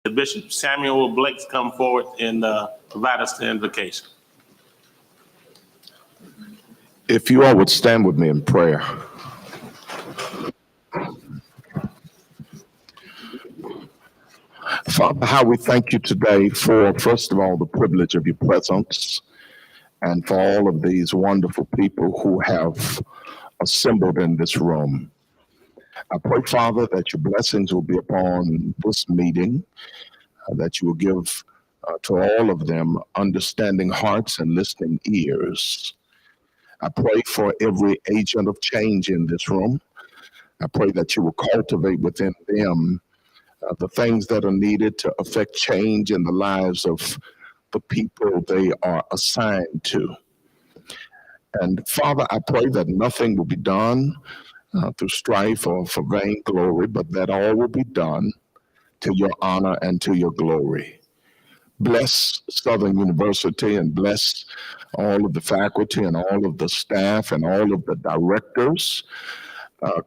Bishop Samuel Blake come forward and provide us the invocation. If you all would stand with me in prayer. Father, how we thank you today for, first of all, the privilege of your presence and for all of these wonderful people who have assembled in this room. I pray, Father, that your blessings will be upon this meeting, that you will give to all of them understanding hearts and listening ears. I pray for every agent of change in this room. I pray that you will cultivate within them the things that are needed to affect change in the lives of the people they are assigned to. And Father, I pray that nothing will be done through strife or for vain glory, but that all will be done to your honor and to your glory. Bless Southern University and bless all of the faculty and all of the staff and all of the directors.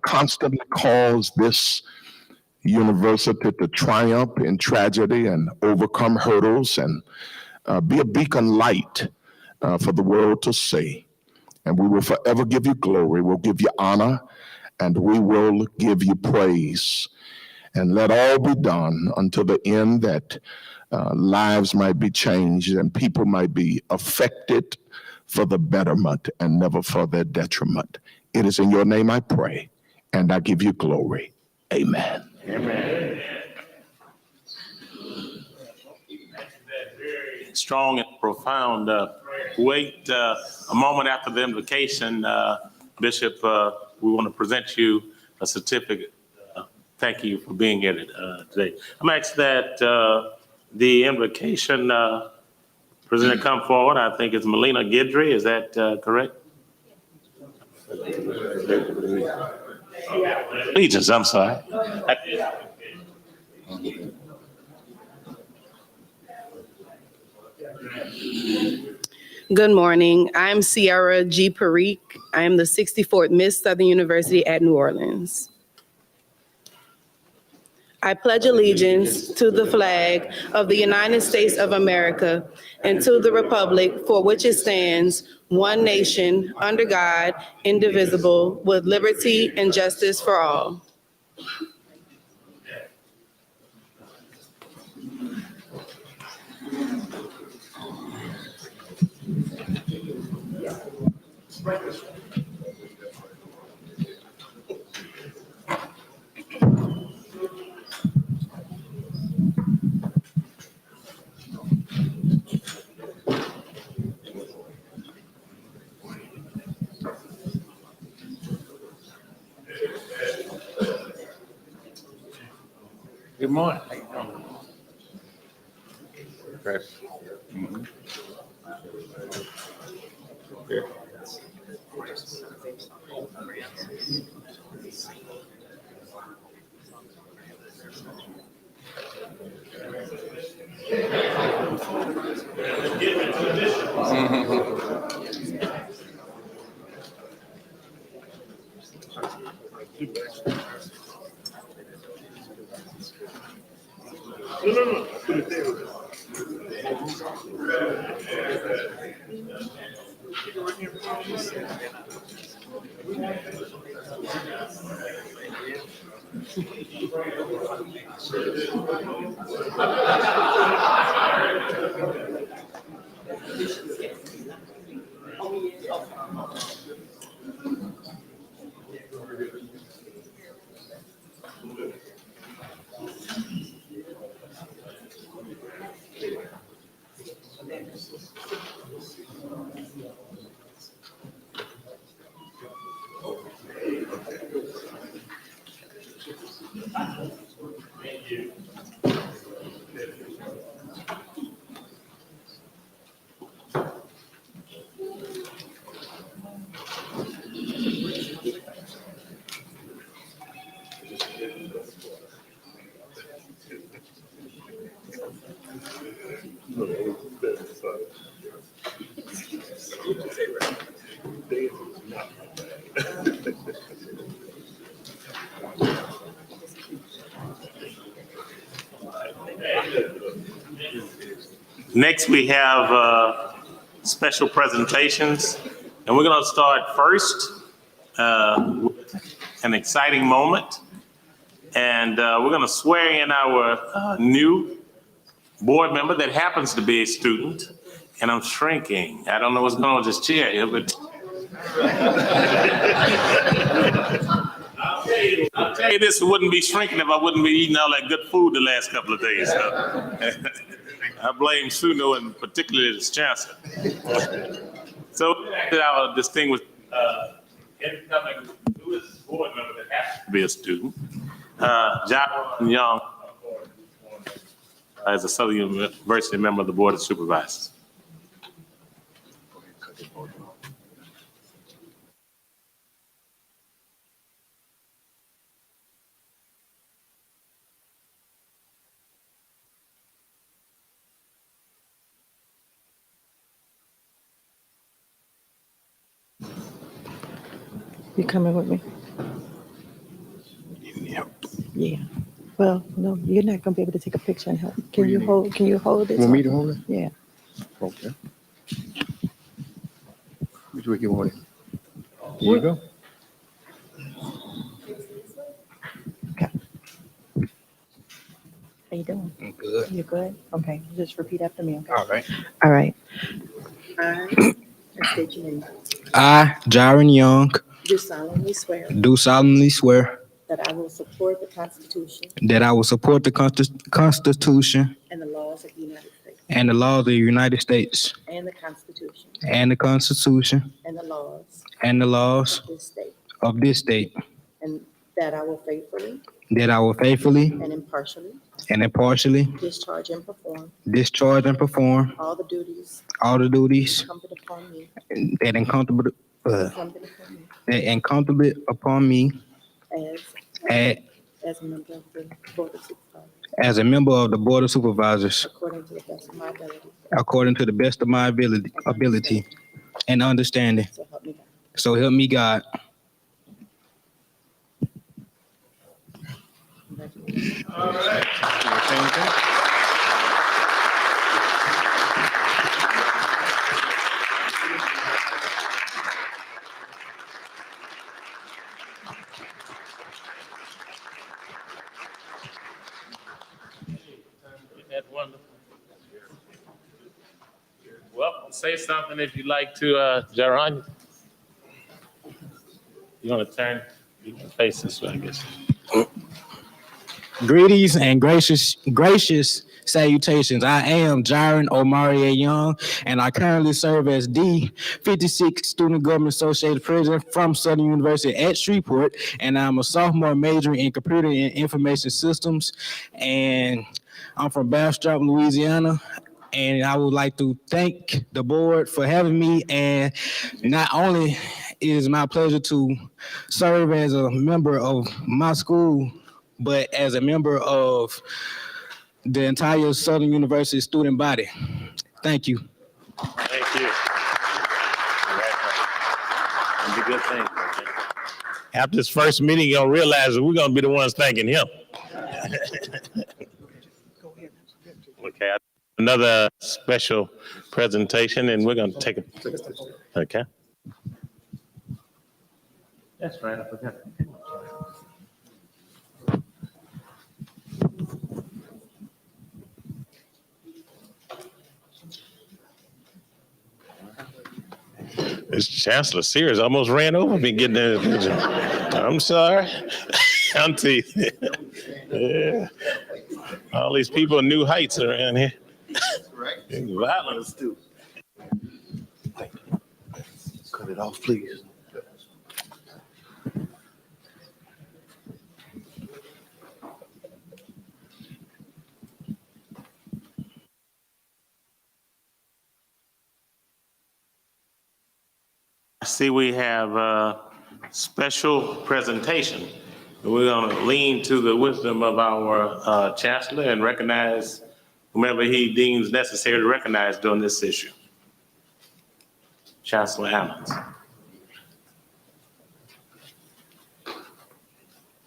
Constantly cause this university to triumph in tragedy and overcome hurdles and be a beacon light for the world to see. And we will forever give you glory, we'll give you honor, and we will give you praise. And let all be done until the end that lives might be changed and people might be affected for the betterment and never for their detriment. It is in your name I pray, and I give you glory. Amen. Amen. Strong and profound. Wait a moment after the invocation, Bishop, we want to present you a certificate. Thank you for being here today. I'm asked that the invocation presenter come forward. I think it's Melina Guidry. Is that correct? Allegiance, I'm sorry. Good morning. I'm Sierra G. Parikh. I am the 64th Miss Southern University at New Orleans. I pledge allegiance to the flag of the United States of America and to the republic for which it stands, one nation, under God, indivisible, with liberty and justice for all. Good morning. How you doing? Mm-hmm. Okay. Next, we have special presentations, and we're going to start first with an exciting moment, and we're going to swear in our new board member that happens to be a student, and I'm shrinking. I don't know what's going on with this chair here, but I'll tell you this, it wouldn't be shrinking if I wouldn't be eating all that good food the last couple of days. So. I blame Suno and particularly the chancellor. So our distinguished incoming newest board member that happens to be a student, John Young, as a Southern University member of the Board of Supervisors. You coming with me? Yeah. Well, no, you're not gonna be able to take a picture and help. Can you hold it? Want me to hold it? Yeah. Okay. Which way you want it? Here you go. Okay. How you doing? I'm good. You good? Okay, just repeat after me, okay? All right. All right. I state your name. I, Jaron Young, Do solemnly swear do solemnly swear that I will support the Constitution that I will support the Constitution and the laws of the United States and the laws of the United States and the Constitution and the Constitution and the laws and the laws of this state, of this state, and that I will faithfully that I will faithfully and impartially and impartially discharge and perform all the duties incumbent upon me that incumbent upon me as as a member of the Board of Supervisors, as a member of the Board of Supervisors, according to the best of my ability. according to the best of my ability and understanding. So help me God. So help me God. That's wonderful. Well, say something if you'd like to, Jaron. You want to turn? You can face this way, I guess. Greetings and gracious salutations. I am Jaron Omari Young, and I currently serve as the 56th Student Government Associated President from Southern University at Shreveport, and I'm a sophomore majoring in Computer and Information Systems, and I'm from Bastrop, Louisiana. And I would like to thank the board for having me. And not only is it my pleasure to serve as a member of my school, but as a member of the entire Southern University student body. Thank you. Thank you. It'll be good thing. After this first meeting, you'll realize that we're going to be the ones thanking him. Okay, another special presentation, and we're going to take a. Okay. That's right. I forgot. This Chancellor Sears almost ran over me getting in his picture. I'm sorry. I'm teasing. Yeah. All these people in New Heights around here. Violence too. Cut it off, please. I see we have a special presentation. We're going to lean to the wisdom of our chancellor and recognize whomever he deems necessary to recognize during this issue. Chancellor Ammons.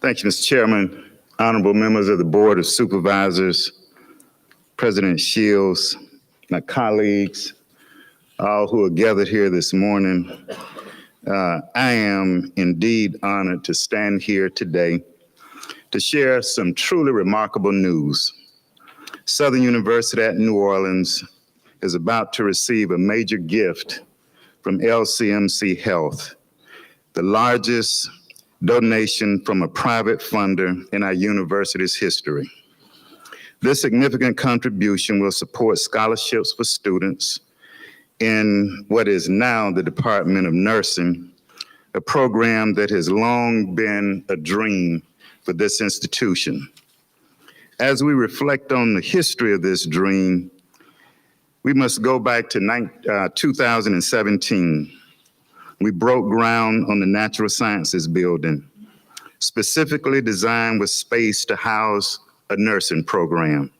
Thank you, Mr. Chairman, honorable members of the Board of Supervisors, President Shields, my colleagues, all who are gathered here this morning. I am indeed honored to stand here today to share some truly remarkable news. Southern University at New Orleans is about to receive a major gift from LCMC Health, the largest donation from a private funder in our university's history. This significant contribution will support scholarships for students in what is now the Department of Nursing, a program that has long been a dream for this institution. As we reflect on the history of this dream, we must go back to 2017. We broke ground on the Natural Sciences Building, specifically designed with space to house a nursing program.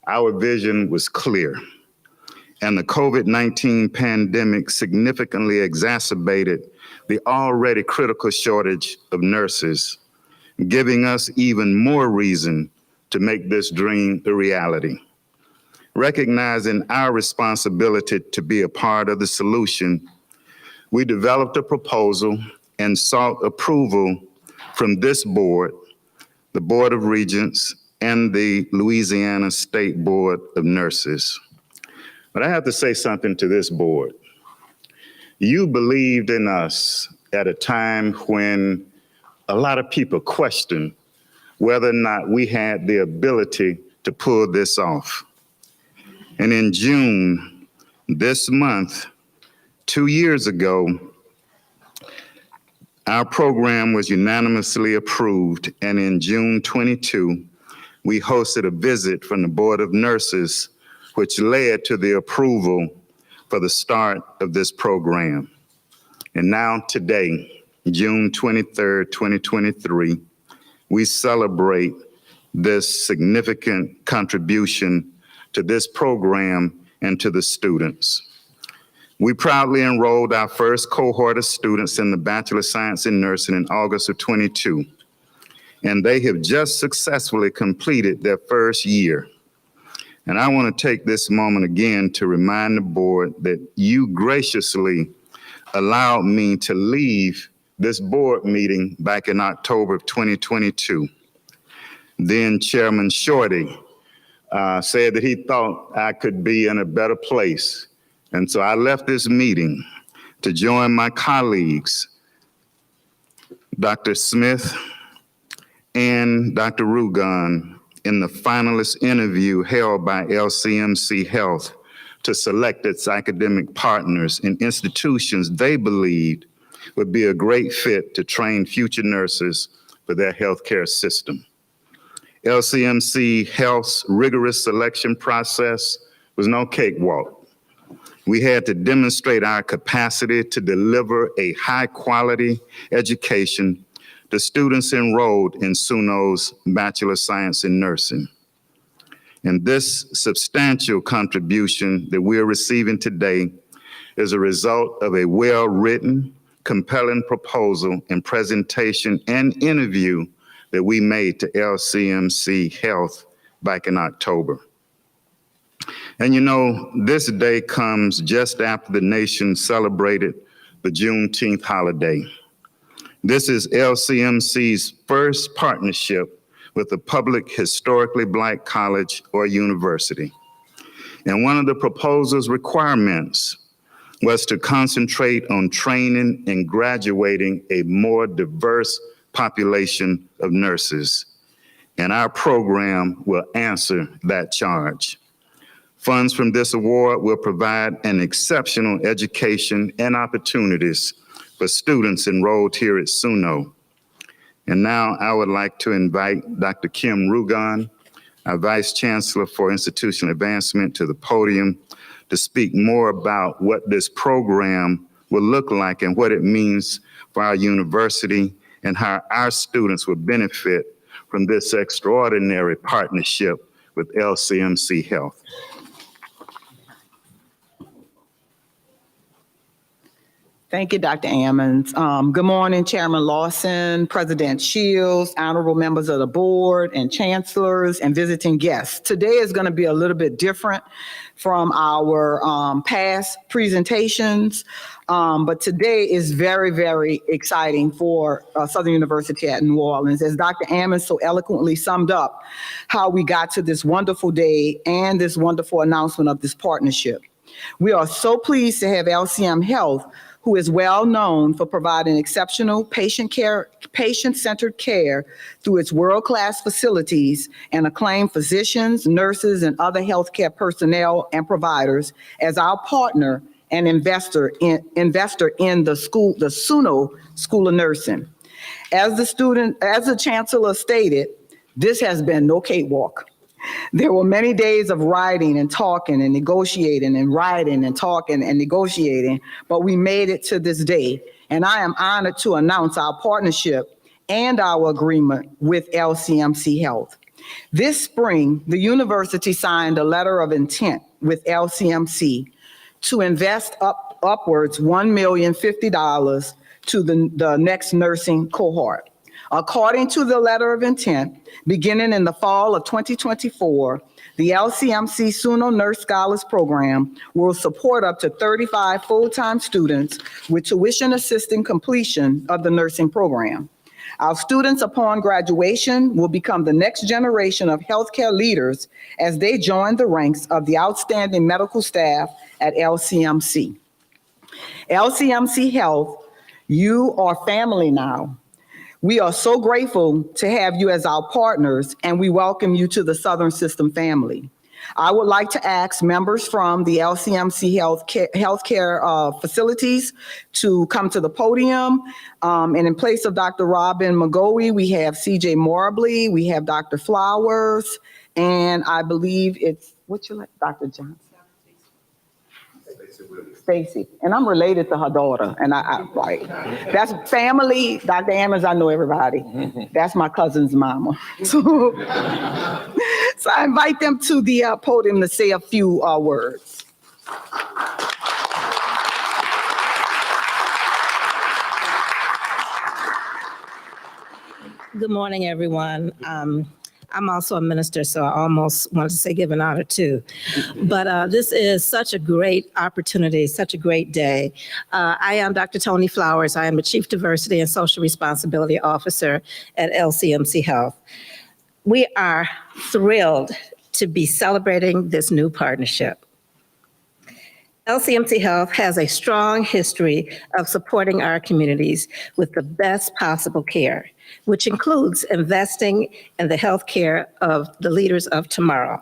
Our vision was clear, and the COVID-19 pandemic significantly exacerbated the already critical shortage of nurses, giving us even more reason to make this dream a reality. Recognizing our responsibility to be a part of the solution, we developed a proposal and sought approval from this board, the Board of Regents, and the Louisiana State Board of Nurses. But I have to say something to this board. You believed in us at a time when a lot of people questioned whether or not we had the ability to pull this off. And in June, this month, 2 years ago, our program was unanimously approved, and in June 22, we hosted a visit from the Board of Nurses, which led to the approval for the start of this program. And now today, June 23rd, 2023, we celebrate this significant contribution to this program and to the students. We proudly enrolled our first cohort of students in the Bachelor of Science in Nursing in August of 22, and they have just successfully completed their first year. And I want to take this moment again to remind the board that you graciously allowed me to leave this board meeting back in October of 2022. Then Chairman Shorty said that he thought I could be in a better place. And so I left this meeting to join my colleagues, Dr. Smith and Dr. Rugan, in the finalist interview held by LCMC Health to select its academic partners in institutions they believed would be a great fit to train future nurses for their healthcare system. LCMC Health's rigorous selection process was no cakewalk. We had to demonstrate our capacity to deliver a high-quality education to students enrolled in SUNO's Bachelor of Science in Nursing. And this substantial contribution that we're receiving today is a result of a well-written, compelling proposal and presentation and interview that we made to LCMC Health back in October. And you know, this day comes just after the nation celebrated the Juneteenth holiday. This is LCMC's first partnership with a public historically Black college or university. And one of the proposal's requirements was to concentrate on training and graduating a more diverse population of nurses. And our program will answer that charge. Funds from this award will provide an exceptional education and opportunities for students enrolled here at SUNO. And now I would like to invite Dr. Kim Rugan, our Vice Chancellor for Institutional Advancement, to the podium to speak more about what this program will look like and what it means for our university and how our students will benefit from this extraordinary partnership with LCMC Health. Thank you, Dr. Ammons. Good morning, Chairman Lawson, President Shields, honorable members of the board and chancellors and visiting guests. Today is going to be a little bit different from our past presentations, but today is very, very exciting for Southern University at New Orleans. As Dr. Ammons so eloquently summed up how we got to this wonderful day and this wonderful announcement of this partnership. We are so pleased to have LCM Health, who is well known for providing exceptional patient-centered care through its world-class facilities and acclaimed physicians, nurses, and other healthcare personnel and providers, as our partner and investor in the SUNO School of Nursing. As the chancellor stated, this has been no cakewalk. There were many days of writing and talking and negotiating and writing and talking and negotiating, but we made it to this day. And I am honored to announce our partnership and our agreement with LCMC Health. This spring, the university signed a letter of intent with LCMC to invest upwards $1,050,000 to the next nursing cohort. According to the letter of intent, beginning in the fall of 2024, the LCMC SUNO Nurse Scholars Program will support up to 35 full-time students with tuition assisting completion of the nursing program. Our students upon graduation will become the next generation of healthcare leaders as they join the ranks of the outstanding medical staff at LCMC. LCMC Health, you are family now. We are so grateful to have you as our partners, and we welcome you to the Southern System family. I would like to ask members from the LCMC healthcare facilities to come to the podium. And in place of Dr. Robin McGoey, we have CJ Morbly, we have Dr. Flowers, and I believe it's, what's your name, Dr. Johnson? Stacy, and I'm related to her daughter, and I right. That's family. Dr. Ammons, I know everybody. That's my cousin's mama. So I invite them to the podium to say a few words. Good morning, everyone. I'm also a minister, so I almost wanted to say give an honor too. But this is such a great opportunity, such a great day. I am Dr. Tony Flowers. I am the Chief Diversity and Social Responsibility Officer at LCMC Health. We are thrilled to be celebrating this new partnership. LCMC Health has a strong history of supporting our communities with the best possible care, which includes investing in the health care of the leaders of tomorrow.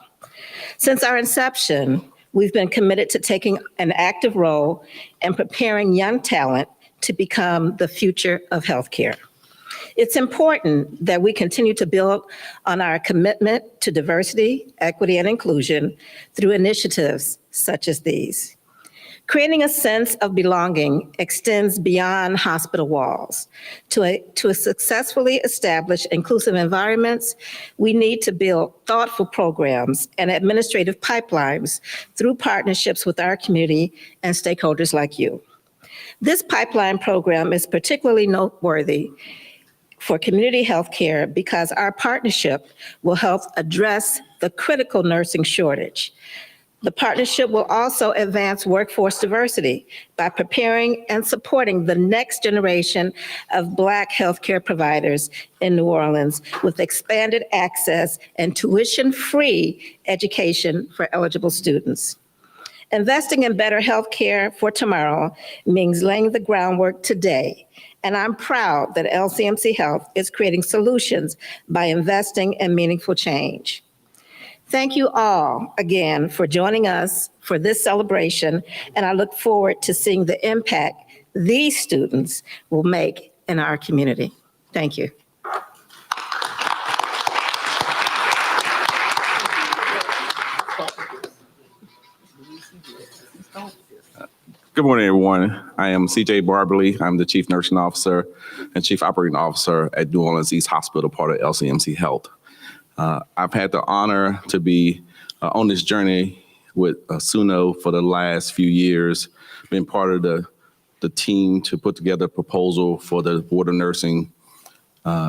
Since our inception, we've been committed to taking an active role in preparing young talent to become the future of healthcare. It's important that we continue to build on our commitment to diversity, equity, and inclusion through initiatives such as these. Creating a sense of belonging extends beyond hospital walls. To successfully establish inclusive environments, we need to build thoughtful programs and administrative pipelines through partnerships with our community and stakeholders like you. This pipeline program is particularly noteworthy for community healthcare because our partnership will help address the critical nursing shortage. The partnership will also advance workforce diversity by preparing and supporting the next generation of Black healthcare providers in New Orleans with expanded access and tuition-free education for eligible students. Investing in better healthcare for tomorrow means laying the groundwork today, and I'm proud that LCMC Health is creating solutions by investing in meaningful change. Thank you all again for joining us for this celebration, and I look forward to seeing the impact these students will make in our community. Thank you. Good morning, everyone. I am CJ Barberly. I'm the Chief Nursing Officer and Chief Operating Officer at New Orleans East Hospital, part of LCMC Health. I've had the honor to be on this journey with SUNO for the last few years, been part of the the team to put together a proposal for the Board of Nursing,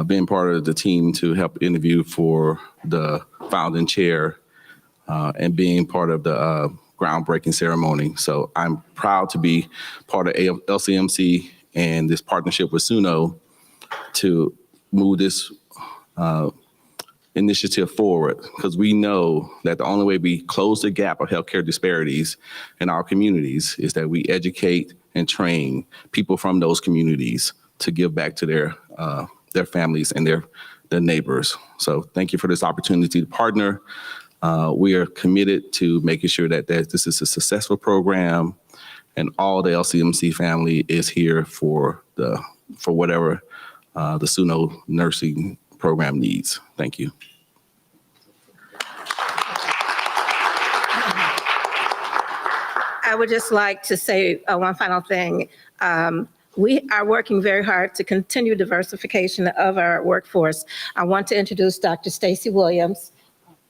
being part of the team to help interview for the founding chair, and being part of the groundbreaking ceremony. So I'm proud to be part of LCMC and this partnership with SUNO to move this initiative forward, because we know that the only way we close the gap of healthcare disparities in our communities is that we educate and train people from those communities to give back to their families and their neighbors. So thank you for this opportunity to partner. We are committed to making sure that this is a successful program, and all the LCMC family is here for whatever the SUNO nursing program needs. Thank you. I would just like to say one final thing. We are working very hard to continue diversification of our workforce. I want to introduce Dr. Stacy Williams,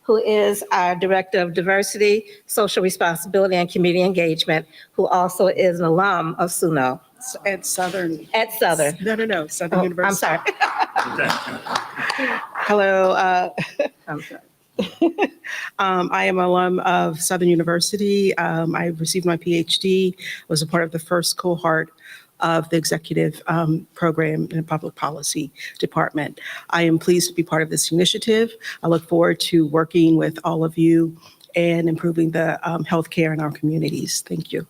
who is our Director of Diversity, Social Responsibility, and Community Engagement, who also is an alum of SUNO. At Southern. At Southern. No, Southern Oh, University. I'm sorry. Hello, I'm sorry. I am an alum of Southern University. I received my PhD, was a part of the first cohort of the executive program in the public policy department. I am pleased to be part of this initiative. I look forward to working with all of you and improving the healthcare in our communities. Thank you.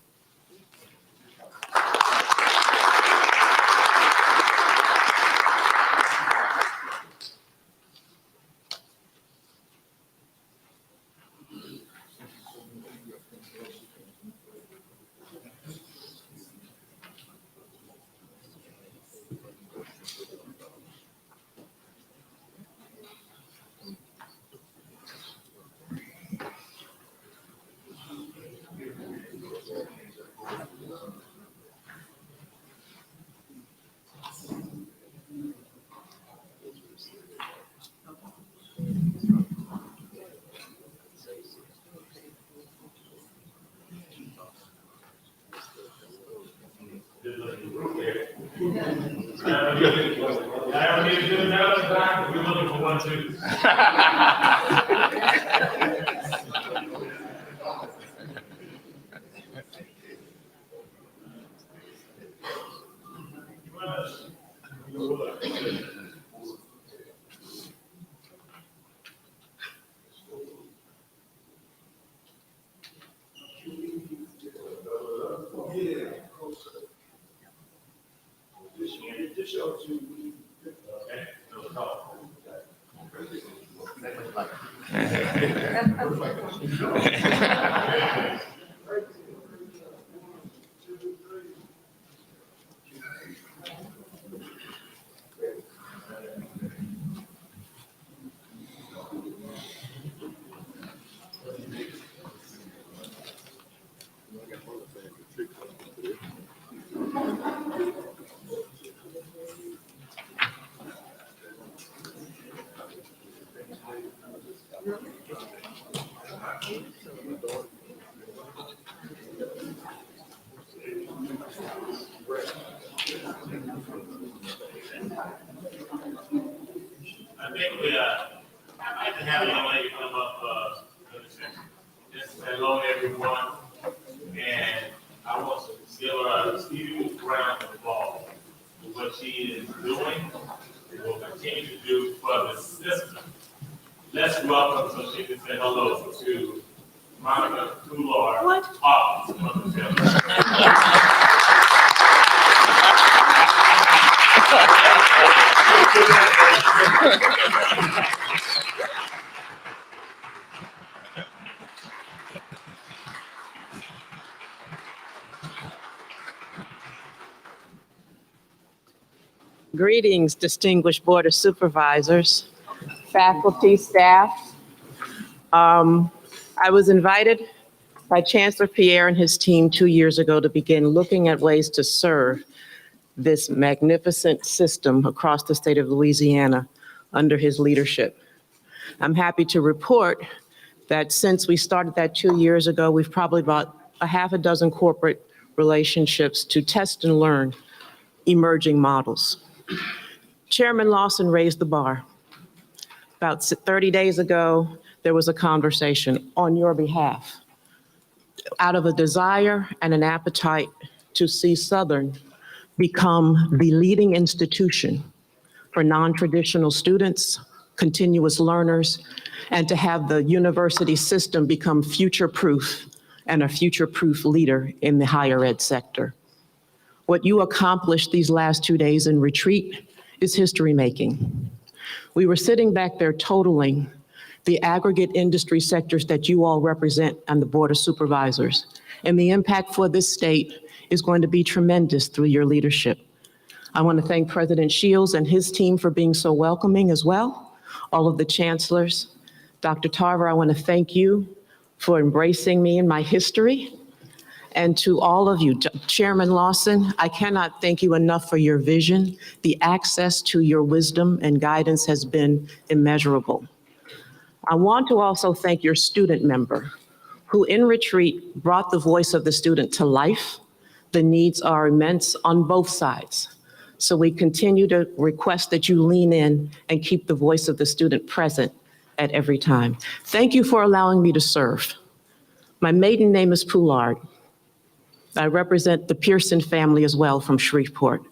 I think I'd like to have a young lady come up, just say hello to everyone. And I want to give her a huge round of applause for what she is doing and will continue to do for the system. Let's welcome so she can say hello to Monica Tular. What? Greetings, distinguished Board of Supervisors, faculty, staff. I was invited by Chancellor Pierre and his team 2 years ago to begin looking at ways to serve this magnificent system across the state of Louisiana under his leadership. I'm happy to report that since we started that 2 years ago, we've probably brought a half a dozen corporate relationships to test and learn emerging models. Chairman Lawson raised the bar. About 30 days ago, there was a conversation on your behalf out of a desire and an appetite to see Southern become the leading institution for non-traditional students, continuous learners, and to have the university system become future-proof and a future-proof leader in the higher ed sector. What you accomplished these last 2 days in retreat is history-making. We were sitting back there totaling the aggregate industry sectors that you all represent on the Board of Supervisors. And the impact for this state is going to be tremendous through your leadership. I want to thank President Shields and his team for being so welcoming as well. All of the chancellors. Dr. Tarver, I want to thank you for embracing me and my history. And to all of you, Chairman Lawson, I cannot thank you enough for your vision. The access to your wisdom and guidance has been immeasurable. I want to also thank your student member, who in retreat brought the voice of the student to life. The needs are immense on both sides. So we continue to request that you lean in and keep the voice of the student present at every time. Thank you for allowing me to serve. My maiden name is Poulard. I represent the Pearson family as well from Shreveport.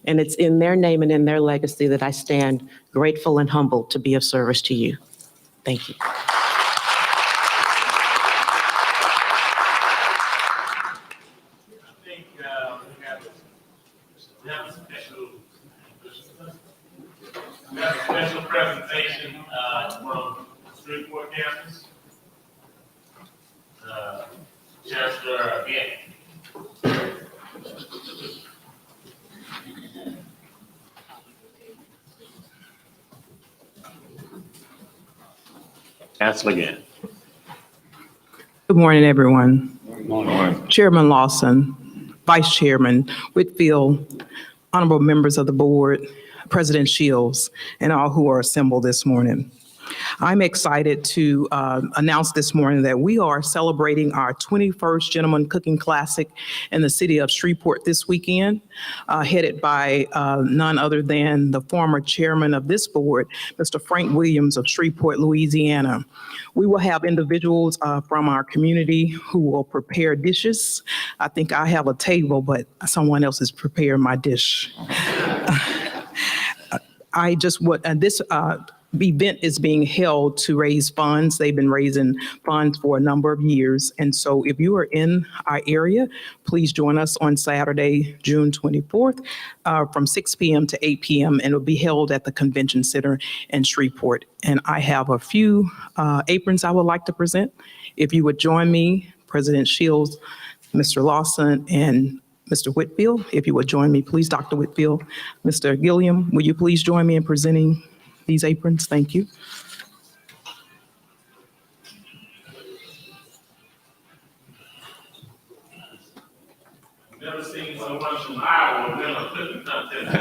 And it's in their name and in their legacy that I stand grateful and humbled to be of service to you. Thank you. We have a special presentation from Shreveport campus. Chancellor again. Chancellor again. Good morning, everyone. Good morning. Chairman Lawson, Vice Chairman Whitfield, honorable members of the board, President Shields, and all who are assembled this morning. I'm excited to announce this morning that we are celebrating our 21st Gentleman Cooking Classic in the city of Shreveport this weekend, headed by none other than the former chairman of this board, Mr. Frank Williams of Shreveport, Louisiana. We will have individuals from our community who will prepare dishes. I think I have a table, but someone else is preparing my dish. This event is being held to raise funds. They've been raising funds for a number of years. And so if you are in our area, please join us on Saturday, June 24th, from 6 p.m. to 8 p.m. and it'll be held at the Convention Center in Shreveport. And I have a few aprons I would like to present. If you would join me, President Shields, Mr. Lawson, and Mr. Whitfield, if you would join me, please, Dr. Whitfield. Mr. Gilliam, will you please join me in presenting these aprons? Thank you. Never seen so much from Iowa win a cooking contest.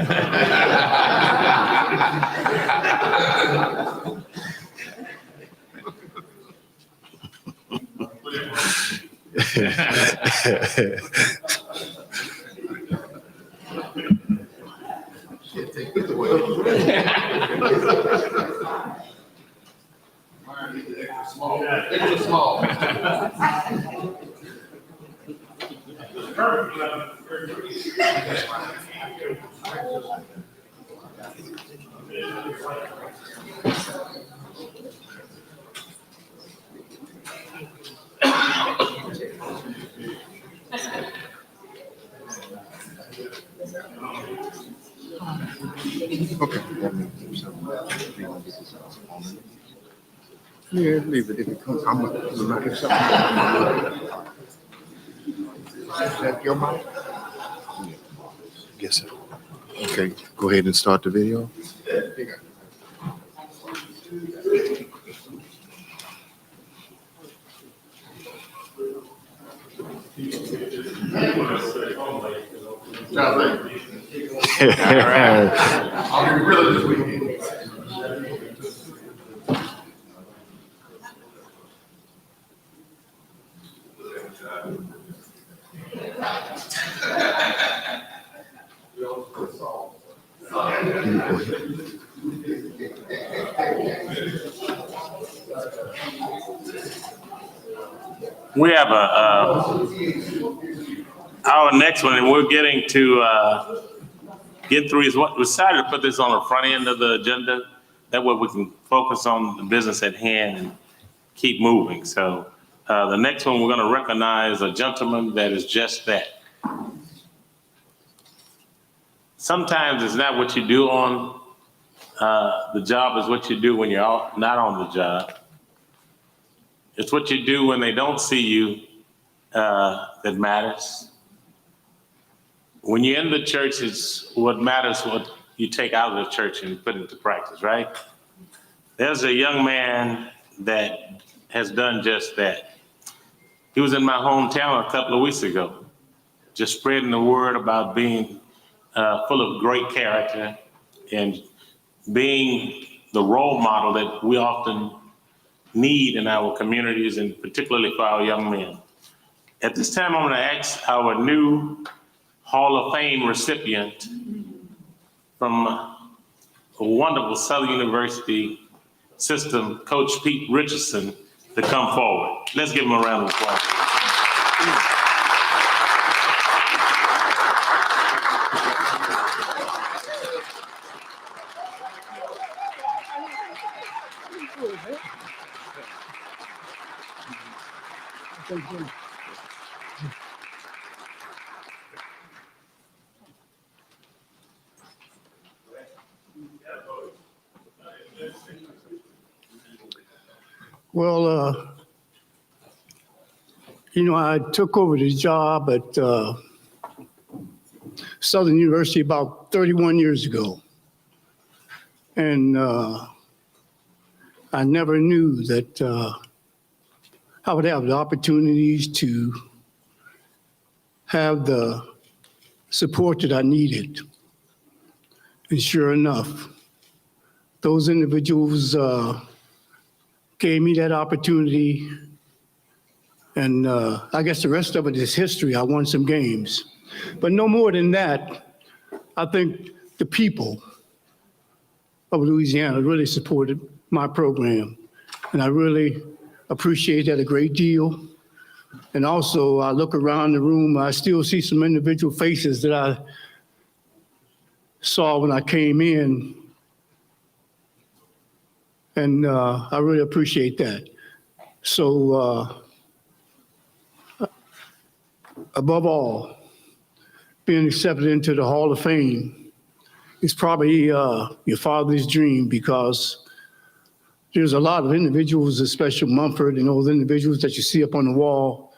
Extra small. Okay. Yeah, leave it. If it comes, I'm gonna knock it up. Is that your mic? Yes, sir. Okay, go ahead and start the video. I'll be really this weekend. We have our next one, and we're getting to get through is what we decided to put this on the front end of the agenda. That way we can focus on the business at hand and keep moving. So the next one, we're going to recognize a gentleman that is just that. Sometimes it's not what you do on the job, is what you do when you're not on the job. It's what you do when they don't see you that matters. When you're in the church, it's what matters, what you take out of the church and put into practice, right? There's a young man that has done just that. He was in my hometown a couple of weeks ago, just spreading the word about being full of great character and being the role model that we often need in our communities and particularly for our young men. At this time, I'm going to ask our new Hall of Fame recipient from a wonderful Southern University system, Coach Pete Richardson, to come forward. Let's give him a round of applause. Well, I took over the job at Southern University about 31 years ago. And I never knew that I would have the opportunities to have the support that I needed. And sure enough, those individuals gave me that opportunity. And I guess the rest of it is history. I won some games. But no more than that, I think the people of Louisiana really supported my program. And I really appreciate that a great deal. And also, I look around the room, I still see some individual faces that I saw when I came in. And I really appreciate that. So above all, being accepted into the Hall of Fame is probably your father's dream, because there's a lot of individuals, especially Mumford and those individuals that you see up on the wall,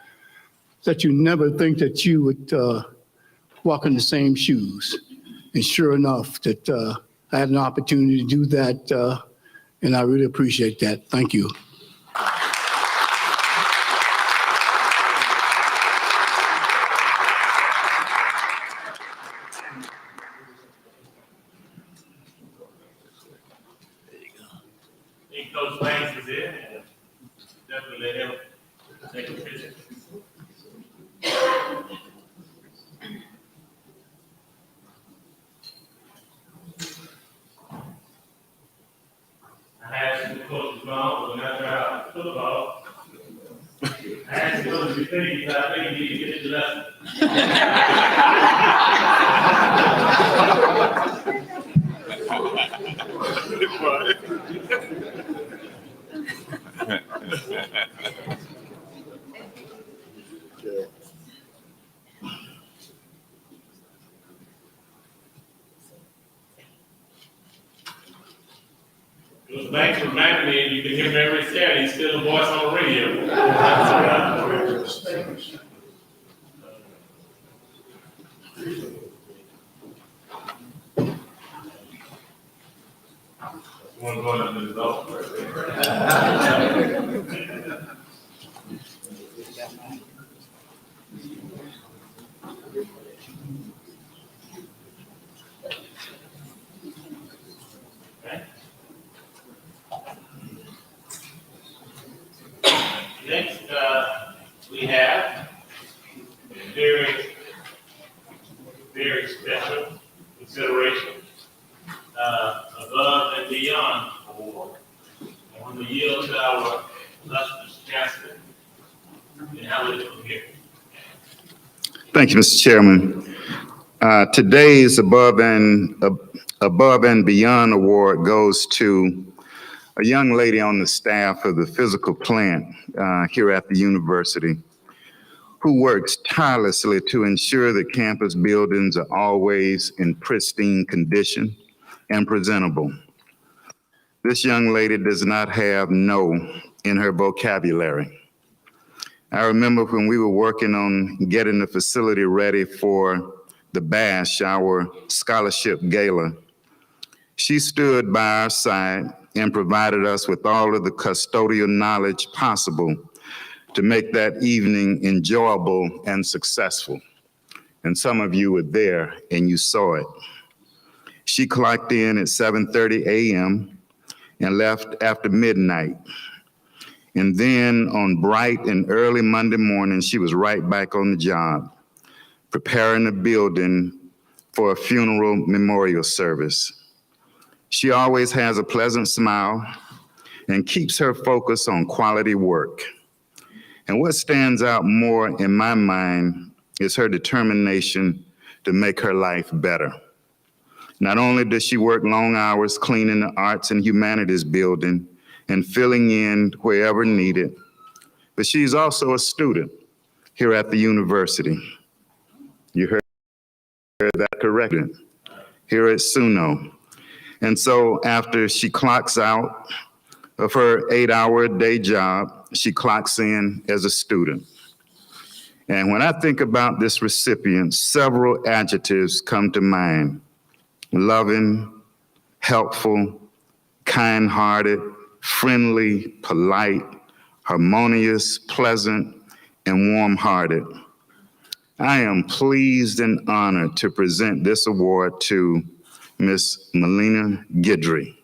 that you never think that you would walk in the same shoes. And sure enough, that I had an opportunity to do that, and I really appreciate that. Thank you. Coach Banks is in, and definitely let him take a picture. I had some coaches wrong, but not about football. I had to go to the thing, but I think you need to get it Coach Banks reminded me, and you can hear him every Saturday, he's still a voice on the radio. You want to go into the result? Next, we have a very, very special consideration, above and beyond award. I want to yield to our illustrious chancellor and Thank you, Mr. Chairman. Today's Above and Beyond Award goes to a young lady on the staff of the physical plant here at the university who works tirelessly to ensure that campus buildings are always in pristine condition and presentable. This young lady does not have no in her vocabulary. I remember when we were working on getting the facility ready for the BASH, our scholarship gala, she stood by our side and provided us with all of the custodial knowledge possible to make that evening enjoyable and successful. And some of you were there and you saw it. She clocked in at 7:30 a.m. and left after midnight. And then on bright and early Monday morning, she was right back on the job, preparing the building for a funeral memorial service. She always has a pleasant smile and keeps her focus on quality work. And what stands out more in my mind is her determination to make her life better. Not only does she work long hours cleaning the Arts and Humanities building and filling in wherever needed, but she's also a student here at the university. You heard that correctly, here at SUNO. And so after she clocks out of her 8-hour-a-day job, she clocks in as a student. And when I think about this recipient, several adjectives come to mind: loving, helpful, kind-hearted, friendly, polite, harmonious, pleasant, and warm-hearted. I am pleased and honored to present this award to Ms. Melina Guidry.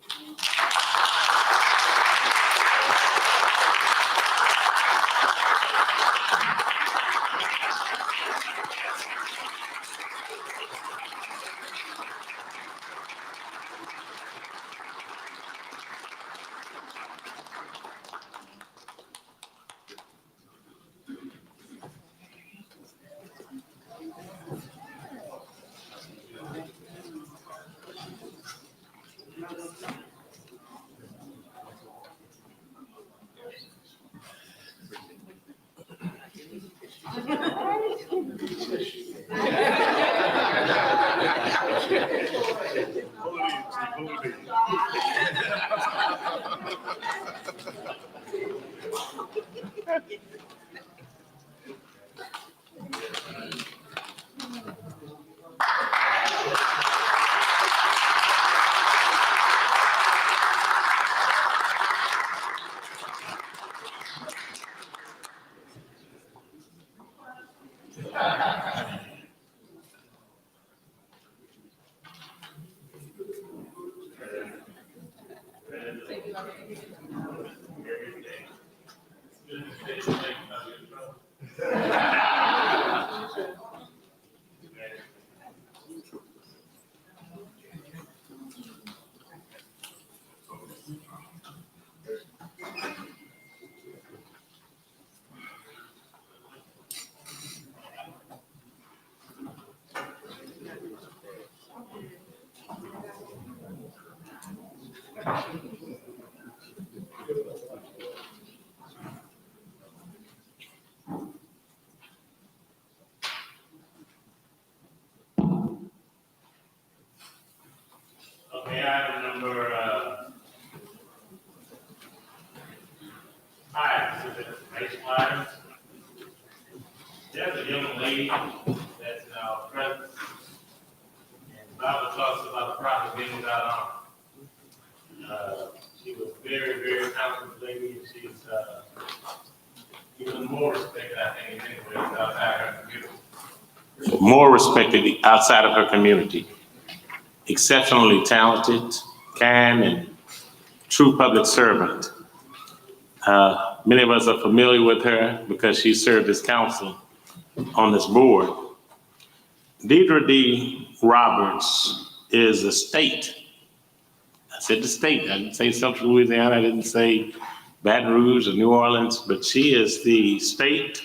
Okay, item number 5, this is information items. There's a young lady that's now present, and the Bible talks about the prophet being without honor. She was very, very talented lady, and she's even more respected, I think, in many ways outside her community. More respected outside of her community. Exceptionally talented, kind, and true public servant. Many of us are familiar with her because she served as counsel on this board. Deidre D. Roberts is a state. I said the state. I didn't say Central Louisiana. I didn't say Baton Rouge or New Orleans, but she is the state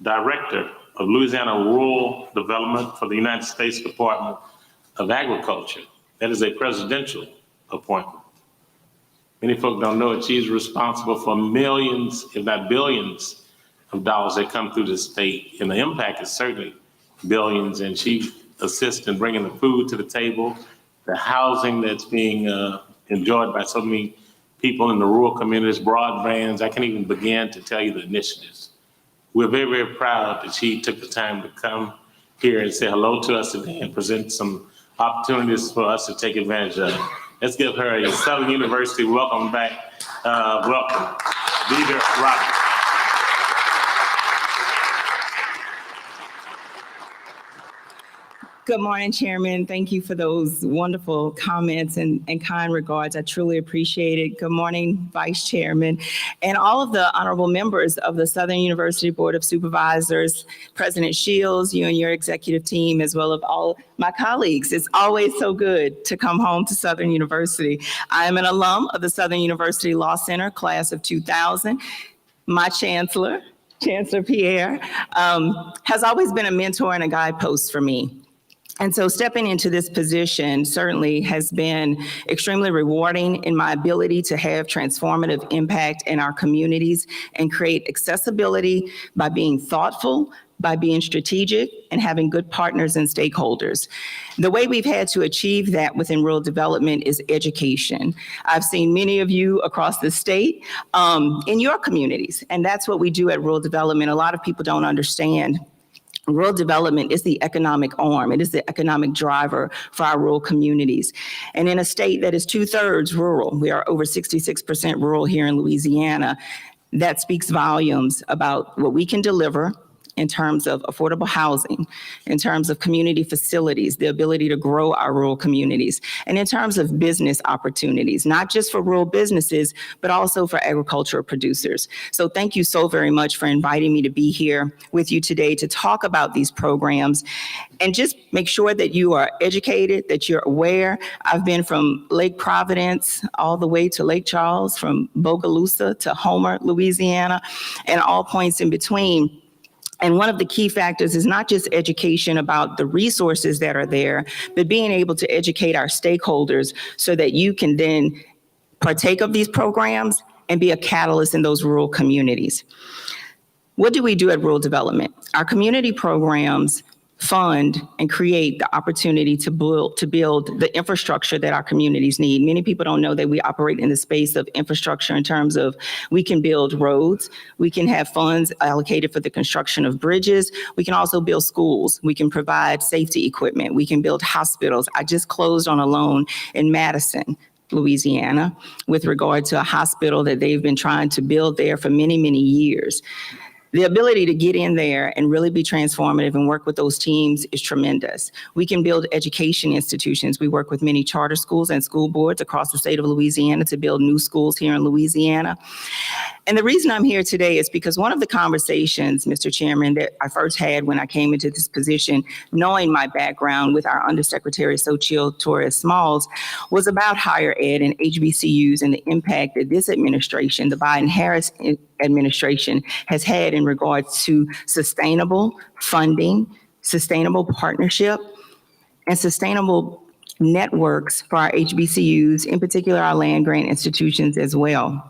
director of Louisiana Rural Development for the United States Department of Agriculture. That is a presidential appointment. Many folk don't know it. She's responsible for millions, if not billions, of dollars that come through the state. And the impact is certainly billions. And she assists in bringing the food to the table, the housing that's being enjoyed by so many people in the rural communities, broadbands. I can't even begin to tell you the initiatives. We're very, very proud that she took the time to come here and say hello to us today and present some opportunities for us to take advantage of. Let's give her a Southern University welcome back. Welcome, Leader Roberts. Good morning, Chairman. Thank you for those wonderful comments and kind regards. I truly appreciate it. Good morning, Vice Chairman, and all of the honorable members of the Southern University Board of Supervisors, President Shields, you and your executive team, as well as all my colleagues. It's always so good to come home to Southern University. I am an alum of the Southern University Law Center, class of 2000. My Chancellor Pierre, has always been a mentor and a guidepost for me. And so stepping into this position certainly has been extremely rewarding in my ability to have transformative impact in our communities and create accessibility by being thoughtful, by being strategic, and having good partners and stakeholders. The way we've had to achieve that within rural development is education. I've seen many of you across the state in your communities, and that's what we do at rural development. A lot of people don't understand. Rural development is the economic arm. It is the economic driver for our rural communities. And in a state that is 2/3 rural, we are over 66% rural here in Louisiana, that speaks volumes about what we can deliver in terms of affordable housing, in terms of community facilities, the ability to grow our rural communities, and in terms of business opportunities, not just for rural businesses, but also for agricultural producers. So thank you so very much for inviting me to be here with you today to talk about these programs and just make sure that you are educated, that you're aware. I've been from Lake Providence all the way to Lake Charles, from Bogalusa to Homer, Louisiana, and all points in between. And one of the key factors is not just education about the resources that are there, but being able to educate our stakeholders so that you can then partake of these programs and be a catalyst in those rural communities. What do we do at rural development? Our community programs fund and create the opportunity to build the infrastructure that our communities need. Many people don't know that we operate in the space of infrastructure in terms of we can build roads, we can have funds allocated for the construction of bridges, we can also build schools, we can provide safety equipment, we can build hospitals. I just closed on a loan in Madison, Louisiana, with regard to a hospital that they've been trying to build there for many, many years. The ability to get in there and really be transformative and work with those teams is tremendous. We can build education institutions. We work with many charter schools and school boards across the state of Louisiana to build new schools here in Louisiana. And the reason I'm here today is because one of the conversations, Mr. Chairman, that I first had when I came into this position, knowing my background with our Undersecretary Xochitl Torres-Smalls, was about higher ed and HBCUs and the impact that this administration, the Biden-Harris administration, has had in regards to sustainable funding, sustainable partnership, and sustainable networks for our HBCUs, in particular our land-grant institutions as well.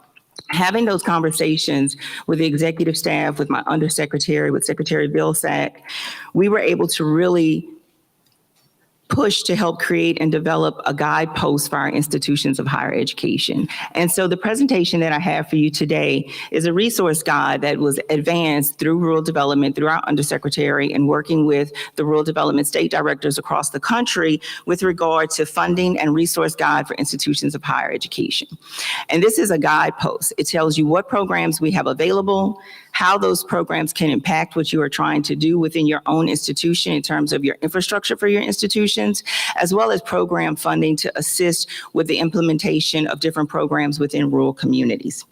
Having those conversations with the executive staff, with my undersecretary, with Secretary Vilsack, we were able to really push to help create and develop a guidepost for our institutions of higher education. And so the presentation that I have for you today is a resource guide that was advanced through rural development, through our undersecretary, and working with the rural development state directors across the country with regard to funding and resource guide for institutions of higher education. And this is a guidepost. It tells you what programs we have available, how those programs can impact what you are trying to do within your own institution in terms of your infrastructure for your institutions, as well as program funding to assist with the implementation of different programs within rural communities.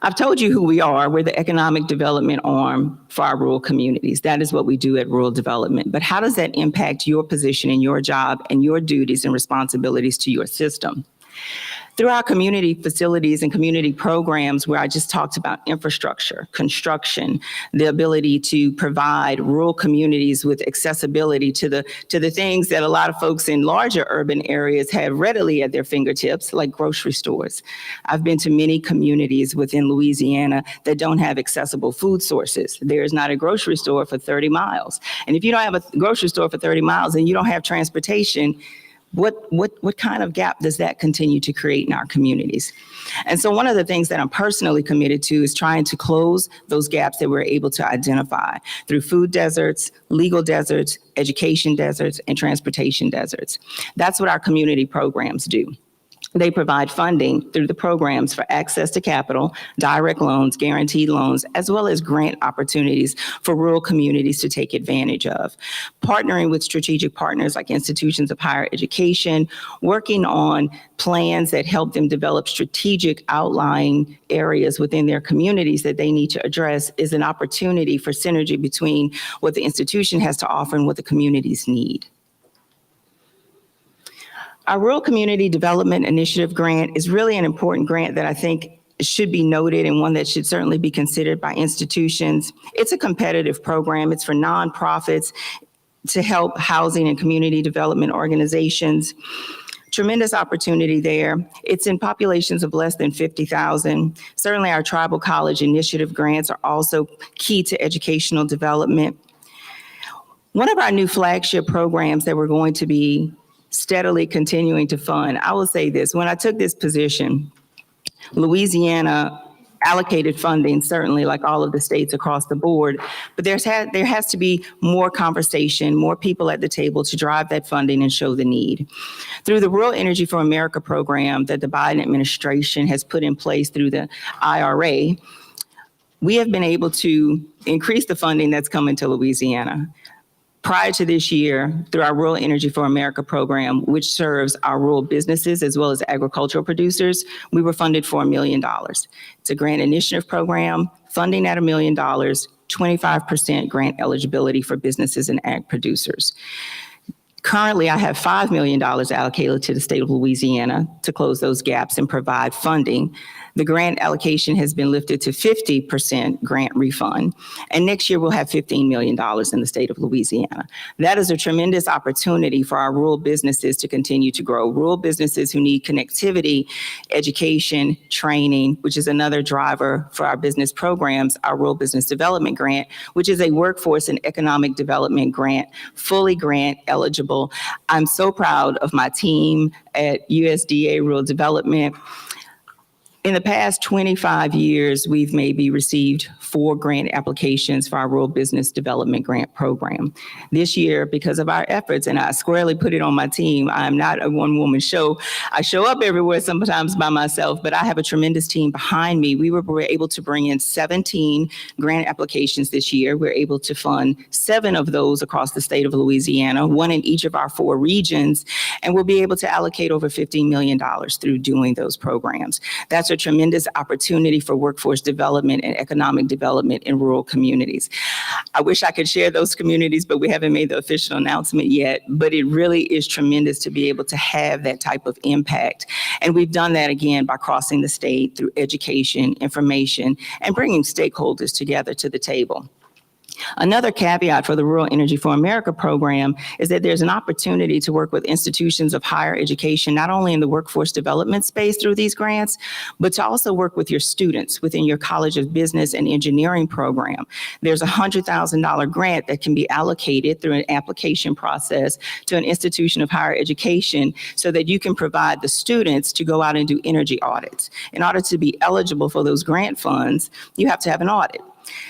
I've told you who we are. We're the economic development arm for our rural communities. That is what we do at rural development. But how does that impact your position and your job and your duties and responsibilities to your system? Through our community facilities and community programs where I just talked about infrastructure, construction, the ability to provide rural communities with accessibility to the things that a lot of folks in larger urban areas have readily at their fingertips, like grocery stores. I've been to many communities within Louisiana that don't have accessible food sources. There is not a grocery store for 30 miles. And if you don't have a grocery store for 30 miles and you don't have transportation, what kind of gap does that continue to create in our communities? And so one of the things that I'm personally committed to is trying to close those gaps that we're able to identify through food deserts, legal deserts, education deserts, and transportation deserts. That's what our community programs do. They provide funding through the programs for access to capital, direct loans, guaranteed loans, as well as grant opportunities for rural communities to take advantage of. Partnering with strategic partners like institutions of higher education, working on plans that help them develop strategic outlying areas within their communities that they need to address is an opportunity for synergy between what the institution has to offer and what the communities need. Our Rural Community Development Initiative grant is really an important grant that I think should be noted and one that should certainly be considered by institutions. It's a competitive program. It's for nonprofits to help housing and community development organizations. Tremendous opportunity there. It's in populations of less than 50,000. Certainly our Tribal College Initiative grants are also key to educational development. One of our new flagship programs that we're going to be steadily continuing to fund. I will say this, when I took this position, Louisiana allocated funding, certainly like all of the states across the board, but there has to be more conversation, more people at the table to drive that funding and show the need. Through the Rural Energy for America program that the Biden administration has put in place through the IRA, we have been able to increase the funding that's coming to Louisiana. Prior to this year, through our Rural Energy for America program, which serves our rural businesses as well as agricultural producers, we were funded for $1 million. It's a grant initiative program, funding at $1 million, 25% grant eligibility for businesses and ag producers. Currently, I have $5 million allocated to the state of Louisiana to close those gaps and provide funding. The grant allocation has been lifted to 50% grant refund. And next year we'll have $15 million in the state of Louisiana. That is a tremendous opportunity for our rural businesses to continue to grow. Rural businesses who need connectivity, education, training, which is another driver for our business programs, our Rural Business Development Grant, which is a workforce and economic development grant, fully grant eligible. I'm so proud of my team at USDA Rural Development. In the past 25 years, we've maybe received 4 grant applications for our Rural Business Development Grant Program. This year, because of our efforts, and I squarely put it on my team, I'm not a one-woman show. I show up everywhere sometimes by myself, but I have a tremendous team behind me. We were able to bring in 17 grant applications this year. We're able to fund 7 of those across the state of Louisiana, 1 in each of our 4 regions, and we'll be able to allocate over $15 million through doing those programs. That's a tremendous opportunity for workforce development and economic development in rural communities. I wish I could share those communities, but we haven't made the official announcement yet. But it really is tremendous to be able to have that type of impact. And we've done that again by crossing the state through education, information, and bringing stakeholders together to the table. Another caveat for the Rural Energy for America program is that there's an opportunity to work with institutions of higher education, not only in the workforce development space through these grants, but to also work with your students within your College of Business and Engineering program. There's a $100,000 grant that can be allocated through an application process to an institution of higher education so that you can provide the students to go out and do energy audits. In order to be eligible for those grant funds, you have to have an audit.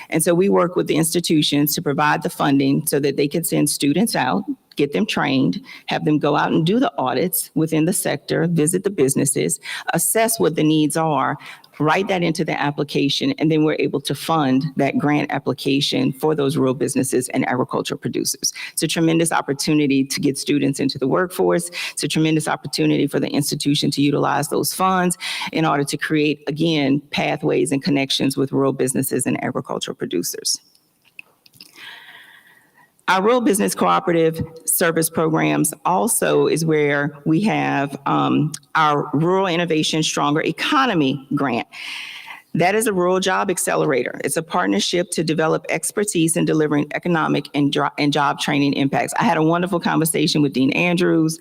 And so we work with the institutions to provide the funding so that they can send students out, get them trained, have them go out and do the audits within the sector, visit the businesses, assess what the needs are, write that into the application, and then we're able to fund that grant application for those rural businesses and agricultural producers. It's a tremendous opportunity to get students into the workforce. It's a tremendous opportunity for the institution to utilize those funds in order to create, again, pathways and connections with rural businesses and agricultural producers. Our Rural Business Cooperative Service Programs also is where we have our Rural Innovation Stronger Economy grant. That is a rural job accelerator. It's a partnership to develop expertise in delivering economic and job training impacts. I had a wonderful conversation with Dean Andrews,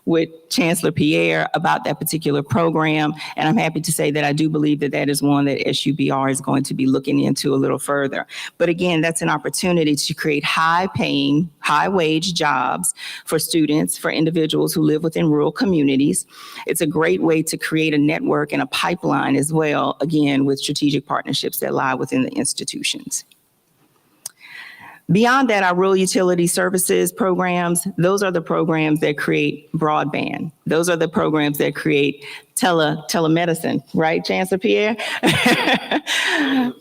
with Chancellor Pierre about that particular program. And I'm happy to say that I do believe that that is one that SUBR is going to be looking into a little further. But again, that's an opportunity to create high-paying, high-wage jobs for students, for individuals who live within rural communities. It's a great way to create a network and a pipeline as well, again, with strategic partnerships that lie within the institutions. Beyond that, our rural utility services programs, those are the programs that create broadband. Those are the programs that create telemedicine, right, Chancellor Pierre?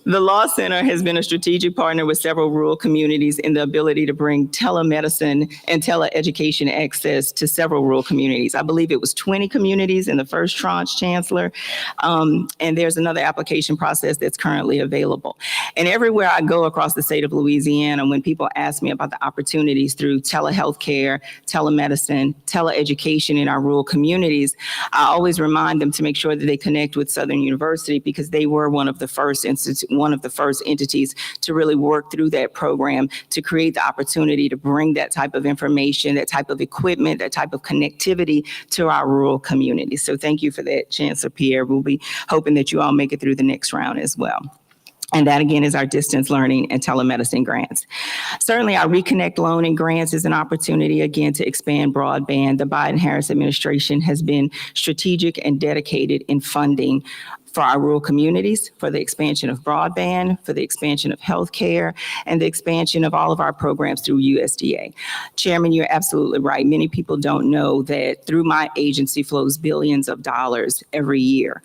The Law Center has been a strategic partner with several rural communities in the ability to bring telemedicine and teleeducation access to several rural communities. I believe it was 20 communities in the first tranche, Chancellor, and there's another application process that's currently available. And everywhere I go across the state of Louisiana, when people ask me about the opportunities through telehealth care, telemedicine, teleeducation in our rural communities, I always remind them to make sure that they connect with Southern University, because they were one of the first entities to really work through that program to create the opportunity to bring that type of information, that type of equipment, that type of connectivity to our rural communities. So thank you for that, Chancellor Pierre. We'll be hoping that you all make it through the next round as well. And that, again, is our distance learning and telemedicine grants. Certainly, our Reconnect loan and grants is an opportunity, again, to expand broadband. The Biden-Harris administration has been strategic and dedicated in funding for our rural communities, for the expansion of broadband, for the expansion of healthcare, and the expansion of all of our programs through USDA. Chairman, you're absolutely right. Many people don't know that through my agency flows billions of dollars every year.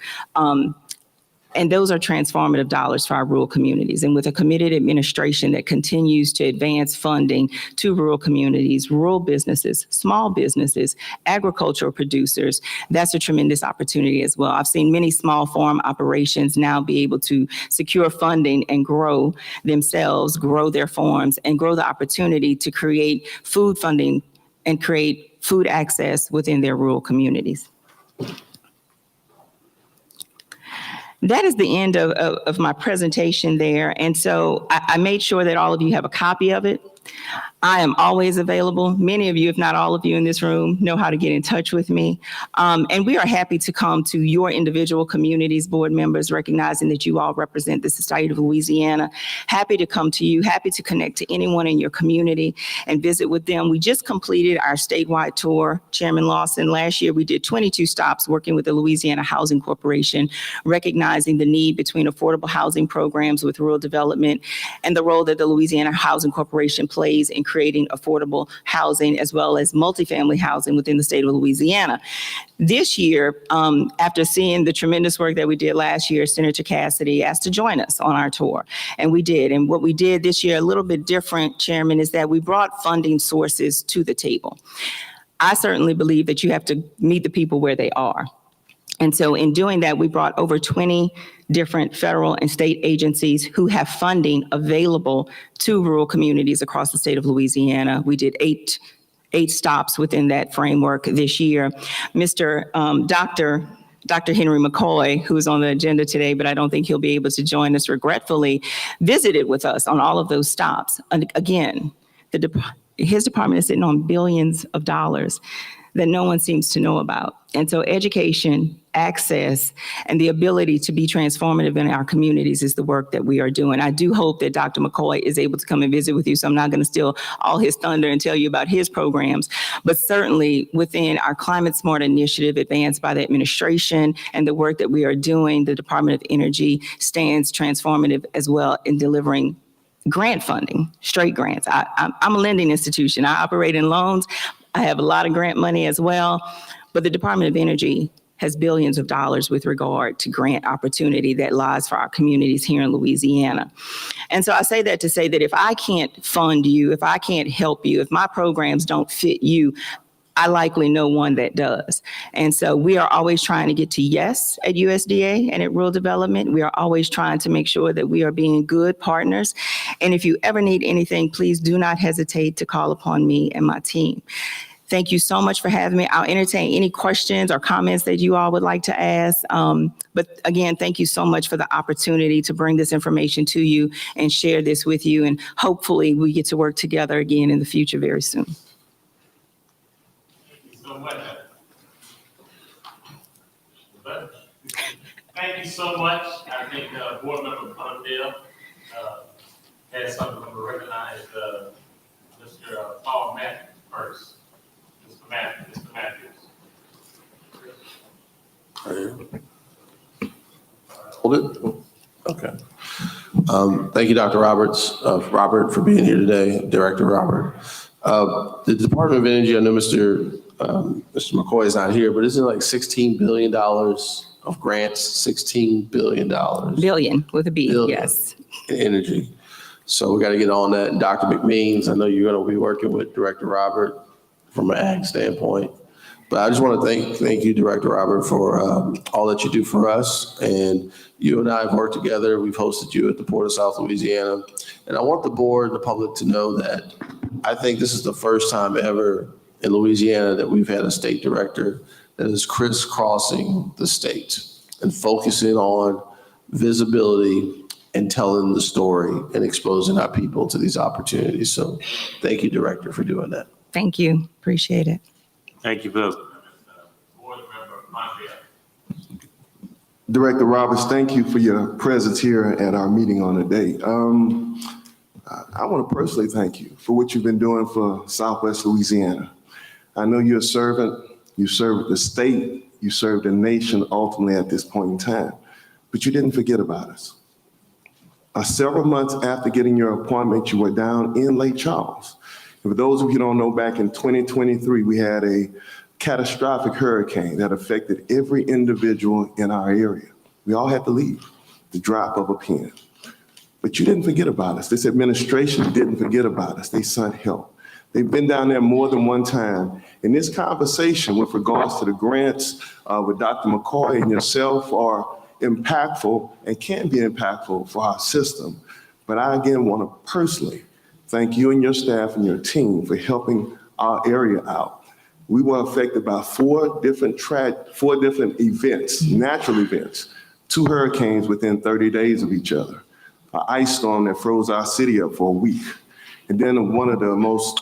And those are transformative dollars for our rural communities. And with a committed administration that continues to advance funding to rural communities, rural businesses, small businesses, agricultural producers, that's a tremendous opportunity as well. I've seen many small farm operations now be able to secure funding and grow themselves, grow their farms, and grow the opportunity to create food funding and create food access within their rural communities. That is the end of my presentation there. And so I made sure that all of you have a copy of it. I am always available. Many of you, if not all of you in this room, know how to get in touch with me. And we are happy to come to your individual communities, board members, recognizing that you all represent the state of Louisiana. Happy to come to you, happy to connect to anyone in your community and visit with them. We just completed our statewide tour, Chairman Lawson. Last year, we did 22 stops working with the Louisiana Housing Corporation, recognizing the need between affordable housing programs with rural development and the role that the Louisiana Housing Corporation plays in creating affordable housing as well as multifamily housing within the state of Louisiana. This year, after seeing the tremendous work that we did last year, Senator Cassidy asked to join us on our tour, and we did. And what we did this year, a little bit different, Chairman, is that we brought funding sources to the table. I certainly believe that you have to meet the people where they are. And so in doing that, we brought over 20 different federal and state agencies who have funding available to rural communities across the state of Louisiana. We did eight stops within that framework this year. Dr. Henry McCoy, who is on the agenda today, but I don't think he'll be able to join us regretfully, visited with us on all of those stops. And again, his department is sitting on billions of dollars that no one seems to know about. And so education, access, and the ability to be transformative in our communities is the work that we are doing. I do hope that Dr. McCoy is able to come and visit with you, so I'm not going to steal all his thunder and tell you about his programs, but certainly within our Climate Smart initiative advanced by the administration and the work that we are doing, the Department of Energy stands transformative as well in delivering grant funding, straight grants. I'm a lending institution. I operate in loans. I have a lot of grant money as well, but the Department of Energy has billions of dollars with regard to grant opportunity that lies for our communities here in Louisiana. And so I say that to say that if I can't fund you, if I can't help you, if my programs don't fit you, I likely know one that does. And so we are always trying to get to yes at USDA and at Rural Development. We are always trying to make sure that we are being good partners. And if you ever need anything, please do not hesitate to call upon me and my team. Thank you so much for having me. I'll entertain any questions or comments that you all would like to ask. But again, thank you so much for the opportunity to bring this information to you and share this with you. And hopefully we get to work together again in the future very soon. Thank you so much. Thank you so much. I think Board Member Condell has something to recognize Mr. Paul Matthews first. Mr. Matthews. Hold it. Okay. Thank you, Dr. Roberts, Robert, for being here today, Director Robert. The Department of Energy, I know Mr. McCoy is not here, but isn't it like $16 billion of grants? $16 billion. Billion with a B, Billion yes. in energy. So we got to get on that. And Dr. McMeans, I know you're going to be working with Director Robert from an ag standpoint. But I just want to thank you, Director Robert, for all that you do for us. And you and I have worked together. We've hosted you at the Port of South Louisiana. And I want the board and the public to know that I think this is the first time ever in Louisiana that we've had a state director that is crisscrossing the state and focusing on visibility and telling the story and exposing our people to these opportunities. So thank you, Director, for doing that. Thank you. Appreciate it. Thank you, Board Member Mondale. Director Roberts, thank you for your presence here at our meeting on the day. I want to personally thank you for what you've been doing for Southwest Louisiana. I know you're a servant, you served the state, you served the nation ultimately at this point in time, but you didn't forget about us. Several months after getting your appointment, you were down in Lake Charles. And for those of you who don't know, back in 2023, we had a catastrophic hurricane that affected every individual in our area. We all had to leave, the drop of a pen. But you didn't forget about us. This administration didn't forget about us. They sent help. They've been down there more than one time. And this conversation with regards to the grants with Dr. McCoy and yourself are impactful and can be impactful for our system. But I again want to personally thank you and your staff and your team for helping our area out. We were affected by four different events, natural events, 2 hurricanes within 30 days of each other, an ice storm that froze our city up for a week, and then one of the most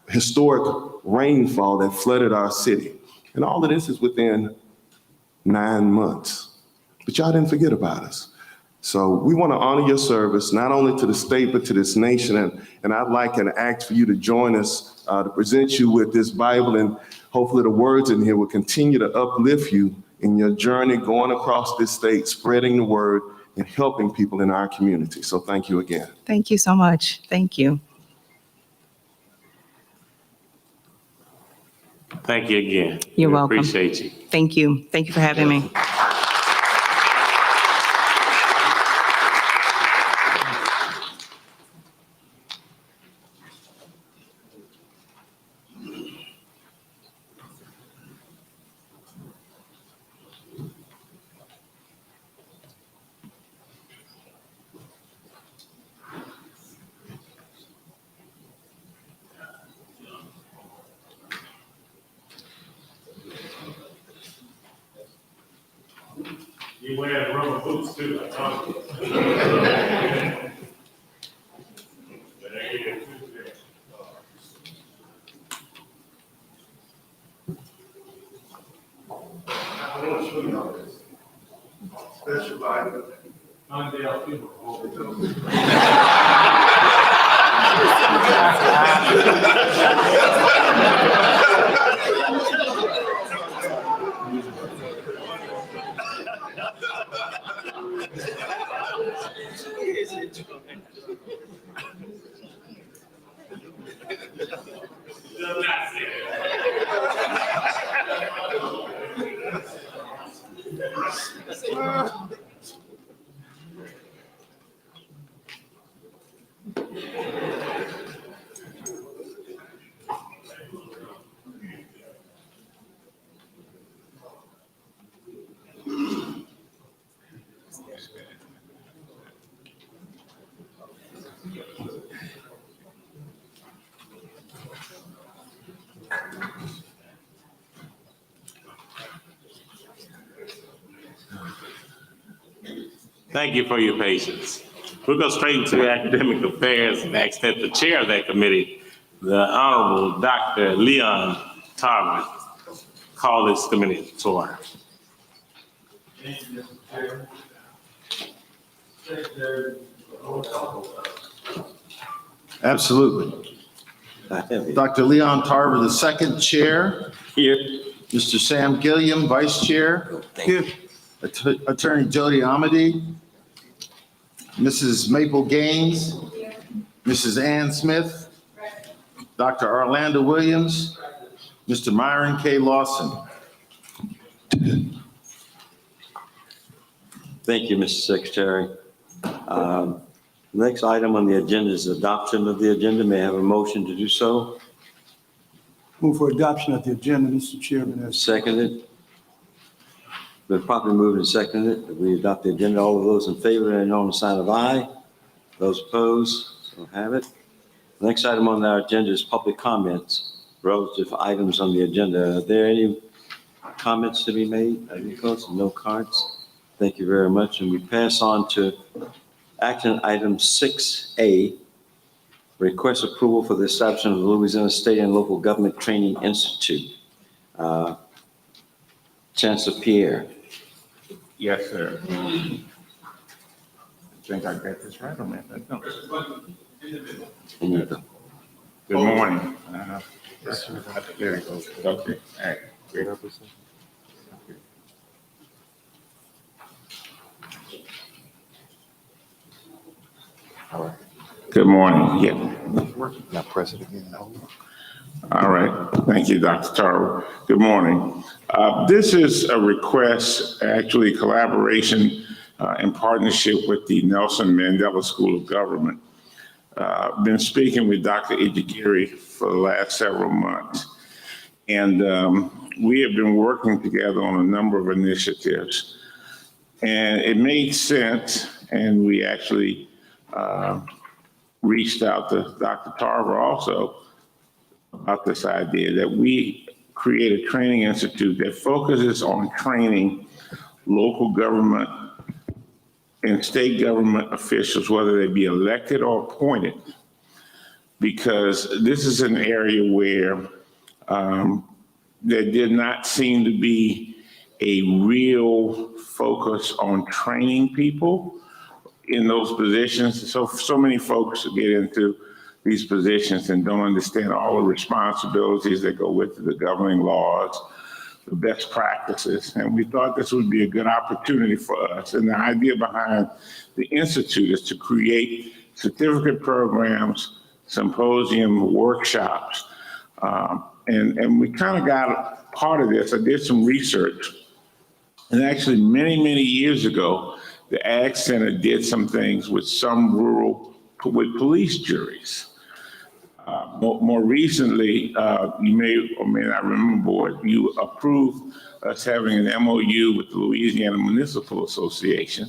historic rainfall that flooded our city. And all of this is within 9 months. But y'all didn't forget about us. So we want to honor your service, not only to the state, but to this nation. And I'd like and ask for you to join us to present you with this Bible. And hopefully the words in here will continue to uplift you in your journey going across this state, spreading the word and helping people in our community. So thank you again. Thank you so much. Thank you. Thank you again. You're We welcome. Appreciate you. Thank you. Thank you for having me. You wear rubber boots too, I told you. There you go. I want to show you all this special Bible. Mondale, people. Thank you for your patience. We'll go straight into academic affairs and ask that the chair of that committee, the Honorable Dr. Leon Tarver, call this committee to order. Absolutely. Dr. Leon Tarver, the second chair. Here. Mr. Sam Gilliam, vice chair. Here. Attorney Jody Amity. Mrs. Maple Gaines. Mrs. Ann Smith. Dr. Orlando Williams. Mr. Myron K. Lawson. Thank you, Mr. Secretary. Next item on the agenda is adoption of the agenda. May I have a motion to do so? Move for adoption of the agenda, Mr. Chairman. Seconded. Been properly moved and seconded that we adopt the agenda. All of those in favor, and on the sign of aye. Those opposed, so have it. Next item on our agenda is public comments relative to items on the agenda. Are there any comments to be made? Any folks? No cards? Thank you very much. And we pass on to action item 6A, request approval for the establishment of the Louisiana State and Local Government Training Institute. Chancellor Pierre. Yes, sir. I think I got this right on that. Good morning. There it goes. Okay. All right. Great. All right. Good morning. Yeah. Now press it again. All right. Thank you, Dr. Tarver. Good morning. This is a request, actually collaboration in partnership with the Nelson Mandela School of Government. Been speaking with Dr. Ejigiri for the last several months. And we have been working together on a number of initiatives. And it made sense, and we actually reached out to Dr. Tarver also about this idea that we create a training institute that focuses on training local government and state government officials, whether they be elected or appointed, because this is an area where there did not seem to be a real focus on training people in those positions. So many folks get into these positions and don't understand all the responsibilities that go with the governing laws, the best practices. And we thought this would be a good opportunity for us. And the idea behind the Institute is to create certificate programs, symposium, workshops. And we kind of got part of this. I did some research. And actually many years ago, the Ag Center did some things with some with police juries. More recently, you may or may not remember, board, you approved us having an MOU with the Louisiana Municipal Association,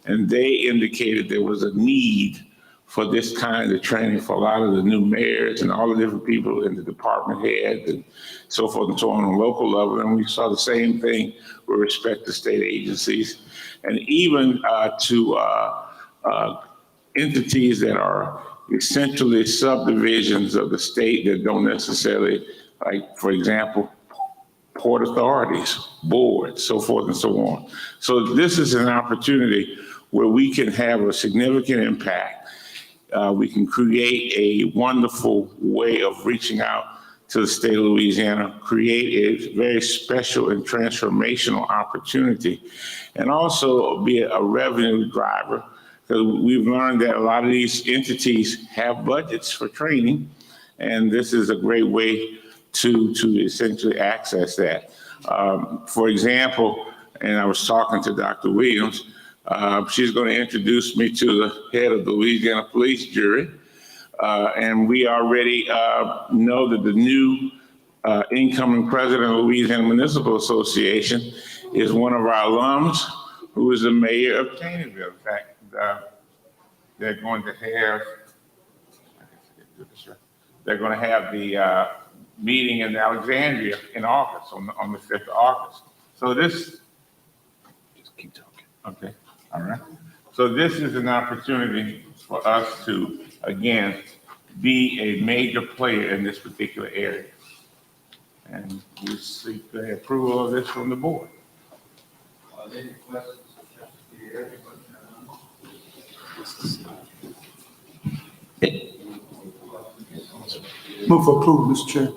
and they indicated there was a need for this kind of training for a lot of the new mayors and all the different people in the department heads and so forth and so on local level. And we saw the same thing with respect to state agencies and even to entities that are essentially subdivisions of the state that don't necessarily, like, for example, port authorities, boards, so forth and so on. So this is an opportunity where we can have a significant impact. We can create a wonderful way of reaching out to the state of Louisiana, create a very special and transformational opportunity, and also be a revenue driver. Because we've learned that a lot of these entities have budgets for training, and this is a great way to essentially access that. For example, and I was talking to Dr. Williams, she's going to introduce me to the head of the Louisiana Police Jury, and we already know that the new incoming president of the Louisiana Municipal Association is one of our alums who is the mayor of Taneyville. In fact, they're going to have the meeting in Alexandria in August, on the 5th of August. So this, just keep talking. Okay, all right. So this is an opportunity for us to, again, be a major player in this particular area. And we seek the approval of this from the board. Move for approval, Mr. Chair.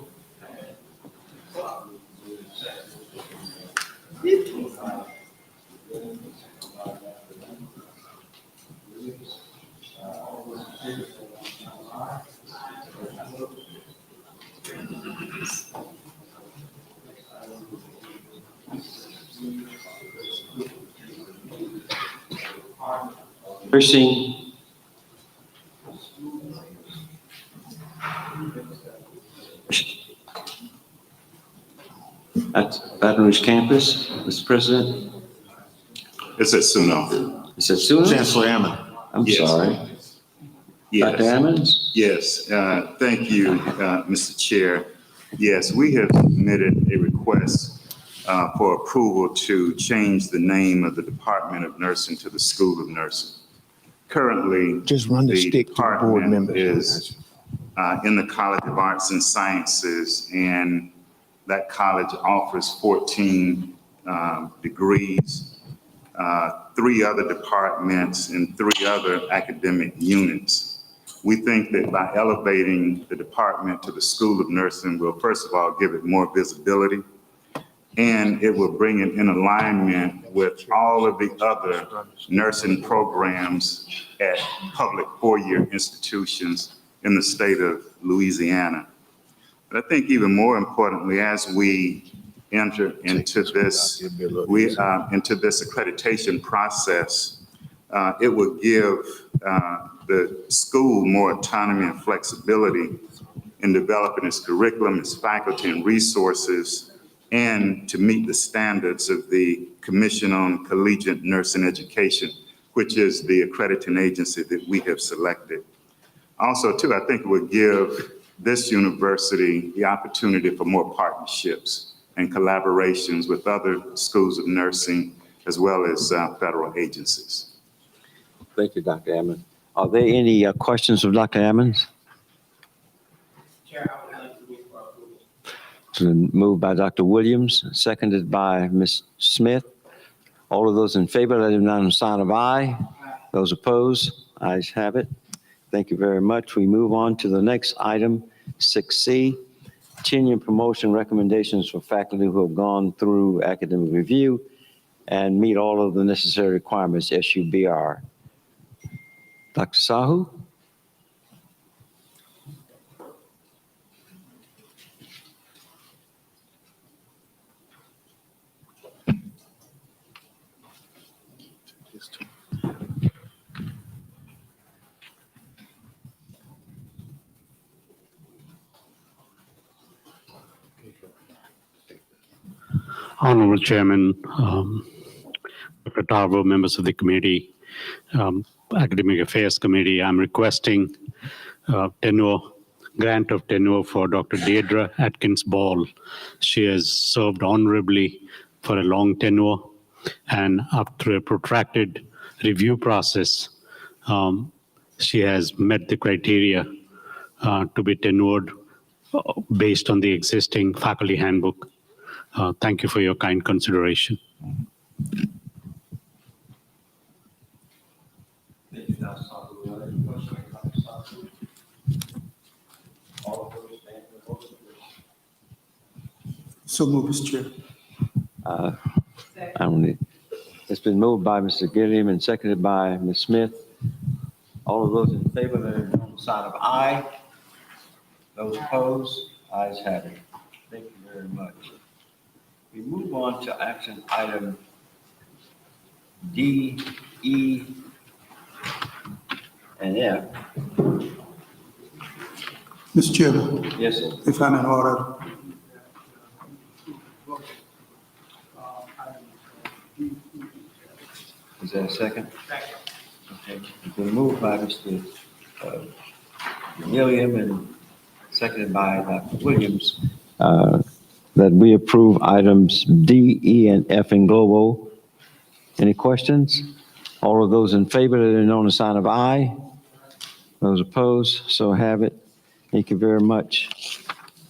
Nursing. At Baton Rouge campus, Mr. President. It's at Suno. Is it Suno? Chancellor Ammon. I'm Yes. sorry. Yes. Dr. Ammons? Yes, thank you, Mr. Chair. Yes, we have submitted a request for approval to change the name of the Department of Nursing to the School of Nursing. Currently, Just run the stick to the board department members. is in the College of Arts and Sciences, and that college offers 14 degrees, 3 other departments, and 3 other academic units. We think that by elevating the department to the School of Nursing will, first of all, give it more visibility, and it will bring it in alignment with all of the other nursing programs at public 4-year institutions in the state of Louisiana. But I think even more importantly, as we enter into this, into this accreditation process, it will give the school more autonomy and flexibility in developing its curriculum, its faculty and resources, and to meet the standards of the Commission on Collegiate Nursing Education, which is the accrediting agency that we have selected. Also, too, I think it would give this university the opportunity for more partnerships and collaborations with other schools of nursing, as well as federal agencies. Thank you, Dr. Ammons. Are there any questions of Dr. Ammons? It's been moved by Dr. Williams, seconded by Ms. Smith. All of those in favor, let it be known on the sign of aye. Those opposed, ayes have it. Thank you very much. We move on to the next item, 6C, tenure and promotion recommendations for faculty who have gone through academic review and meet all of the necessary requirements, SUBR. Dr. Sahu? Honorable Chairman, Dr. Tarver, members of the committee, Academic Affairs Committee, I'm requesting grant of tenure for Dr. Deirdre Atkins Ball. She has served honorably for a long tenure, and after a protracted review process, she has met the criteria to be tenured based on the existing faculty handbook. Thank you for your kind consideration. Thank you, Dr. Sahu. Are there any questions, Dr. Sahu? All of those stand for the motion, please. So move, Mr. Chair. I don't need. It's been moved by Mr. Gilliam and seconded by Ms. Smith. All of those in favor, let it be on the sign of aye. Those opposed, ayes have it. Thank you very much. We move on to action item D, E, and F. Mr. Chairman. Yes, sir. If I'm in order. Is there a second? Second. Okay. It's been moved by Mr. Gilliam and seconded by Dr. Williams that we approve items D, E, and F in global. Any questions? All of those in favor, let it know on the sign of aye. Those opposed, so have it. Thank you very much.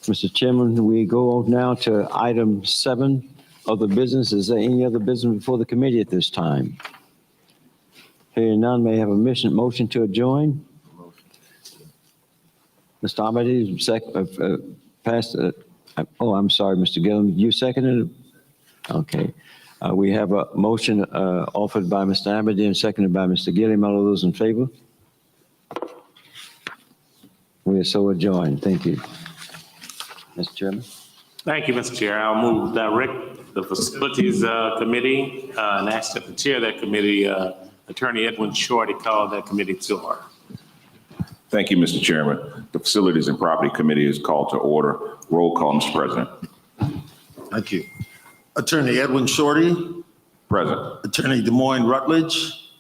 Mr. Chairman, we go now to item 7 of the business. Is there any other business before the committee at this time? Hearing none, may I have a motion to adjourn? Mr. Abadi, passed. I'm sorry, Mr. Gillum, you seconded it? Okay. We have a motion offered by Mr. Abadi and seconded by Mr. Gillum. All of those in favor? We are so adjourned. Thank you. Mr. Chairman. Thank you, Mr. Chair. I'll move direct the Facilities Committee and ask that the chair of that committee, Attorney Edwin Shorty, call that committee to order. Thank you, Mr. Chairman. The Facilities and Property Committee is called to order. Roll call, Mr. President. Thank you. Attorney Edwin Shorty. Present. Attorney Des Moines Rutledge.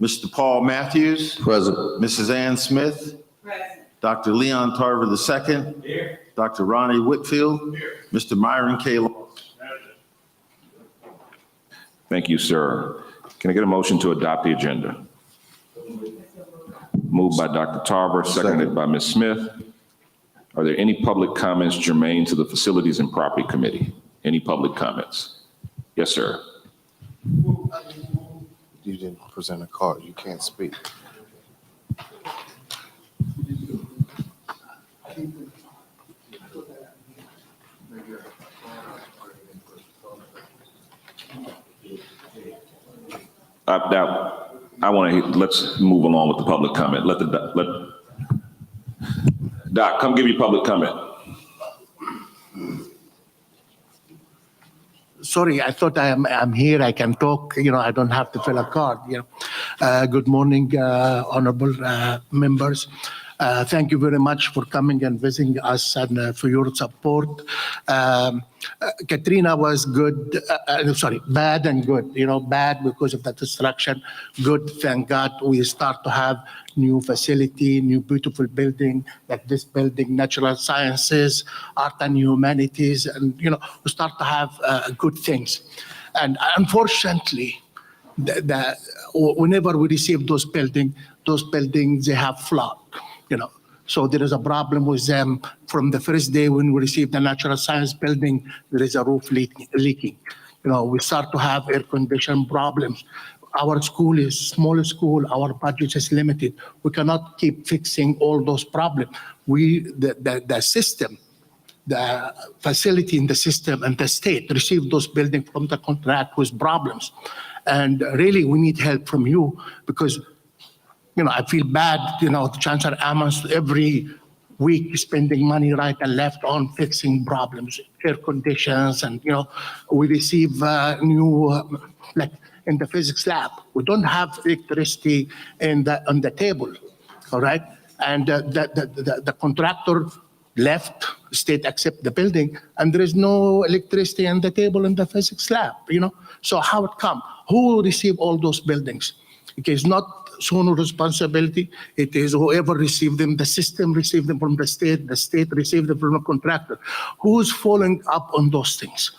Mr. Paul Matthews. Present. Mrs. Ann Smith. Present. Dr. Leon Tarver II. Here. Dr. Ronnie Whitfield. Here. Mr. Myron K. Lawson. Thank you, sir. Can I get a motion to adopt the agenda? Moved by Dr. Tarver, seconded by Ms. Smith. Are there any public comments germane to the Facilities and Property Committee? Any public comments? Yes, sir. You didn't present a card. You can't speak. I want to, let's move along with the public comment. Doc, come give your public comment. Sorry, I thought I'm here. I can talk. I don't have to fill a card. Good morning, honorable members. Thank you very much for coming and visiting us and for your support. Katrina was good, bad and good. Bad because of the destruction. Good, thank God, we start to have new facility, new beautiful building, like this building, natural sciences, art and humanities, and we start to have good things. And unfortunately, whenever we receive those buildings, they have flaw. So there is a problem with them from the first day when we received the natural science building. There is a roof leaking. We start to have air condition problems. Our school is small school. Our budget is limited. We cannot keep fixing all those problems. The system, the facility in the system and the state received those buildings from the contract with problems. And really, we need help from you because I feel bad, Chancellor Ammons every week spending money right and left on fixing problems, air conditions, and, we receive new, like in the physics lab, we don't have electricity on the table, all right? And the contractor left, state accept the building, and there is no electricity on the table in the physics lab, So how it come? Who receive all those buildings? It is not Sono responsibility. It is whoever received them. The system received them from the state received them from the contractor. Who's following up on those things?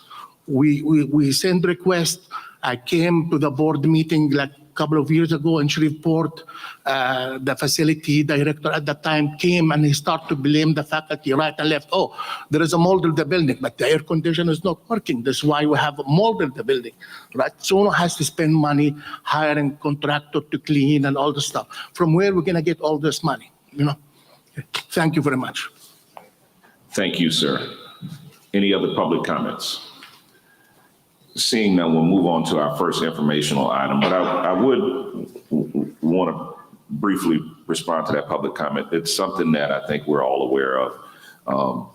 We send requests. I came to the board meeting like a couple of years ago in Shreveport. The facility director at that time came and he started to blame the faculty right and left. Oh, there is a mold in the building, but the air conditioner is not working. That's why we have a mold in the building, right? Sono has to spend money hiring contractor to clean and all the stuff. From where we're gonna get all this money, Thank you very much. Thank you, sir. Any other public comments? Seeing none, we'll move on to our first informational item, but I would want to briefly respond to that public comment. It's something that I think we're all aware of.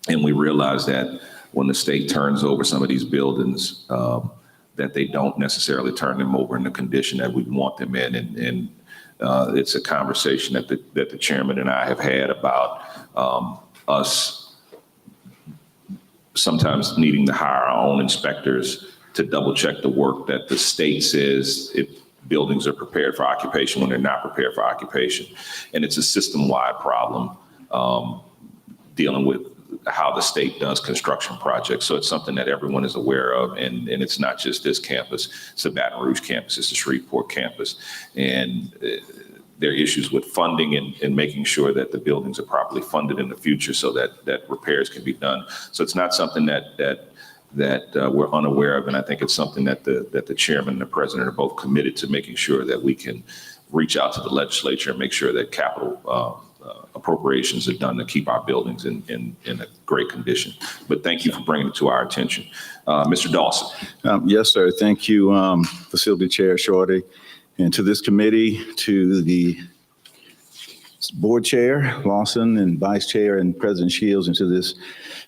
And we realize that when the state turns over some of these buildings, that they don't necessarily turn them over in the condition that we want them in. And it's a conversation that the chairman and I have had about us sometimes needing to hire our own inspectors to double check the work that the state says if buildings are prepared for occupation when they're not prepared for occupation. And it's a system-wide problem dealing with how the state does construction projects. So it's something that everyone is aware of. And it's not just this campus, it's the Baton Rouge campus, it's the Shreveport campus. And there are issues with funding and making sure that the buildings are properly funded in the future so that repairs can be done. So it's not something that we're unaware of. And I think it's something that the chairman and the president are both committed to making sure that we can reach out to the legislature and make sure that capital appropriations are done to keep our buildings in a great condition. But thank you for bringing it to our attention. Mr. Dawson. Yes, sir. Thank you, Facility Chair Shorty, and to this committee, to the board chair, Lawson, and vice chair, and President Shields, and to this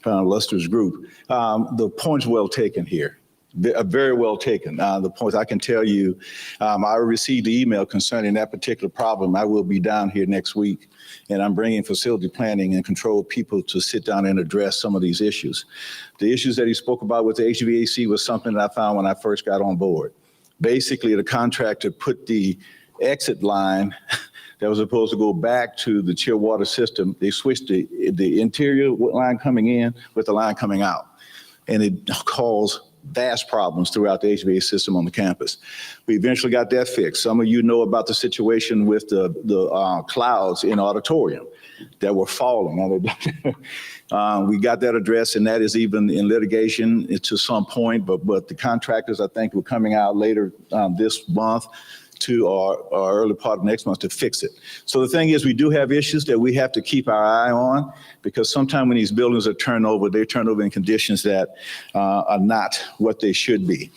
illustrious group. The point's well taken here. Very well taken. The points I can tell you, I received the email concerning that particular problem. I will be down here next week, and I'm bringing facility planning and control people to sit down and address some of these issues. The issues that he spoke about with the HVAC was something that I found when I first got on board. Basically, the contractor put the exit line that was supposed to go back to the chill water system. They switched the interior line coming in with the line coming out, and it caused vast problems throughout the HVAC system on the campus. We eventually got that fixed. Some of you know about the situation with the clouds in auditorium that were falling. We got that addressed, and that is even in litigation to some point, but the contractors, I think, were coming out later this month to our early part of next month to fix it. So the thing is, we do have issues that we have to keep our eye on, because sometimes when these buildings are turned over, they turn over in conditions that are not what they should be.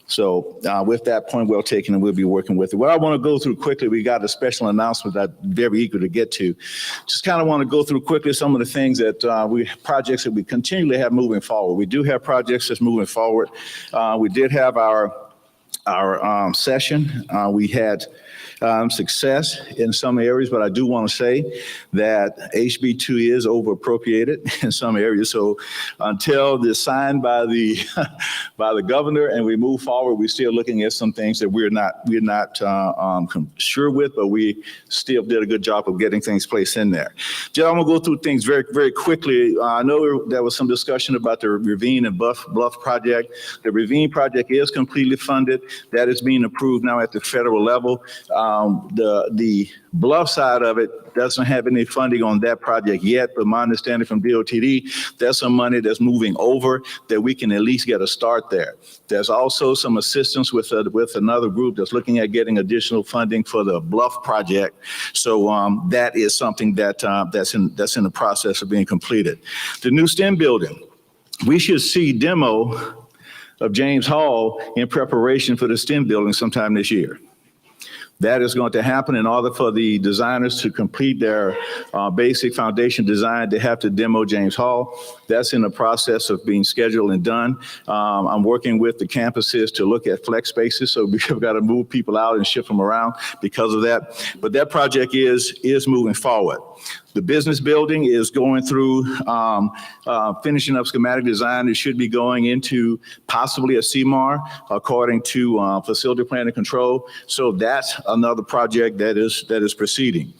So with that point well taken, and we'll be working with it. What I want to go through quickly, we got a special announcement that I'm very eager to get to. Just kind of want to go through quickly some of the things that projects that we continually have moving forward. We do have projects that's moving forward. We did have our session. We had success in some areas, but I do want to say that HB2 is over appropriated in some areas. So until it's signed by the governor and we move forward, we're still looking at some things that we're not sure with, but we still did a good job of getting things placed in there. Just, I'm gonna go through things very, very quickly. I know there was some discussion about the Ravine and Bluff project. The Ravine project is completely funded. That is being approved now at the federal level. The Bluff side of it doesn't have any funding on that project yet, but my understanding from DOTD, there's some money that's moving over that we can at least get a start there. There's also some assistance with another group that's looking at getting additional funding for the Bluff project. So that is something that's in the process of being completed. The new STEM building, we should see demo of James Hall in preparation for the STEM building sometime this year. That is going to happen. In order for the designers to complete their basic foundation design, they have to demo James Hall. That's in the process of being scheduled and done. I'm working with the campuses to look at flex spaces, so we've got to move people out and shift them around because of that. But that project is moving forward. The business building is going through finishing up schematic design. It should be going into possibly a CMAR according to facility plan and control. So that's another project that is proceeding.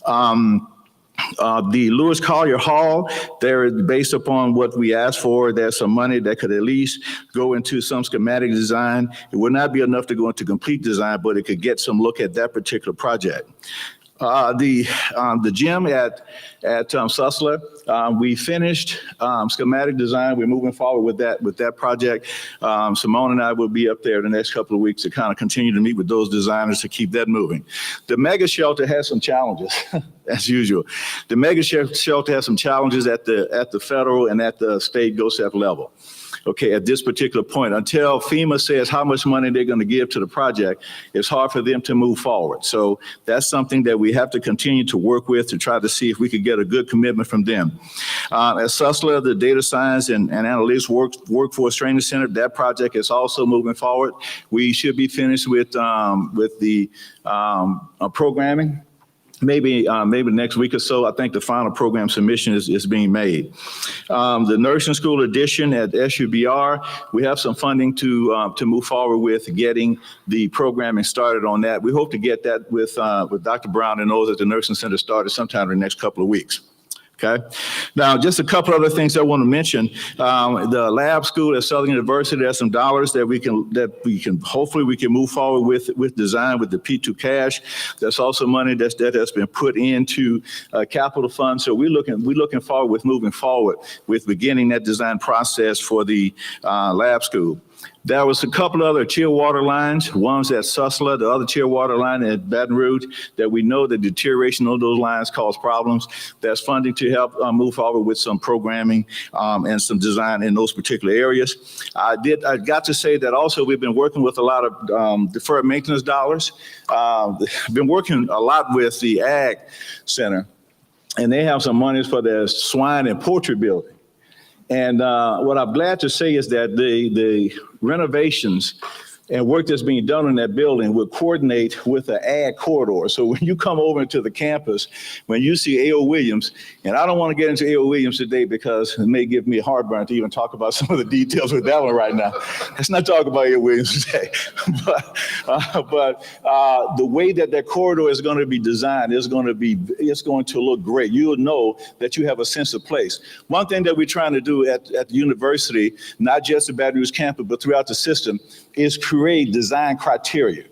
The Lewis Collier Hall, based upon what we asked for, there's some money that could at least go into some schematic design. It would not be enough to go into complete design, but it could get some look at that particular project. The gym at Sussler, we finished schematic design. We're moving forward with that project. Simone and I will be up there the next couple of weeks to kind of continue to meet with those designers to keep that moving. The mega shelter has some challenges, as usual. The mega shelter has some challenges at the federal and at the state GOSEP level. Okay, at this particular point, until FEMA says how much money they're going to give to the project, it's hard for them to move forward. So that's something that we have to continue to work with to try to see if we could get a good commitment from them. At Sussler, the Data Science and Analytics Workforce Training Center, that project is also moving forward. We should be finished with the programming. Maybe next week or so. I think the final program submission is being made. The nursing school addition at SUBR, we have some funding to move forward with getting the programming started on that. We hope to get that with Dr. Brown and those at the nursing center started sometime in the next couple of weeks. Okay. Now, just a couple other things I want to mention. The lab school at Southern University, there's some dollars that we can hopefully we can move forward with design with the P2 cash. There's also money that has been put into capital funds. So we're looking forward with moving forward with beginning that design process for the lab school. There was a couple other chill water lines. One's at Susla, the other chill water line at Baton Rouge, that we know the deterioration of those lines cause problems. There's funding to help move forward with some programming and some design in those particular areas. I got to say that also we've been working with a lot of deferred maintenance dollars. Been working a lot with the Ag Center, and they have some monies for their swine and poultry building. And what I'm glad to say is that the renovations and work that's being done in that building will coordinate with the ag corridor. So when you come over into the campus, when you see A.O. Williams, and I don't want to get into A.O. Williams today because it may give me heartburn to even talk about some of the details with that one right now. Let's not talk about A.O. Williams today. but the way that corridor is going to be designed it's going to look great. You will know that you have a sense of place. One thing that we're trying to do at the university, not just the Baton Rouge campus, but throughout the system, is create design criteria.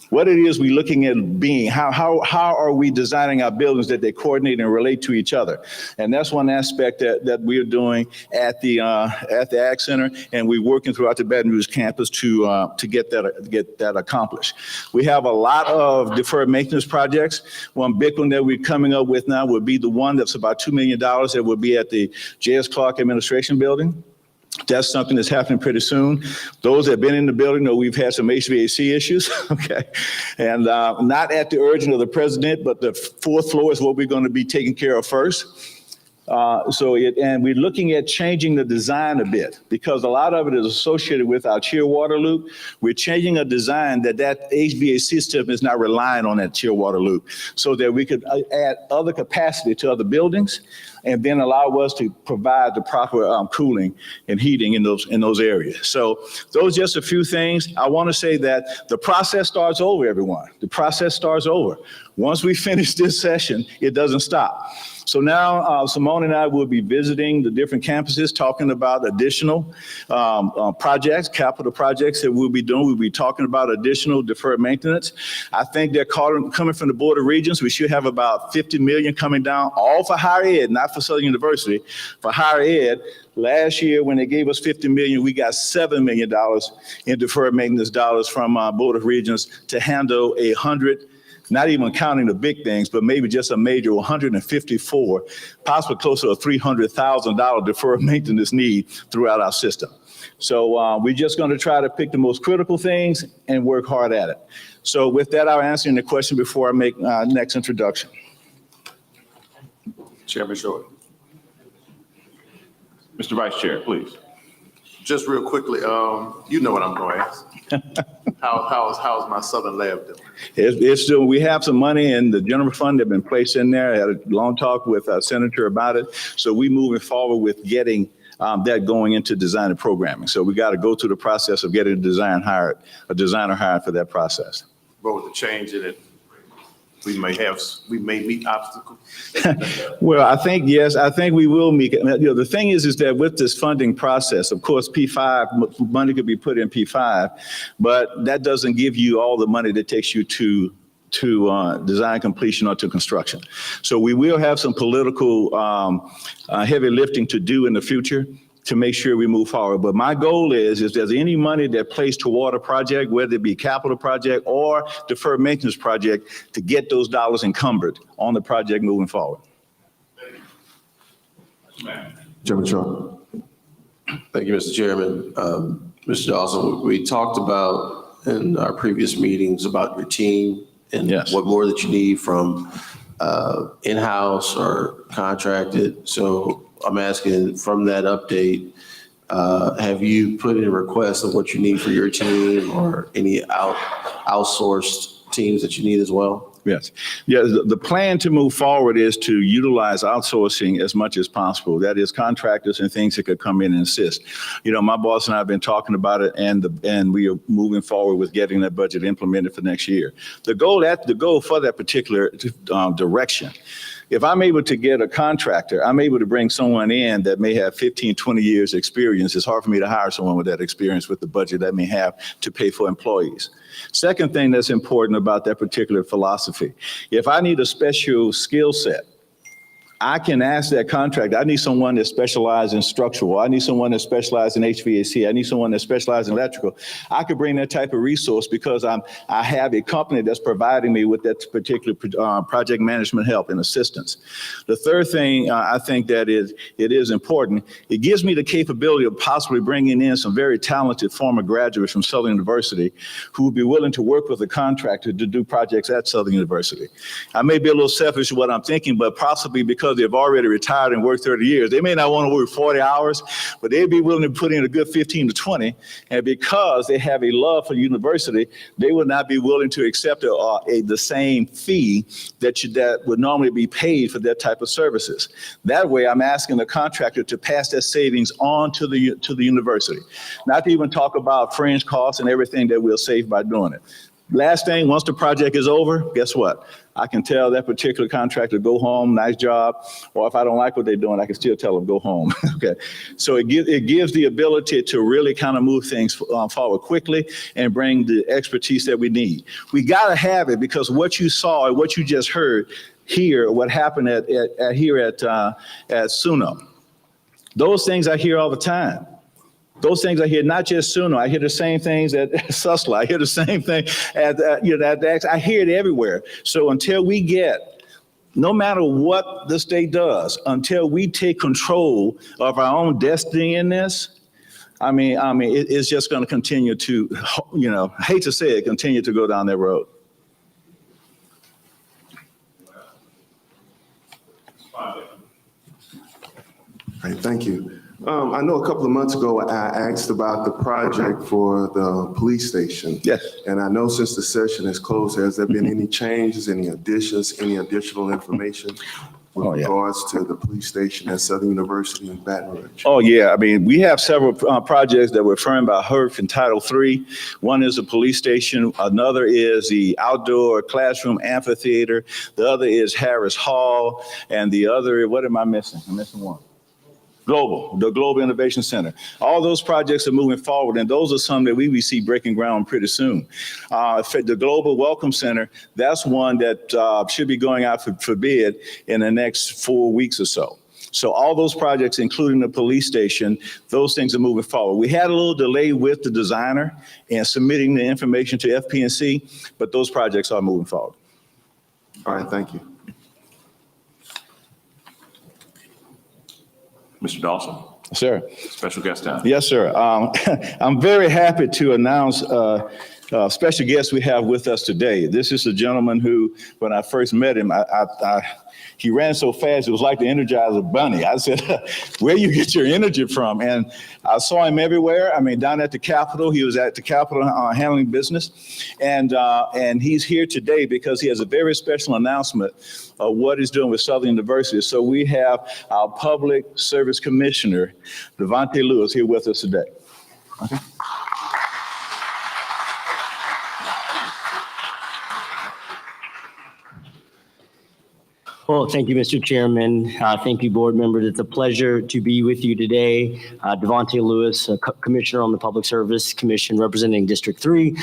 What it is we're looking at being, how are we designing our buildings that they coordinate and relate to each other? And that's one aspect that we're doing at the Ag Center, and we're working throughout the Baton Rouge campus to get that accomplished. We have a lot of deferred maintenance projects. One big one that we're coming up with now would be the one that's about $2 million that will be at the J.S. Clark Administration Building. That's something that's happening pretty soon. Those that have been in the building know we've had some HVAC issues, okay? And not at the urging of the president, but the fourth floor is what we're going to be taking care of first. And we're looking at changing the design a bit because a lot of it is associated with our chill water loop. We're changing a design that HVAC system is not relying on that chill water loop so that we could add other capacity to other buildings and then allow us to provide the proper cooling and heating in those areas. So those are just a few things. I want to say that the process starts over, everyone. The process starts over. Once we finish this session, it doesn't stop. So now Simone and I will be visiting the different campuses, talking about additional projects, capital projects that we'll be doing. We'll be talking about additional deferred maintenance. I think they're coming from the Board of Regents. We should have about 50 million coming down, all for higher ed, not for Southern University, for higher ed. Last year, when they gave us 50 million, we got $7 million in deferred maintenance dollars from Board of Regents to handle 100. Not even counting the big things, but maybe just a major 154, possibly close to a $300,000 deferred maintenance need throughout our system. So we're just going to try to pick the most critical things and work hard at it. So with that, I'll answer the question before I make next introduction. Chairman Short. Mr. Vice Chair, please. Just real quickly, you know what I'm going to ask. How's my Southern lab doing? It's still, we have some money in the general fund that have been placed in there. I had a long talk with our senator about it. So we're moving forward with getting that going into design and programming. So we got to go through the process of getting a designer hired for that process. But with the change in it, we may meet obstacles. Well, I think, yes, I think we will meet. The thing is that with this funding process, of course, P5, money could be put in P5, but that doesn't give you all the money that takes you to design completion or to construction. So we will have some political heavy lifting to do in the future to make sure we move forward. But my goal is there's any money that plays toward a project, whether it be capital project or deferred maintenance project, to get those dollars encumbered on the project moving forward. Chairman Trump. Thank you, Mr. Chairman. Mr. Dawson, we talked about in our previous meetings about your team and what more that you need from in-house or contracted. So I'm asking from that update, have you put in a request of what you need for your team or any outsourced teams that you need as well? Yes. Yeah, the plan to move forward is to utilize outsourcing as much as possible. That is contractors and things that could come in and assist. You know, my boss and I have been talking about it, and we are moving forward with getting that budget implemented for next year. The goal for that particular direction if I'm able to get a contractor, I'm able to bring someone in that may have 15, 20 years experience. It's hard for me to hire someone with that experience with the budget that may have to pay for employees. Second thing that's important about that particular philosophy, if I need a special skill set, I can ask that contractor, I need someone that specializes in structural. I need someone that specializes in HVAC. I need someone that specializes in electrical. I could bring that type of resource because I have a company that's providing me with that particular project management help and assistance. The third thing I think that it is important, it gives me the capability of possibly bringing in some very talented former graduates from Southern University who would be willing to work with a contractor to do projects at Southern University. I may be a little selfish in what I'm thinking, but possibly because they've already retired and worked 30 years. They may not want to work 40 hours, but they'd be willing to put in a good 15 to 20. And because they have a love for the university, they would not be willing to accept the same fee that would normally be paid for that type of services. That way, I'm asking the contractor to pass that savings on to the university. Not to even talk about fringe costs and everything that we'll save by doing it. Last thing, once the project is over, guess what? I can tell that particular contractor, go home, nice job. Or if I don't like what they're doing, I can still tell them, go home. Okay. So it gives the ability to really kind of move things forward quickly and bring the expertise that we need. We got to have it because what you saw and what you just heard here, what happened at Suno, those things I hear all the time. Those things I hear, not just Suno, I hear the same things at Susla, I hear the same thing at I hear it everywhere. So until we get, no matter what the state does, until we take control of our own destiny in this, it's just going to continue to, I hate to say it, continue to go down that road. All right, thank you. I know a couple of months ago, I asked about the project for the police station. Yes. And I know since the session is closed, has there been any changes, any additions, any additional information with regards to the police station at Southern University in Baton Rouge? Oh, yeah. We have several projects that were affirmed by HERF in Title III. One is a police station. Another is the outdoor classroom amphitheater. The other is Harris Hall. And the other, what am I missing? I'm missing one. The Global Innovation Center. All those projects are moving forward, and those are some that we see breaking ground pretty soon. The Global Welcome Center, that's one that should be going out for bid in the next 4 weeks or so. So all those projects, including the police station, those things are moving forward. We had a little delay with the designer and submitting the information to FP&C, but those projects are moving forward. All right, thank you. Mr. Dawson. Sir. Special guest time. Yes, sir. I'm very happy to announce a special guest we have with us today. This is a gentleman who, when I first met him, he ran so fast, it was like the Energizer Bunny. I said, where you get your energy from? And I saw him everywhere. Down at the Capitol. He was at the Capitol handling business. And he's here today because he has a very special announcement of what he's doing with Southern University. So we have our Public Service Commissioner, Devontae Lewis, here with us today. Okay. Well, thank you, Mr. Chairman. Thank you, board members. It's a pleasure to be with you today. Devontae Lewis, Commissioner on the Public Service Commission representing District 3,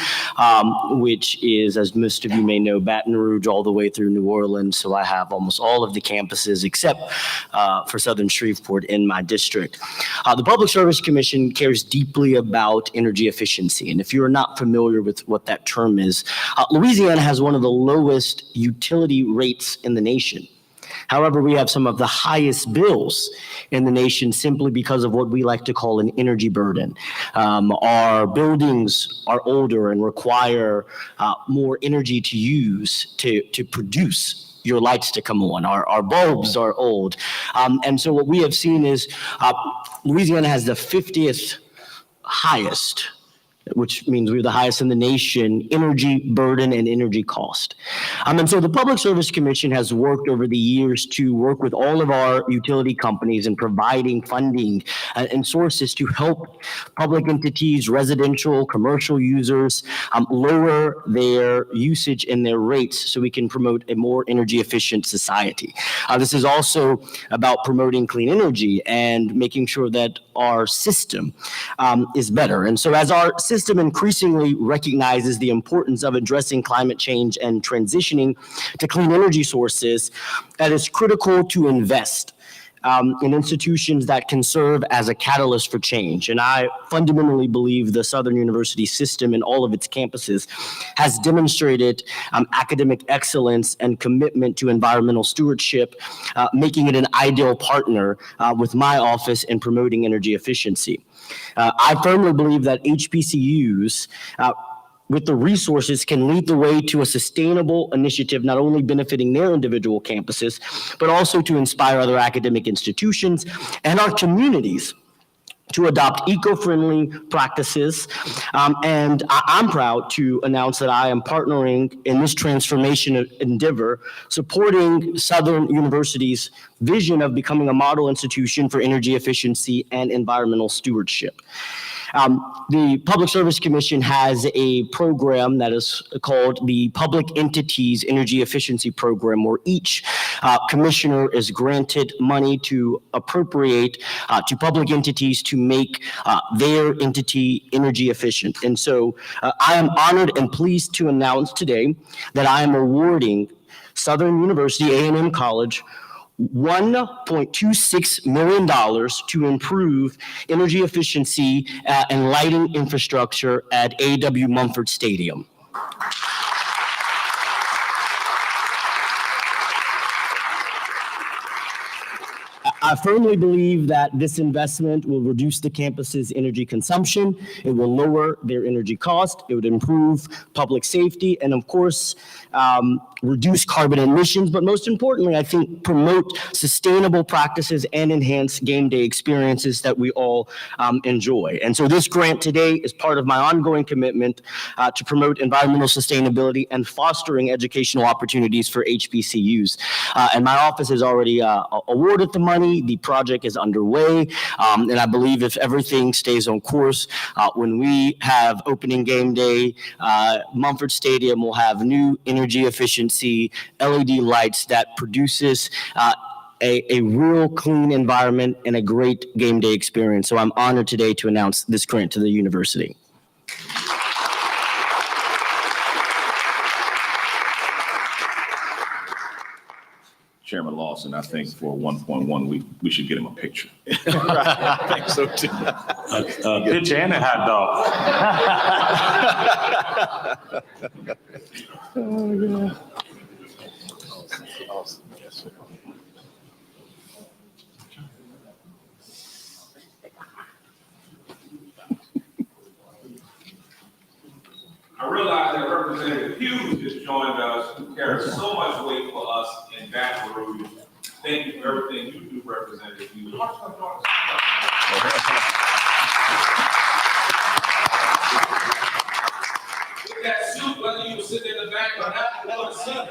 which is, as most of you may know, Baton Rouge all the way through New Orleans. So I have almost all of the campuses except for Southern Shreveport in my district. The Public Service Commission cares deeply about energy efficiency. And if you're not familiar with what that term is, Louisiana has one of the lowest utility rates in the nation. However, we have some of the highest bills in the nation simply because of what we like to call an energy burden. Our buildings are older and require more energy to use to produce your lights to come on. Our bulbs are old. And so what we have seen is Louisiana has the 50th highest which means we have the highest in the nation, energy burden and energy cost. And so the Public Service Commission has worked over the years to work with all of our utility companies in providing funding and sources to help public entities, residential, commercial users lower their usage and their rates so we can promote a more energy efficient society. This is also about promoting clean energy and making sure that our system is better. And so as our system increasingly recognizes the importance of addressing climate change and transitioning to clean energy sources, that is critical to invest in institutions that can serve as a catalyst for change. And I fundamentally believe the Southern University system in all of its campuses has demonstrated academic excellence and commitment to environmental stewardship, making it an ideal partner with my office in promoting energy efficiency. I firmly believe that HBCUs with the resources can lead the way to a sustainable initiative, not only benefiting their individual campuses, but also to inspire other academic institutions and our communities to adopt eco-friendly practices. And I'm proud to announce that I am partnering in this transformation endeavor, supporting Southern University's vision of becoming a model institution for energy efficiency and environmental stewardship. The Public Service Commission has a program that is called the Public Entities Energy Efficiency Program, where each commissioner is granted money to appropriate to public entities to make their entity energy efficient. And so I am honored and pleased to announce today that I am awarding Southern University A&M College $1.26 million to improve energy efficiency and lighting infrastructure at A.W. Mumford Stadium. I firmly believe that this investment will reduce the campus's energy consumption. It will lower their energy cost. It would improve public safety and, of course, reduce carbon emissions, but most importantly, I think promote sustainable practices and enhance game day experiences that we all enjoy. And so this grant today is part of my ongoing commitment to promote environmental sustainability and fostering educational opportunities for HBCUs. And my office has already awarded the money. The project is underway. And I believe if everything stays on course, when we have opening game day, Mumford Stadium will have new energy efficiency LED lights that produces a real clean environment and a great game day experience. So I'm honored today to announce this grant to the university. Chairman Lawson, I think for 1.1, we should get him a picture. I think so too. A picture and a hot dog. Oh, God. I realize that Representative Hughes has joined us, who carries so much weight for us in Baton Rouge. Thank you for everything you do, Representative Hughes. With that suit, whether you were sitting in the back or not, you want to see it.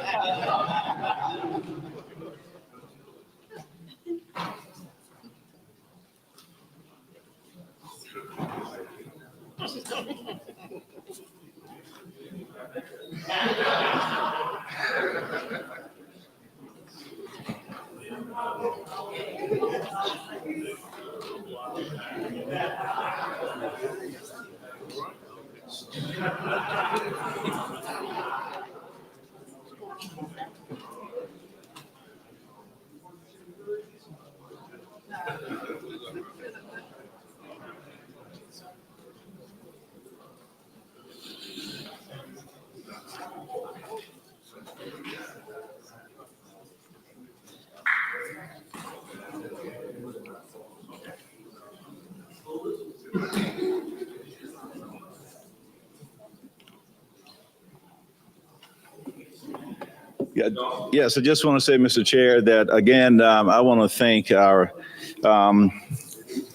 Yes, I just want to say, Mr. Chair, that again, I want to thank our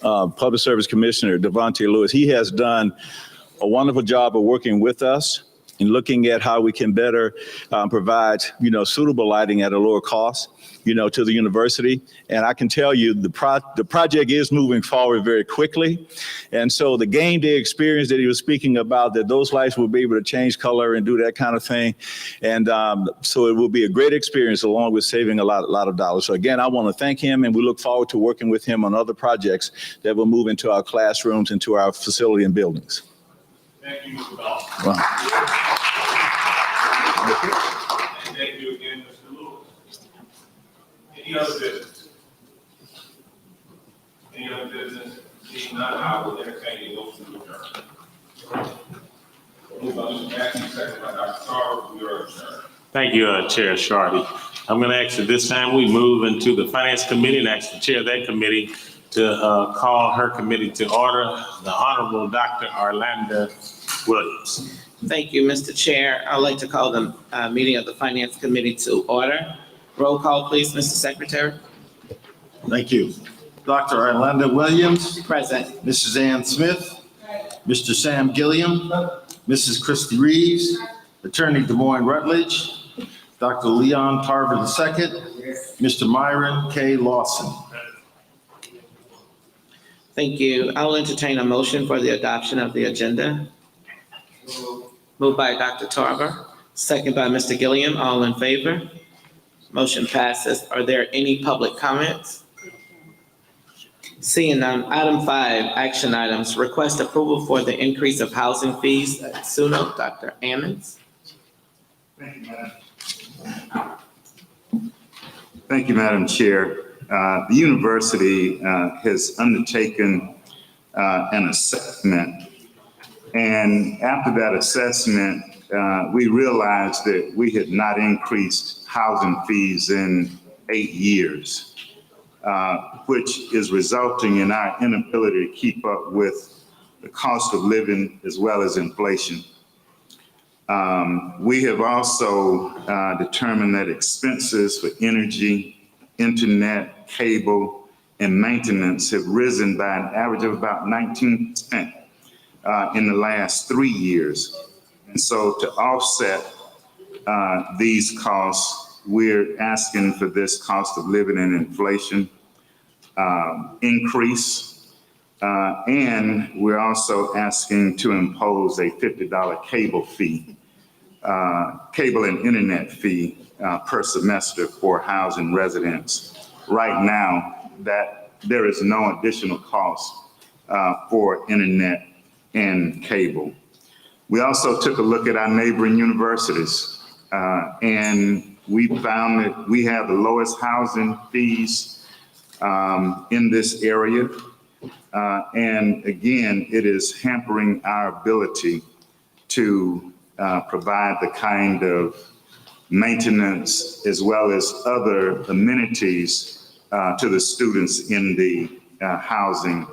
Public Service Commissioner, Devontae Lewis. He has done a wonderful job of working with us and looking at how we can better provide, suitable lighting at a lower cost, to the university. And I can tell you the project is moving forward very quickly. And so the game day experience that he was speaking about, that those lights will be able to change color and do that kind of thing. And so it will be a great experience along with saving a lot of dollars. So again, I want to thank him, and we look forward to working with him on other projects that will move into our classrooms, into our facility and buildings. Thank you, Mr. Bell. Wow. And thank you again, Mr. Lewis. Any other business? Any other business? Seeing none, I will entertain a motion to adjourn. Moved by Mr. Mackey, second by Dr. Carver, we are adjourned. Thank you, Chair Shardy. I'm going to ask at this time we move into the Finance Committee and ask the Chair of that committee to call her committee to order, the Honorable Dr. Orlando Williams. Thank you, Mr. Chair. I'd like to call the meeting of the Finance Committee to order. Roll call, please, Mr. Secretary. Thank you. Dr. Orlando Williams. Present. Mrs. Ann Smith. Mr. Sam Gilliam. Mrs. Christy Reeves. Attorney Des Moines Rutledge. Dr. Leon Tarver II. Mr. Myron K. Lawson. Thank you. I'll entertain a motion for the adoption of the agenda. Moved by Dr. Tarver, second by Mr. Gilliam. All in favor? Motion passes. Are there any public comments? Seeing none, item 5, action items. Request approval for the increase of housing fees at SUNO. Dr. Ammons. Thank you, Madam Chair. The university has undertaken an assessment. And after that assessment, we realized that we had not increased housing fees in 8 years, which is resulting in our inability to keep up with the cost of living as well as inflation. We have also determined that expenses for energy, internet, cable, and maintenance have risen by an average of about 19%. In the last 3 years. And so to offset these costs, we're asking for this cost of living and inflation increase. And we're also asking to impose a $50 cable fee, cable and internet fee per semester for housing residents. Right now, that there is no additional cost for internet and cable. We also took a look at our neighboring universities, and we found that we have the lowest housing fees in this area. And again, it is hampering our ability to provide the kind of maintenance as well as other amenities to the students in the housing.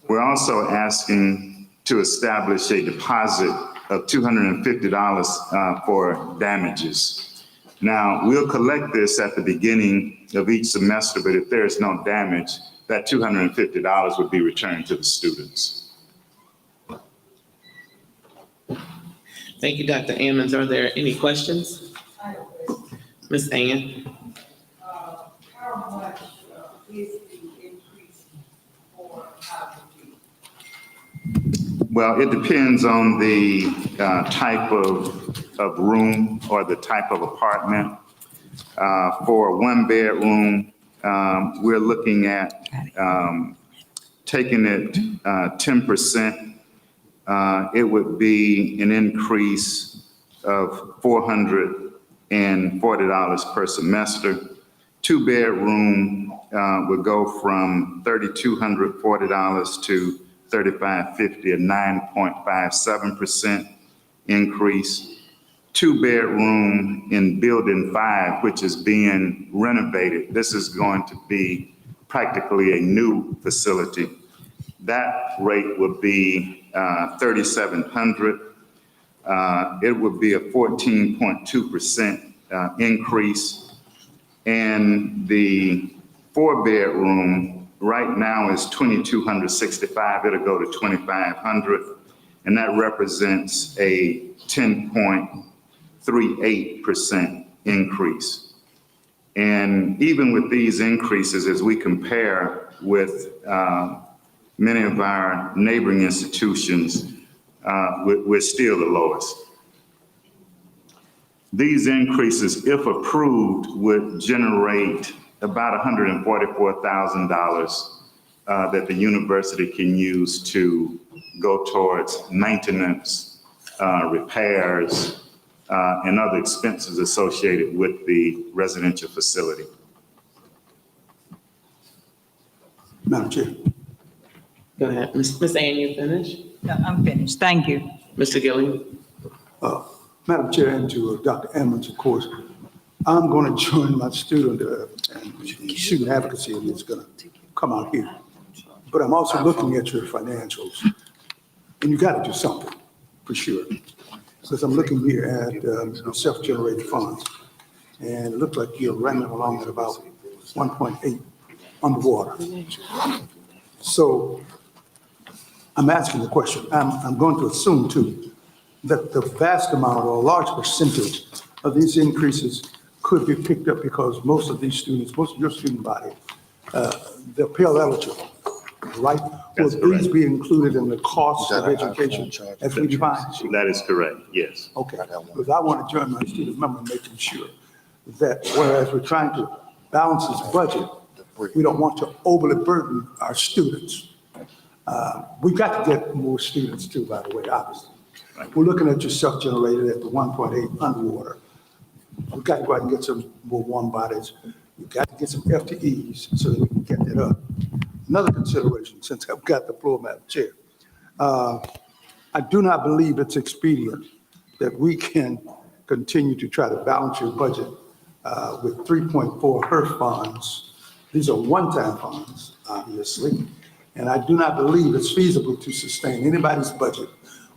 We're also asking to establish a deposit of $250 for damages. Now, we'll collect this at the beginning of each semester, but if there is no damage, that $250 would be returned to the students. Thank you, Dr. Ammons. Are there any questions? Ms. Ann? How much is the increase for housing? Well, it depends on the type of room or the type of apartment. For a 1-bedroom, we're looking at taking it 10%. It would be an increase of $440 per semester. 2-bedroom would go from $3,240 to $3,550, a 9.57% increase. 2-bedroom in Building 5, which is being renovated. This is going to be practically a new facility. That rate would be $3,700. It would be a 14.2% increase. And the 4-bedroom right now is 2,265. It'll go to 2,500, and that represents a 10.38% increase. And even with these increases, as we compare with many of our neighboring institutions, we're still the lowest. These increases, if approved, would generate about $144,000 that the university can use to go towards maintenance, repairs, and other expenses associated with the residential facility. Madam Chair. Go ahead. Ms. Ann, you finished? No, I'm finished. Thank you. Mr. Gilliam? Madam Chair, and to Dr. Emmons, of course, I'm going to join my student and student advocacy, and it's going to come out here. But I'm also looking at your financials, and you got to do something, for sure. Because I'm looking here at the self-generated funds, and it looks like you're running along at about 1.8 underwater. So I'm asking the question. I'm going to assume, too, that the vast amount or a large percentage of these increases could be picked up because most of these students, most of your student body, they're Pell eligible, right? That's Will correct. these be included in the cost of education as we define? That is correct, yes. Okay, because I want to join my student member in making sure that whereas we're trying to balance this budget, we don't want to overly burden our students. We've got to get more students too, by the way, obviously. We're looking at your self-generated at the 1.8 underwater. We've got to go out and get some more warm bodies. We've got to get some FTEs so that we can get that up. Another consideration, since I've got the floor, Madam Chair, I do not believe it's expedient that we can continue to try to balance your budget with 3.4 HERF funds. These are one-time funds, obviously, and I do not believe it's feasible to sustain anybody's budget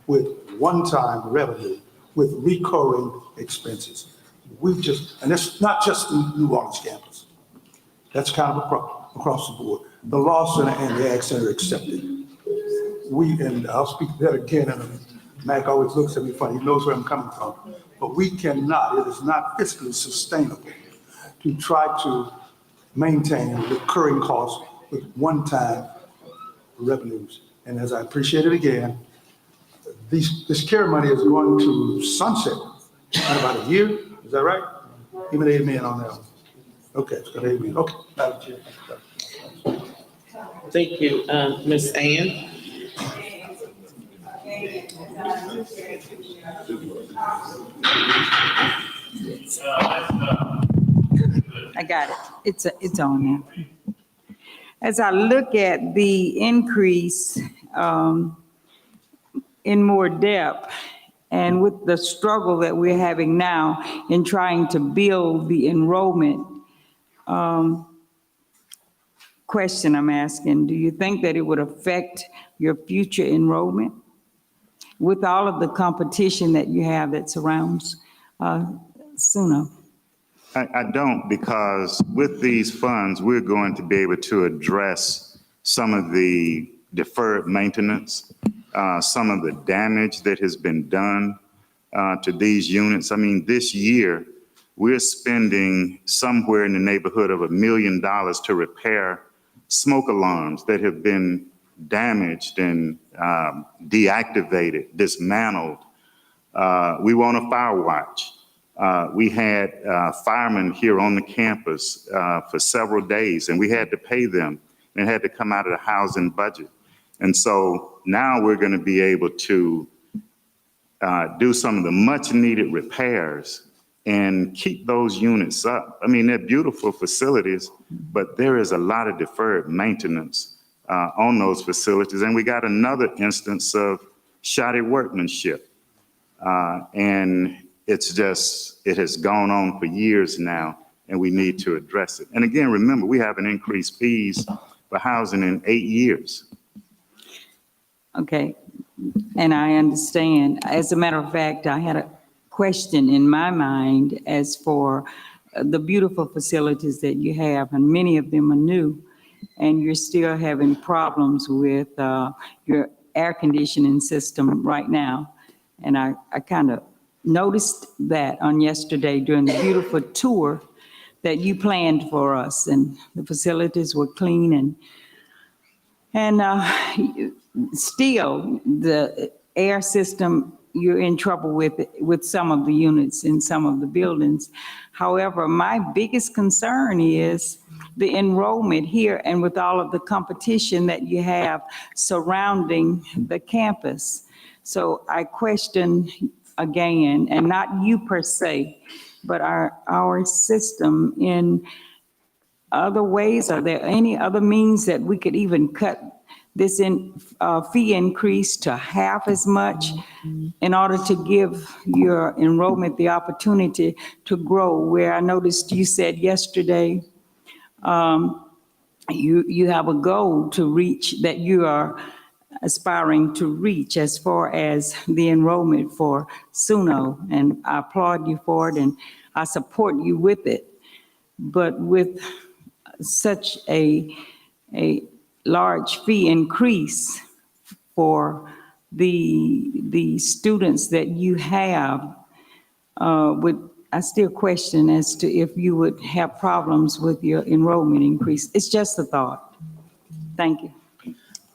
with one-time revenue with recurring expenses. And it's not just the New Orleans campus. That's kind of across the board. The Law Center and the Ag Center accepted. And I'll speak to that again, and Mac always looks at me funny, he knows where I'm coming from. But we cannot, it is not fiscally sustainable to try to maintain recurring costs with one-time revenues. And as I appreciate it again, this CARE money is going to sunset in about a year. Is that right? Give me an amen on that one. Okay, it's got an amen. Okay, Madam Chair. Thank you. Ms. Ann? I got it. It's on now. As I look at the increase in more depth, and with the struggle that we're having now in trying to build the enrollment, question I'm asking, do you think that it would affect your future enrollment with all of the competition that you have that surrounds SUNY? I don't, because with these funds, we're going to be able to address some of the deferred maintenance, some of the damage that has been done to these units. I mean, this year, we're spending somewhere in the neighborhood of $1 million to repair smoke alarms that have been damaged and deactivated, dismantled. We want a fire watch. We had firemen here on the campus for several days, and we had to pay them, and it had to come out of the housing budget. And so now we're going to be able to do some of the much needed repairs and keep those units up. I mean, they're beautiful facilities, but there is a lot of deferred maintenance on those facilities. And we got another instance of shoddy workmanship. And it's just, it has gone on for years now, and we need to address it. And again, remember, we haven't increased fees for housing in 8 years. Okay, and I understand. As a matter of fact, I had a question in my mind as for the beautiful facilities that you have, and many of them are new. and you're still having problems with your air conditioning system right now. And I kind of noticed that on yesterday during the beautiful tour that you planned for us, and the facilities were clean, and still the air system, you're in trouble with some of the units in some of the buildings. However, my biggest concern is the enrollment here and with all of the competition that you have surrounding the campus. So I question again, and not you per se, but our system in other ways. Are there any other means that we could even cut this fee increase to half as much in order to give your enrollment the opportunity to grow? Where I noticed you said yesterday, you have a goal to reach, that you are aspiring to reach as far as the enrollment for SUNO, and I applaud you for it, and I support you with it. But with such a large fee increase for the students that you have, I still question as to if you would have problems with your enrollment increase. It's just a thought. Thank you.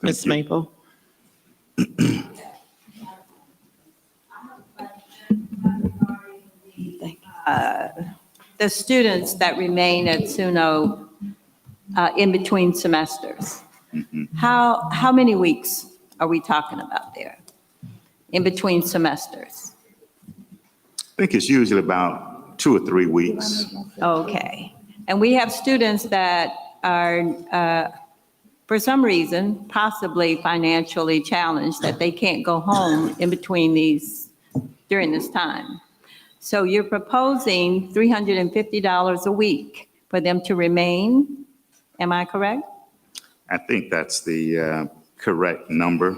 Ms. Maple? The students that remain at SUNO in between semesters. How many weeks are we talking about there in between semesters? I think it's usually about 2 or 3 weeks. Okay. And we have students that are, for some reason, possibly financially challenged, that they can't go home in between during this time. So you're proposing $350 a week for them to remain. Am I correct? I think that's the correct number.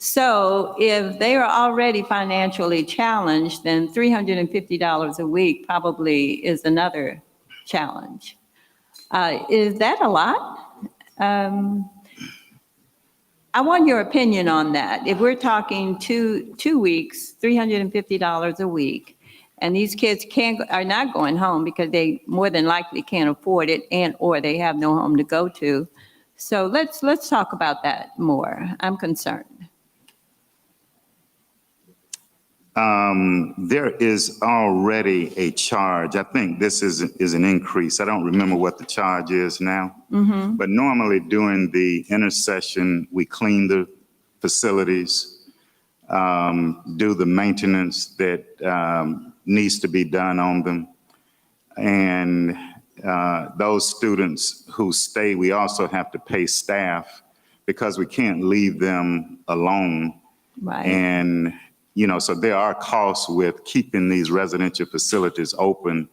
So if they are already financially challenged, then $350 a week probably is another challenge. Is that a lot? I want your opinion on that. If we're talking two weeks, $350 a week, and these kids are not going home because they more than likely can't afford it, or they have no home to go to. So let's talk about that more. I'm concerned. There is already a charge. I think this is an increase. I don't remember what the charge is now. Mm-hmm. But normally during the intersession, we clean the facilities, do the maintenance that needs to be done on them. And those students who stay, we also have to pay staff because we can't leave them alone. Right. And so there are costs with keeping these residential facilities open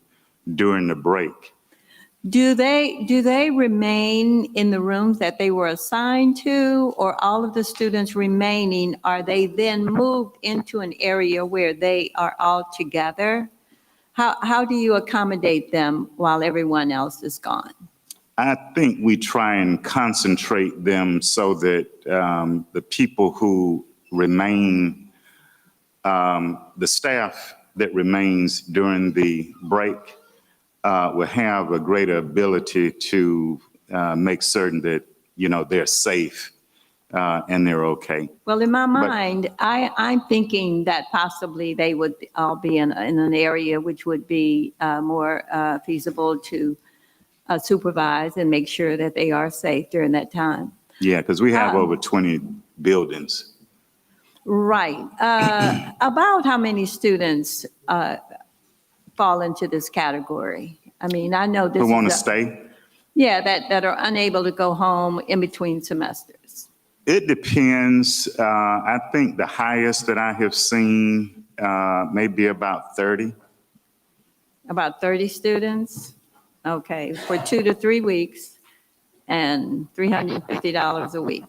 during the break. Do they remain in the rooms that they were assigned to, or all of the students remaining, are they then moved into an area where they are all together? How do you accommodate them while everyone else is gone? I think we try and concentrate them so that the people who remain, the staff that remains during the break will have a greater ability to make certain that, they're safe and they're okay. Well, in my mind, I'm thinking that possibly they would all be in an area which would be more feasible to supervise and make sure that they are safe during that time. Yeah, because we have over 20 buildings. Right. About how many students fall into this category? I mean, I know this. Who want to stay? Yeah, that are unable to go home in between semesters. It depends. I think the highest that I have seen may be about 30. About 30 students? Okay, for 2 to 3 weeks and $350 a week.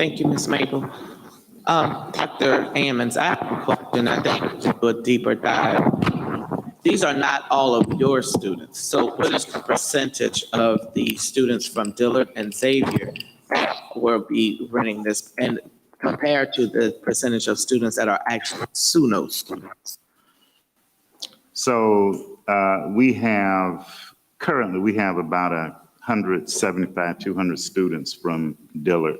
Thank you, Ms. Maple. Dr. Ammons, I have a question. I think to do a deeper dive. These are not all of your students. So what is the percentage of the students from Dillard and Xavier that will be running this, and compared to the percentage of students that are actually SUNO students? So currently we have about 175, 200 students from Dillard.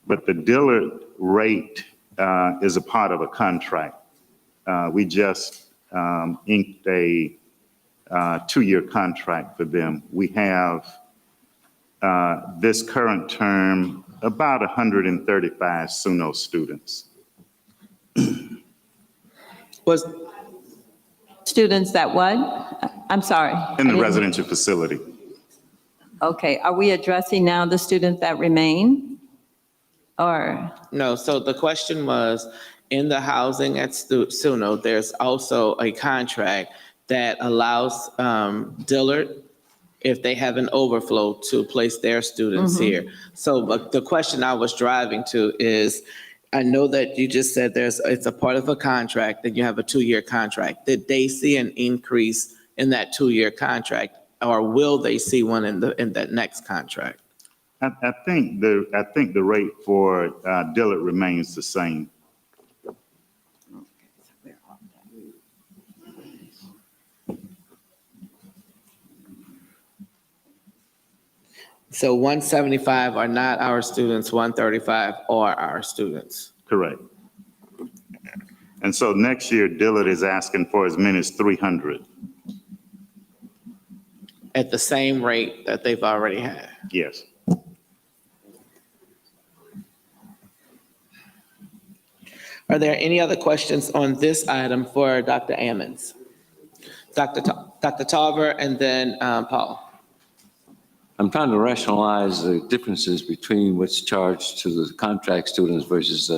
But the Dillard rate is a part of a contract. We just inked a 2-year contract for them. We have this current term about 135 SUNO students. Was students that what? I'm sorry. In the residential facility. Okay, are we addressing now the students that remain? Or? No, so the question was, in the housing at SUNO, there's also a contract that allows Dillard, if they have an overflow, to place their students here. So the question I was driving to is, I know that you just said it's a part of a contract, that you have a 2-year contract. Did they see an increase in that 2-year contract, or will they see one in that next contract? I think the rate for Dillard remains the same. So 175 are not our students, 135 are our students. Correct. And so next year, Dillard is asking for as many as 300. At the same rate that they've already had. Yes. Are there any other questions on this item for Dr. Ammons? Dr. Tarver and then Paul. I'm trying to rationalize the differences between what's charged to the contract students versus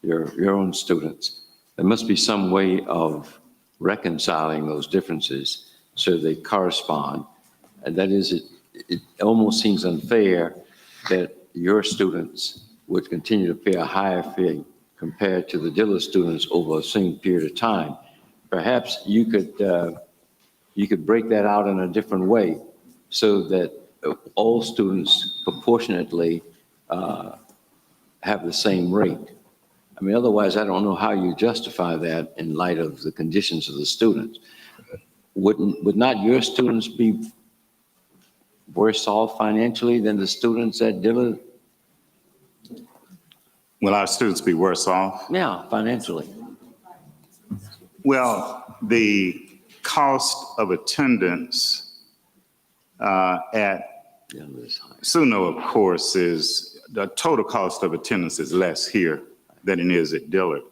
your own students. There must be some way of reconciling those differences so they correspond. And that is, it almost seems unfair that your students would continue to pay a higher fee compared to the Dillard students over the same period of time. Perhaps you could break that out in a different way so that all students proportionately have the same rate. I mean, otherwise, I don't know how you justify that in light of the conditions of the students. Would not your students be worse off financially than the students at Dillard? Will our students be worse off? Yeah, financially. Well, the cost of attendance at SUNO, of course, is the total cost of attendance is less here than it is at Dillard.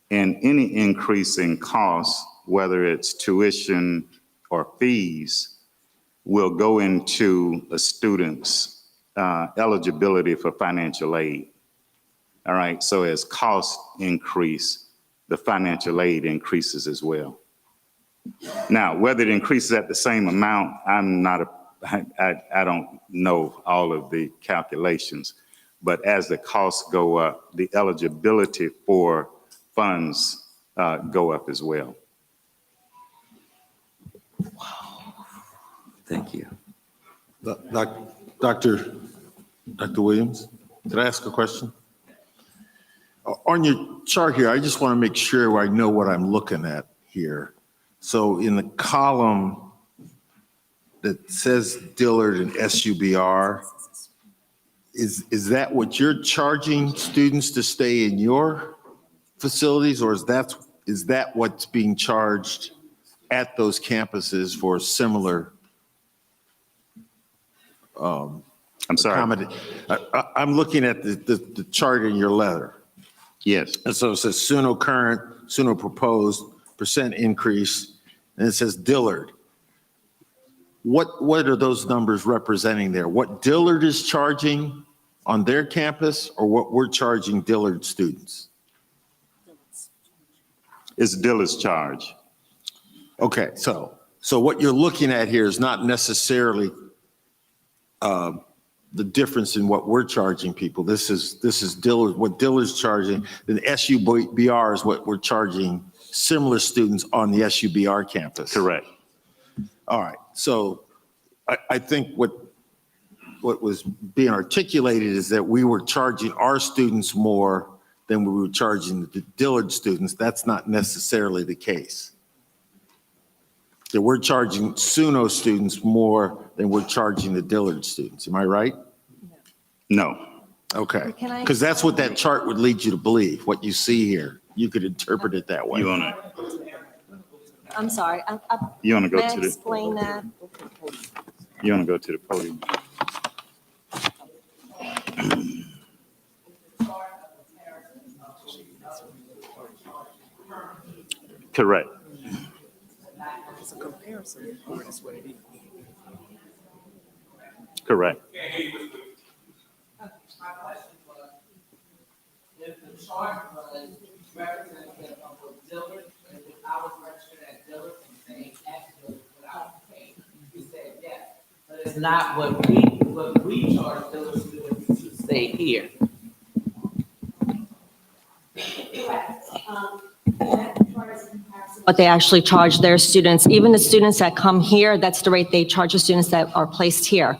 And any increase in costs, whether it's tuition or fees, will go into a student's eligibility for financial aid. All right, so as costs increase, the financial aid increases as well. Now, whether it increases at the same amount, I don't know all of the calculations, but as the costs go up, the eligibility for funds go up as well. Thank you. Dr. Williams, can I ask a question? On your chart here, I just want to make sure I know what I'm looking at here. So in the column that says Dillard and SUBR, is that what you're charging students to stay in your facilities, or is that what's being charged at those campuses for similar? I'm sorry. I'm looking at the chart in your letter. Yes. And so it says SUNO current, SUNO proposed, percent increase, and it says Dillard. What are those numbers representing there? What Dillard is charging on their campus, or what we're charging Dillard students? It's Dillard's charge. Okay, so what you're looking at here is not necessarily the difference in what we're charging people. This is Dillard, what Dillard's charging, then SUBR is what we're charging similar students on the SUBR campus. Correct. All right, so I think what was being articulated is that we were charging our students more than we were charging the Dillard students. That's not necessarily the case. That we're charging SUNO students more than we're charging the Dillard students. Am I right? No. Okay, Can I- because that's what that chart would lead you to believe, what you see here. You could interpret it that way. You wanna, I'm sorry. you wanna go May I to the, explain that? you wanna go to the podium? Correct. Correct. My question was, if the chart was representative of what Dillard, and if I was registered at Dillard and staying at Dillard without paying, you said yes. But it's not what we charge Dillard students to stay here. What they actually charge their students, even the students that come here, that's the rate they charge the students that are placed here.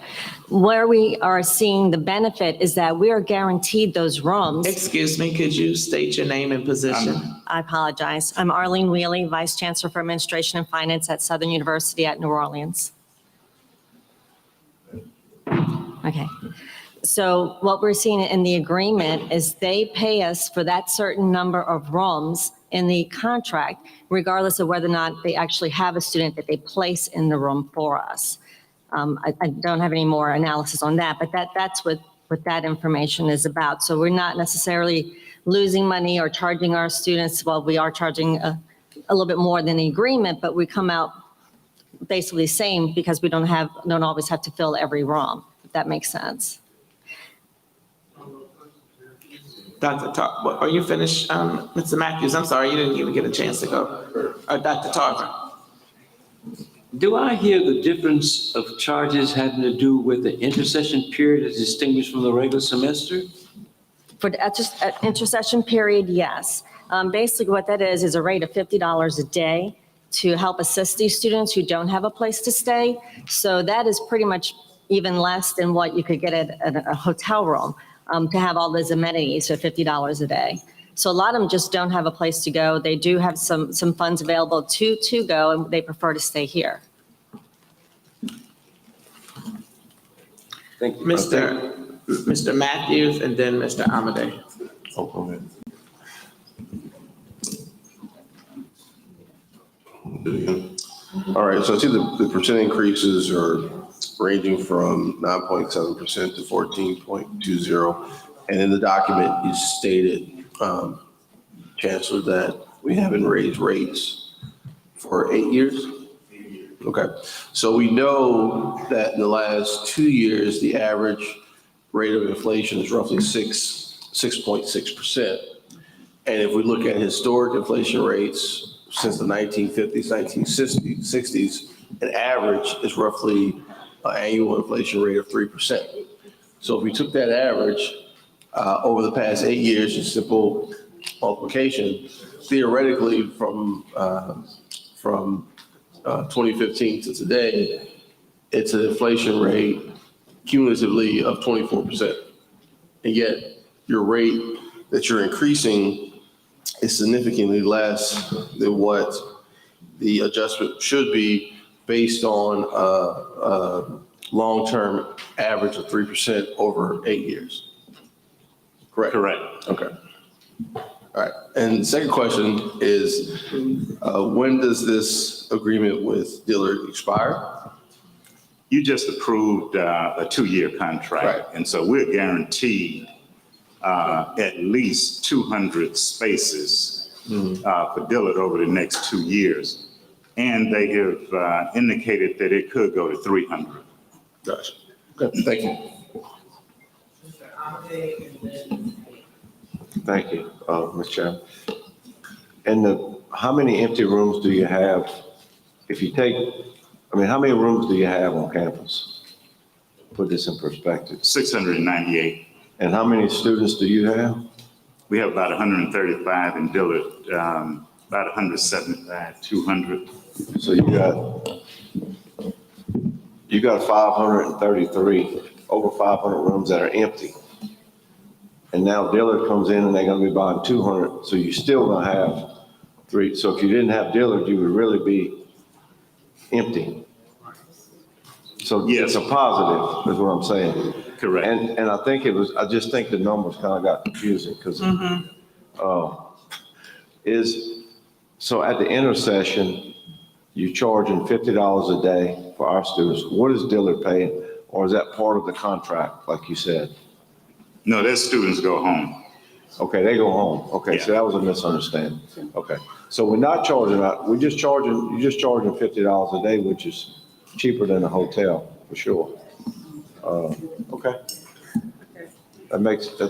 Where we are seeing the benefit is that we are guaranteed those rooms. Excuse me, could you state your name and position? I apologize. I'm Arlene Wheely, Vice Chancellor for Administration and Finance at Southern University at New Orleans. Okay. So what we're seeing in the agreement is they pay us for that certain number of rooms in the contract, regardless of whether or not they actually have a student that they place in the room for us. I don't have any more analysis on that, but that's what that information is about. So we're not necessarily losing money or charging our students. Well, we are charging a little bit more than the agreement, but we come out basically the same because we don't always have to fill every room, if that makes sense. Dr. Tarver, are you finished, Mr. Matthews? I'm sorry, you didn't even get a chance to go. Dr. Tarver? Do I hear the difference of charges having to do with the intercession period as distinguished from the regular semester? For the intercession period, yes. Basically what that is a rate of $50 a day to help assist these students who don't have a place to stay. So that is pretty much even less than what you could get at a hotel room. To have all those amenities for $50 a day. So a lot of them just don't have a place to go. They do have some funds available to go, and they prefer to stay here. Thank you. Mr. Matthews and then Mr. Amadei. Oh, go ahead. All right, so I see the percent increases are ranging from 9.7% to 14.20. And in the document, you stated, Chancellor, that we haven't raised rates for 8 years? Okay, so we know that in the last 2 years, the average rate of inflation is roughly 6.6%. And if we look at historic inflation rates since the 1950s, 1960s, an average is roughly an annual inflation rate of 3%. So if we took that average over the past 8 years, just simple multiplication, theoretically from 2015 to today, it's an inflation rate cumulatively of 24%. And yet your rate that you're increasing is significantly less than what the adjustment should be based on a long-term average of 3% over 8 years. Correct? Correct. Okay. All right. And the second question is, when does this agreement with Dillard expire? You just approved a 2-year contract. Right. And so we're guaranteed at least 200 spaces for Dillard over the next 2 years. And they have indicated that it could go to 300. Gotcha. Okay, thank you. Thank you, Mr. Chairman. And how many empty rooms do you have? If you take, how many rooms do you have on campus? put this in perspective. 698. And how many students do you have? We have about 135 in Dillard, about 175, 200. So you got 533, over 500 rooms that are empty. And now Dillard comes in and they're gonna be buying 200, so you still gonna have 3. So if you didn't have Dillard, you would really be empty. So Yes. it's a positive, is what I'm saying. Correct. And I think I just think the numbers kind of got confusing because so at the intercession, you charging $50 a day for our students. What is Dillard paying? Or is that part of the contract, like you said? No, their students go home. Okay, they go home. Okay, so that was a misunderstanding. Okay, so we're not charging that. You're just charging $50 a day, which is cheaper than a hotel for sure. Okay. That makes, I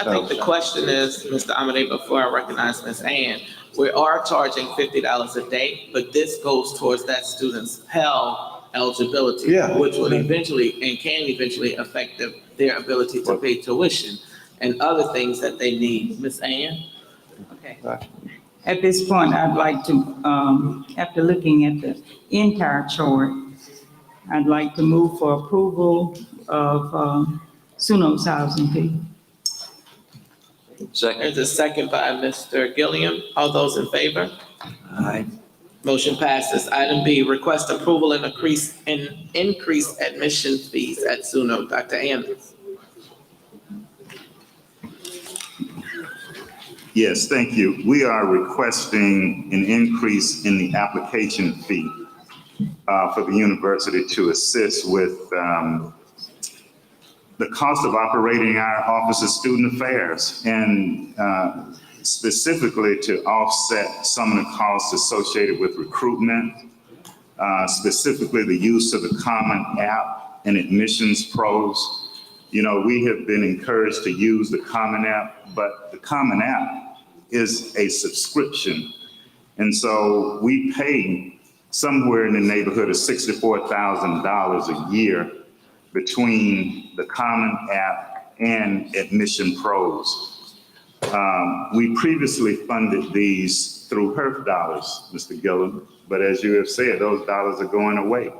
think the question is, Mr. Amade, before I recognize Ms. Ann, we are charging $50 a day, but this goes towards that student's Pell eligibility, which would eventually and can eventually affect their ability to pay tuition and other things that they need. Ms. Ann? Okay. At this point, I'd like to, after looking at the entire chart, I'd like to move for approval of Suno's housing fee. Second. There's a second by Mr. Gilliam. All those in favor? Aye. Motion passes. Item B, request approval and increase admission fees at Suno. Dr. Anders. Yes, thank you. We are requesting an increase in the application fee for the university to assist with the cost of operating our Office of Student Affairs and specifically to offset some of the costs associated with recruitment, specifically the use of the Common App and Admissions Pros. You know, we have been encouraged to use the Common App, but the Common App is a subscription. And so we pay somewhere in the neighborhood of $64,000 a year between the Common App and Admission Pros. We previously funded these through HERF dollars, Mr. Gillum, but as you have said, those dollars are going away.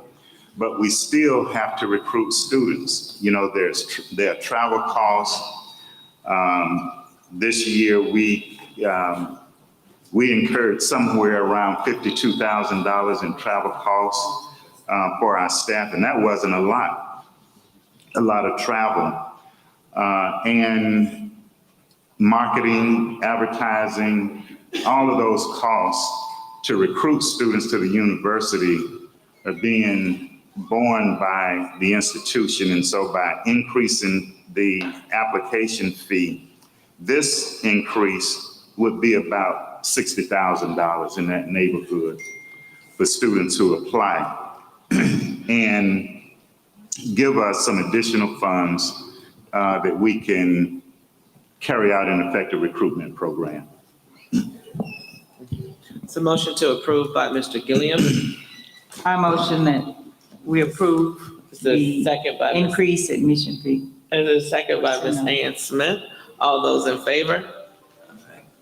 But we still have to recruit students. You know, there are travel costs. This year, we incurred somewhere around $52,000 in travel costs for our staff, and that wasn't a lot of travel. And marketing, advertising, all of those costs to recruit students to the university are being borne by the institution. And so by increasing the application fee, this increase would be about $60,000 in that neighborhood for students who apply and give us some additional funds that we can carry out an effective recruitment program. It's a motion to approve by Mr. Gilliam. I motion that we approve the second by increased admission fee. And a second by Ms. Ann Smith. All those in favor?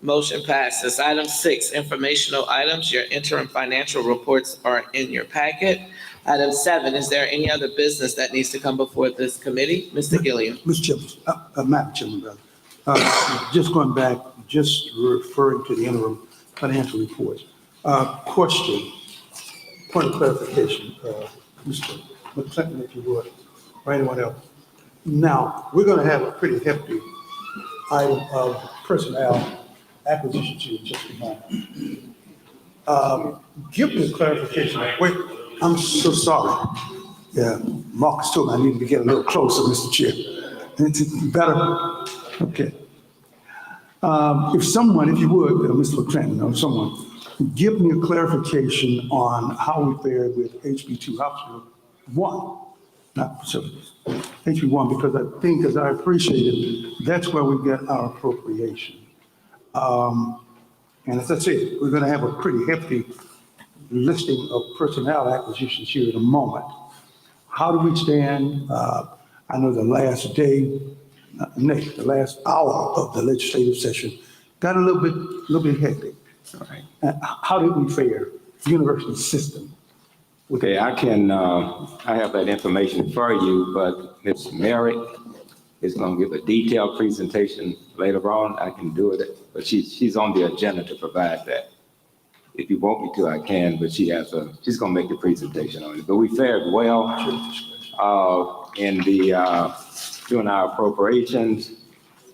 Motion passes. Item 6, informational items. Your interim financial reports are in your packet. Item 7, is there any other business that needs to come before this committee? Mr. Gilliam. Mr. Chairman, Madam Chairman, brother. Just going back, just referring to the interim financial reports. Question, point of clarification, Mr. McClinton, if you would, or anyone else. Now, we're going to have a pretty hefty item of personnel acquisition to just a moment. Give me a clarification. Wait, I'm so sorry. Yeah, Marcus told me I needed to get a little closer, Mr. Chair. Better? Okay. If someone, if you would, Mr. LaCrantz, or someone, give me a clarification on how we fared with HB2 Hospital 1, not facilities. HB1, because I think, as I appreciate it, that's where we get our appropriation. And as I said, we're going to have a pretty hefty listing of personnel acquisitions here in a moment. How do we stand? I know the last day, Nick, the last hour of the legislative session got a little bit hectic. How did we fare, university system? Okay, I have that information for you, but Ms. Merrick is going to give a detailed presentation later on. I can do it, but she's on the agenda to provide that. If you want me to, I can, but she's going to make the presentation on it. But we fared well doing our appropriations.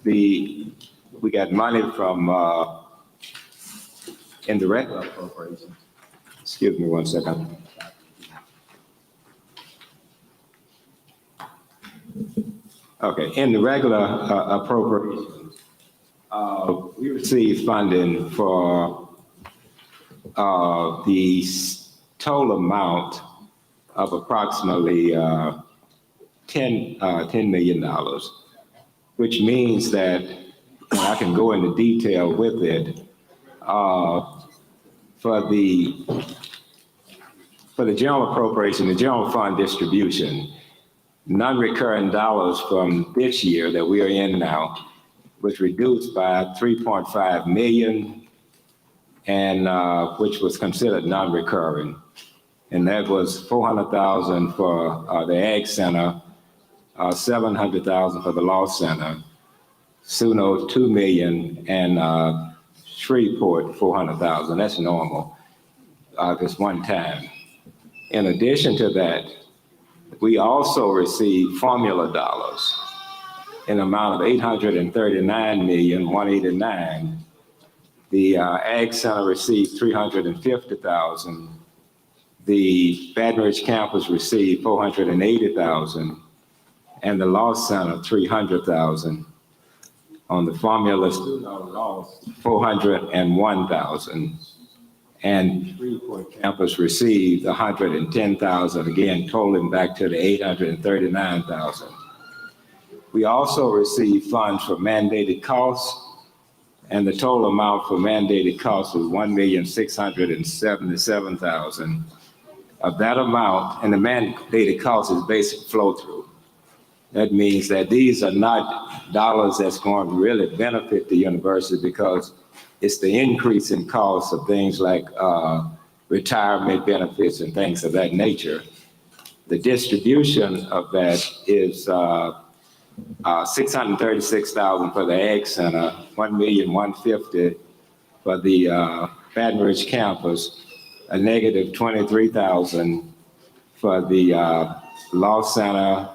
We got money from in the regular appropriations. Excuse me 1 second. Okay, in the regular appropriations, we received funding for the total amount of approximately $10 million, which means that, and I can go into detail with it, for the general appropriation, the general fund distribution, non-recurring dollars from this year that we are in now was reduced by 3.5 million, and which was considered non-recurring. And that was 400,000 for the Ag Center, 700,000 for the Law Center, Suno 2 million, and Shreveport 400,000. That's normal, just one time. In addition to that, we also received formula dollars in amount of 839,189,000. The Ag Center received 350,000. The Baton Rouge campus received 480,000, and the Law Center 300,000. On the formula, 401,000. And Shreveport campus received 110,000, again, totaling back to the 839,000. We also received funds for mandated costs, and the total amount for mandated costs was 1,677,000. Of that amount, and the mandated cost is basic flow through. That means that these are not dollars that's going to really benefit the university, because it's the increase in costs of things like retirement benefits and things of that nature. The distribution of that is 636,000 for the Ag Center, 1,150,000 for the Baton Rouge campus, a negative 23,000 for the Law Center,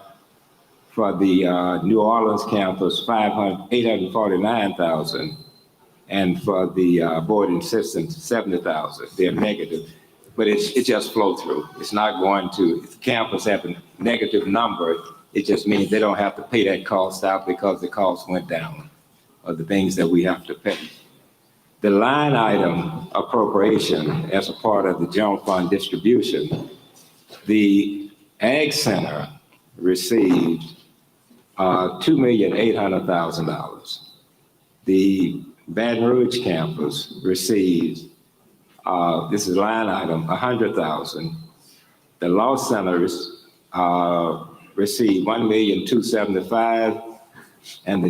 for the New Orleans campus, 849,000. And for the boarding system, 70,000. They're negative, but it just flow through. It's not going to, if the campus have a negative number, it just means they don't have to pay that cost out because the cost went down, or the things that we have to pay. The line item appropriation as a part of the general fund distribution, the Ag Center received $2,800,000. The Baton Rouge campus received, this is line item, 100,000. The Law Center received 1,275,000, and the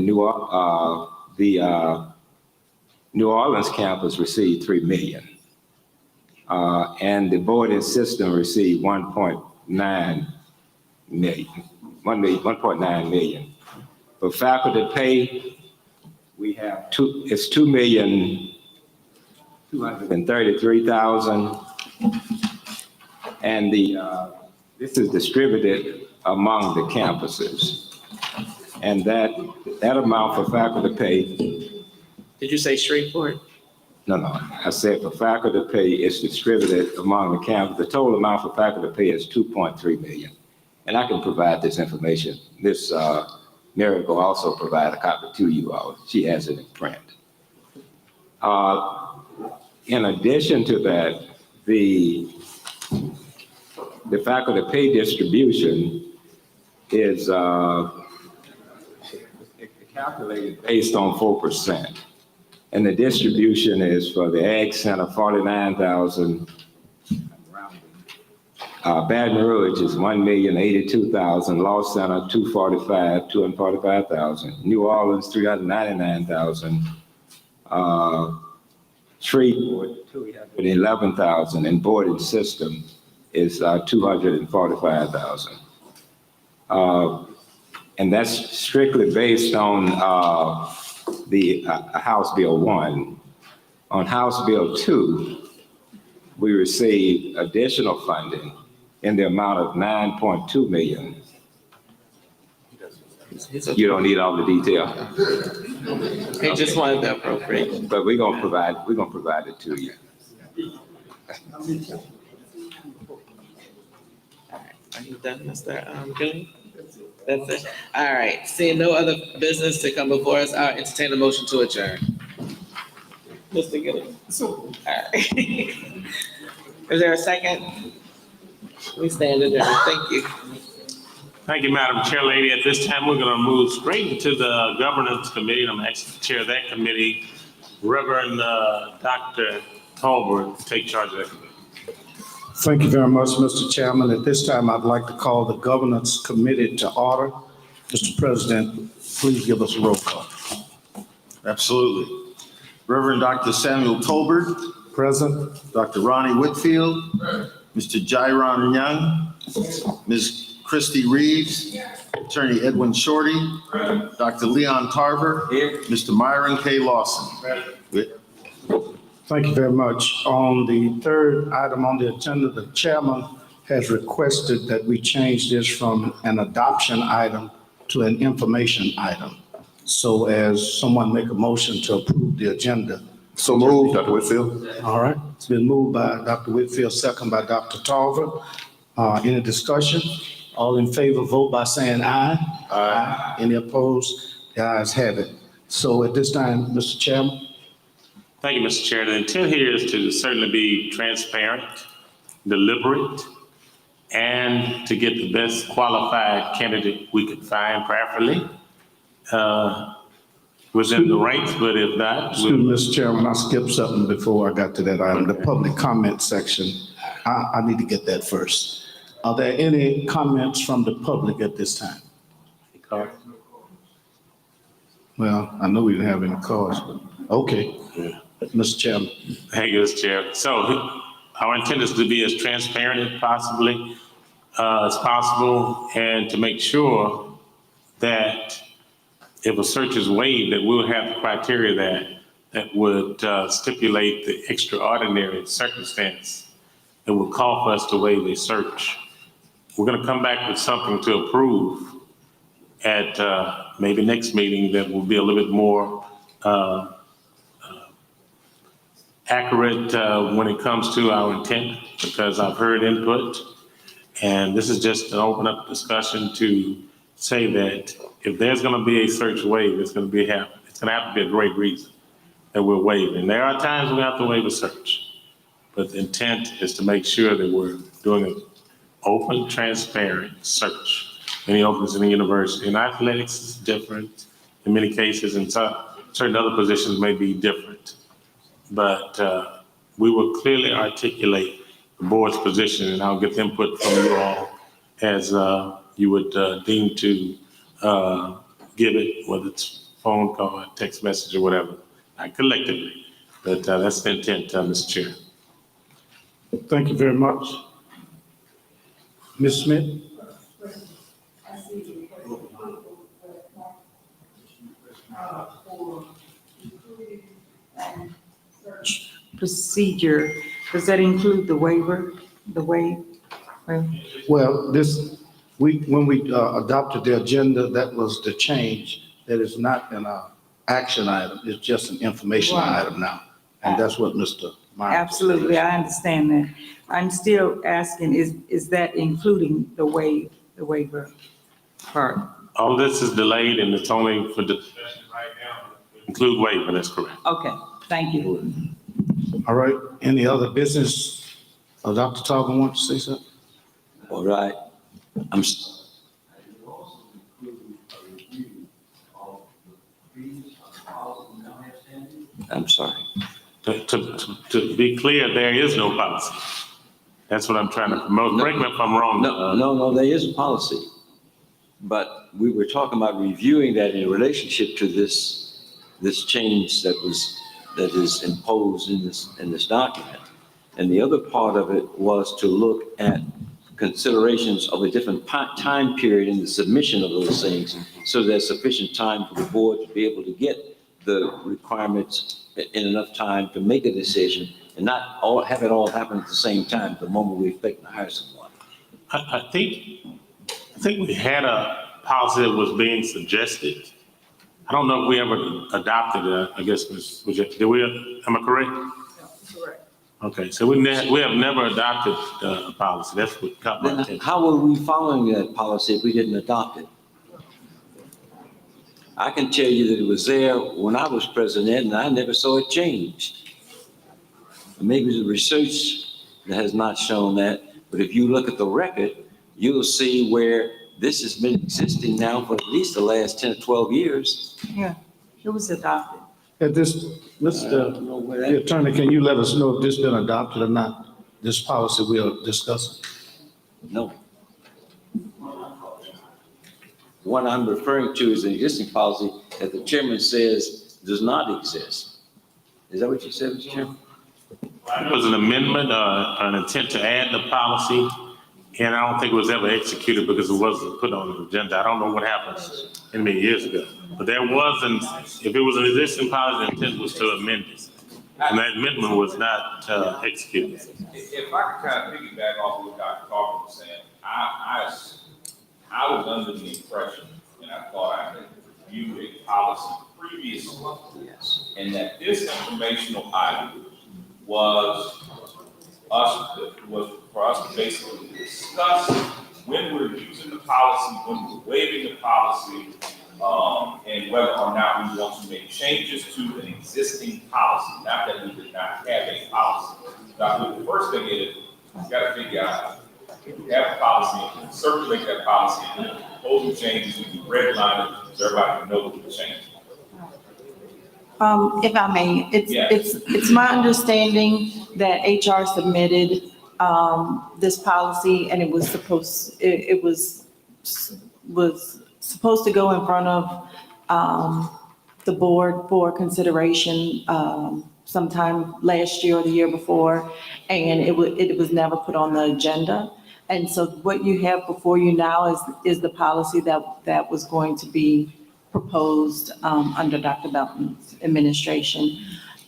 New Orleans campus received 3 million. And the boarding system received 1.9 million. For faculty pay, we have it's 2,233,000. And this is distributed among the campuses. And that amount for faculty pay. Did you say Shreveport? No, I said for faculty pay, it's distributed among the campus. The total amount for faculty pay is 2.3 million. And I can provide this information. This Mary will also provide a copy to you all. She has it in print. In addition to that, the faculty pay distribution is calculated based on 4%. And the distribution is for the Ag Center, 49,000. Baton Rouge is 1,082,000. Law Center, 245,000. New Orleans, 399,000. Shreveport, 211,000, and boarding system is 245,000. And that's strictly based on the House Bill 1. On House Bill 2, we received additional funding in the amount of 9.2 million. You don't need all the detail. He just wanted the appropriation. But we're gonna provide it to you. Are you done, Mr. Gilliam? That's it? All right, seeing no other business to come before us, I'll entertain a motion to adjourn. Mr. Gilliam? All right. Is there a second? We stand adjourned. Thank you. Thank you, Madam Chair Lady. At this time, we're going to move straight into the Governance Committee. I'm asking the chair of that committee, Reverend Dr. Tolbert, to take charge of that committee. Thank you very much, Mr. Chairman. At this time, I'd like to call the Governance Committee to order. Mr. President, please give us a roll call. Absolutely. Reverend Dr. Samuel Tolbert. Present. Dr. Ronnie Whitfield. Mr. Jairon Young. Ms. Christy Reeves. Attorney Edwin Shorty. Dr. Leon Tarver. Mr. Myron K. Lawson. Thank you very much. On the third item on the agenda, the chairman has requested that we change this from an adoption item to an information item. So as someone make a motion to approve the agenda. So moved, Dr. Whitfield. All right, it's been moved by Dr. Whitfield, second by Dr. Tarver. Any discussion? All in favor, vote by saying aye. Aye. Any opposed? The ayes have it. So at this time, Mr. Chairman. Thank you, Mr. Chair. The intent here is to certainly be transparent, deliberate, and to get the best qualified candidate we could find, preferably within the ranks, but if not. Excuse me, Mr. Chairman, I skipped something before I got to that item, the public comment section. I need to get that first. Are there any comments from the public at this time? Well, I know we didn't have any cards, but okay. Mr. Chairman. Thank you, Mr. Chair. So our intent is to be as transparent as possible and to make sure that if a search is waived, that we'll have the criteria that would stipulate the extraordinary circumstance that would call for us to waive a search. We're going to come back with something to approve at maybe next meeting that will be a little bit more accurate when it comes to our intent, because I've heard input, and this is just an open up discussion to say that if there's going to be a search waive, it's going to have to be a great reason that we're waiving. There are times we have to waive a search, but the intent is to make sure that we're doing an open, transparent search. Many opens in the university. In athletics, is different in many cases, and certain other positions may be different. But we will clearly articulate the board's position, and I'll get the input from you all as you would deem to give it, whether it's phone call, text message, or whatever, not collectively. But that's the intent, Mr. Chair. Thank you very much. Ms. Smith? Procedure, does that include the waiver, Well, when we adopted the agenda, that was the change. That is not an action item, it's just an information item now. And that's what Mr. Myers. Absolutely, I understand that. I'm still asking, is that including the waiver part? All this is delayed and it's only for discussion right now. Include waiver, that's correct. Okay, thank you. All right, any other business? Dr. Tarver wants to say something? All right. I'm sorry. To be clear, there is no policy. That's what I'm trying to promote. Correct me if I'm wrong. No, there is a policy. But we were talking about reviewing that in relationship to this change that is imposed in this document. And the other part of it was to look at considerations of a different time period in the submission of those things, so there's sufficient time for the board to be able to get the requirements in enough time to make a decision and not have it all happen at the same time the moment we expect to hire someone. I think we had a policy that was being suggested. I don't know if we ever adopted it. I guess, did we, am I correct? Correct. Okay, so we have never adopted a policy. That's what caught my attention. How were we following that policy if we didn't adopt it? I can tell you that it was there when I was president and I never saw it changed. Maybe the research has not shown that, but if you look at the record, you'll see where this has been existing now for at least the last 10 or 12 years. Yeah, it was adopted. At this, the attorney, can you let us know if this has been adopted or not? This policy we are discussing? No. What I'm referring to is an existing policy that the chairman says does not exist. Is that what you said, Mr. Chairman? It was an amendment, an intent to add the policy, and I don't think it was ever executed because it wasn't put on the agenda. I don't know what happened many years ago. But there wasn't, if it was an existing policy, the intent was to amend it. And that amendment was not executed. If I could kind of piggyback off what Dr. Carter was saying, I was under the impression, and I thought I had reviewed a policy previously, and that this informational item was for us to basically discuss when we're using the policy, when we're waiving the policy, and whether or not we want to make changes to an existing policy, not that we did not have a policy. Now, the first thing is, you gotta figure out, if we have a policy, and circulate that policy, and proposing changes, we can redline it, so everybody can know what we're changing. If I may, it's my understanding that HR submitted this policy and it was supposed to go in front of the board for consideration sometime last year or the year before, and it was never put on the agenda. And so what you have before you now is the policy that was going to be proposed under Dr. Belton's administration.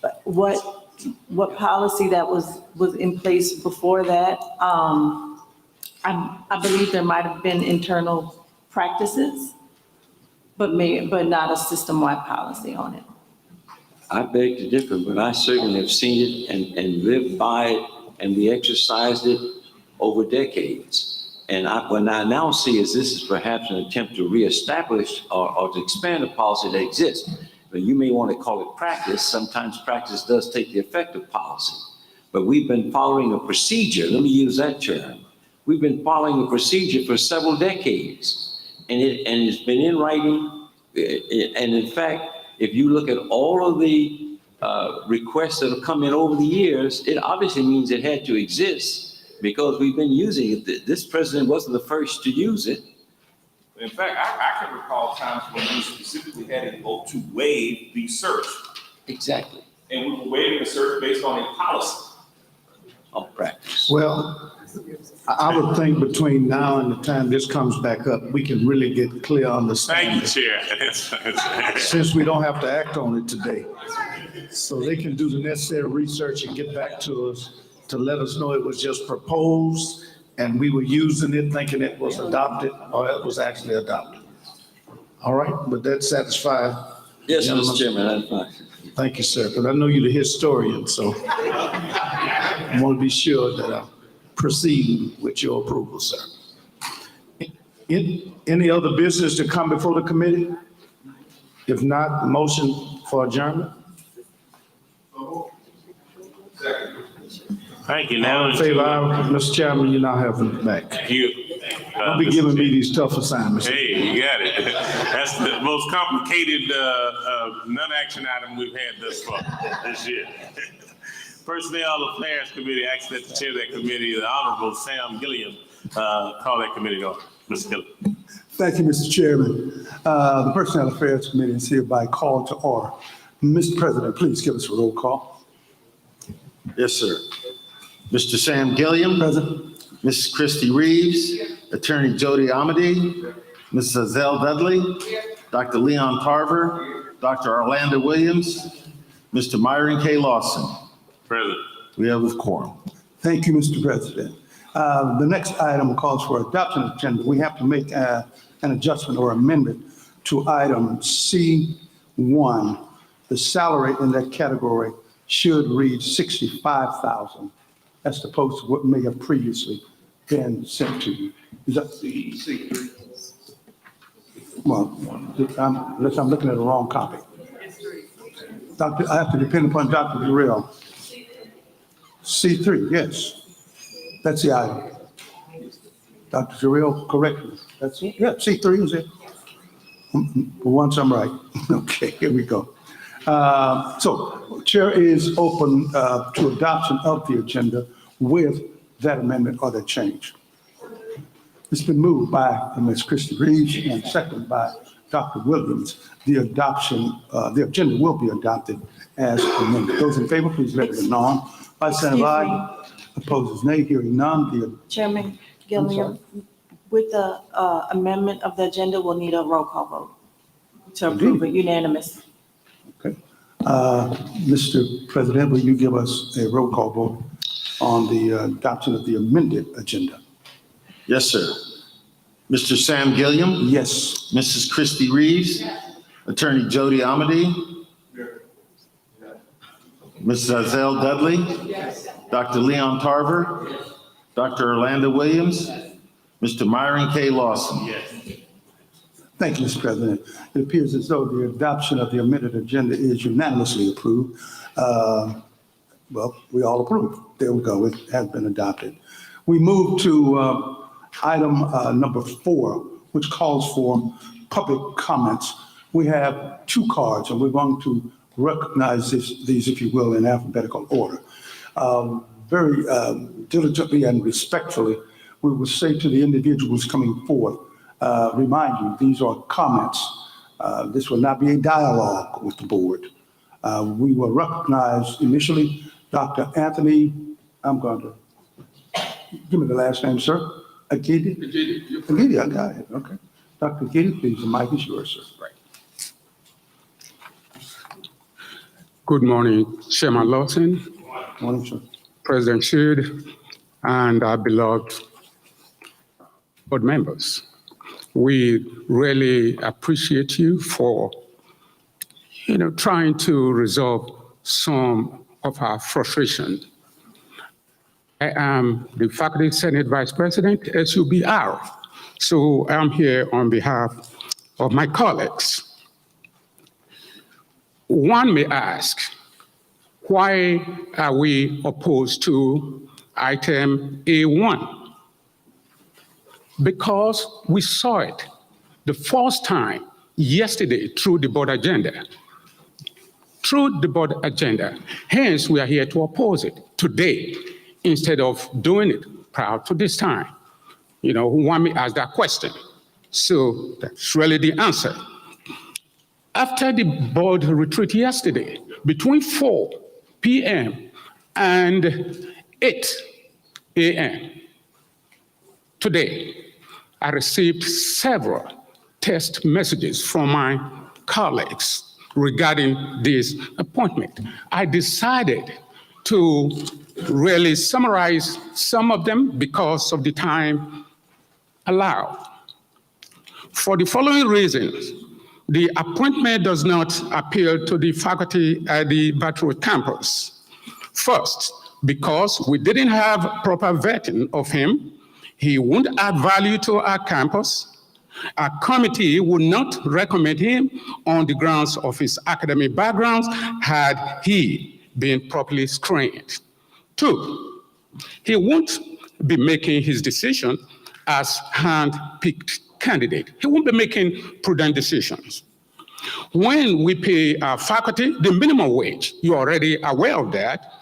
But what policy that was in place before that, I believe there might have been internal practices, but not a system-wide policy on it. I beg to differ, but I certainly have seen it and lived by it, and we exercised it over decades. And what I now see is this is perhaps an attempt to reestablish or to expand a policy that exists. But you may want to call it practice. Sometimes practice does take the effect of policy. But we've been following a procedure. Let me use that term. We've been following a procedure for several decades. And it's been in writing. And in fact, if you look at all of the requests that have come in over the years, it obviously means it had to exist, because we've been using it. This president wasn't the first to use it. In fact, I can recall times when we specifically had a vote to waive the search. Exactly. And we were waiving the search based on a policy. Of practice. Well, I would think between now and the time this comes back up, we can really get clear understanding. Thank you, Chair. Since we don't have to act on it today. So they can do the necessary research and get back to us to let us know it was just proposed and we were using it thinking it was adopted or it was actually adopted. All right, but that satisfied? Yes, Mr. Chairman, that's fine. Thank you, sir, because I know you're the historian, so I want to be sure that I'm proceeding with your approval, sir. Any other business to come before the committee? If not, motion for adjournment? Thank you. All in favor, aye. Mr. Chairman, you now have it back. Thank you. Don't be giving me these tough assignments. Hey, you got it. That's the most complicated non-action item we've had this year. Personnel Affairs Committee, actually, the chair of that committee, the Honorable Sam Gilliam, call that committee to order. Mr. Gilliam. Thank you, Mr. Chairman. The Personnel Affairs Committee is hereby called to order. Mr. President, please give us a roll call. Yes, sir. Mr. Sam Gilliam. Present. Mrs. Christy Reeves. Attorney Jody Amity. Mrs. Azelle Dudley. Dr. Leon Tarver. Dr. Orlando Williams. Mr. Myron K. Lawson. Present. We have a quorum. Thank you, Mr. President. The next item calls for adoption of agenda. We have to make an adjustment or amendment to item C1. The salary in that category should read $65,000 as opposed to what may have previously been sent to you. Is that C3? Well, unless I'm looking at the wrong copy. I have to depend upon Dr. Jarrell. C3, yes. That's the item. Dr. Jarrell, correct me. That's it? Yeah, C3 is it. For once I'm right. Okay, here we go. So Chair is open to adoption of the agenda with that amendment or that change. It's been moved by Ms. Christy Reeves and seconded by Dr. Williams. The agenda will be adopted as amended. Those in favor, please let it be known by saying aye. Opposes nay. Hearing none. Chairman Gilliam, with the amendment of the agenda, we'll need a roll call vote to approve it unanimous. Okay. Mr. President, will you give us a roll call vote on the adoption of the amended agenda? Yes, sir. Mr. Sam Gilliam? Yes. Mrs. Christy Reeves? Attorney Jody Amity? Mrs. Azelle Dudley? Yes. Dr. Leon Tarver? Dr. Orlando Williams? Mr. Myron K. Lawson? Yes. Thank you, Mr. President. It appears as though the adoption of the amended agenda is unanimously approved. Well, we all approve. There we go. It has been adopted. We move to item number 4, which calls for public comments. We have 2 cards, and we're going to recognize these, if you will, in alphabetical order. Very diligently and respectfully, we will say to the individuals coming forth, remind you, these are comments. This will not be a dialogue with the board. We will recognize initially Dr. Anthony, I'm going to, give me the last name, sir. Agidi? Agidi, I got it, okay. Dr. Agidi, please, the mic is yours, sir. Right. Good morning, Chairman Lawson. Morning, sir. President Sheard, and our beloved board members. We really appreciate you for, trying to resolve some of our frustration. I am the Faculty Senate Vice President, SUBR, so I'm here on behalf of my colleagues. One may ask, why are we opposed to item A1? Because we saw it the first time yesterday through the board agenda. Through the board agenda. Hence, we are here to oppose it today instead of doing it prior to this time. One may ask that question. So that's really the answer. After the board retreat yesterday, between 4 p.m. and 8 a.m. today, I received several text messages from my colleagues regarding this appointment. I decided to really summarize some of them because of the time allowed. For the following reasons, the appointment does not appeal to the faculty at the Baton Rouge campus. First, because we didn't have proper vetting of him, he won't add value to our campus. Our committee would not recommend him on the grounds of his academic backgrounds had he been properly screened. 2, he won't be making his decision as hand-picked candidate. He won't be making prudent decisions. When we pay our faculty the minimum wage, you're already aware of that,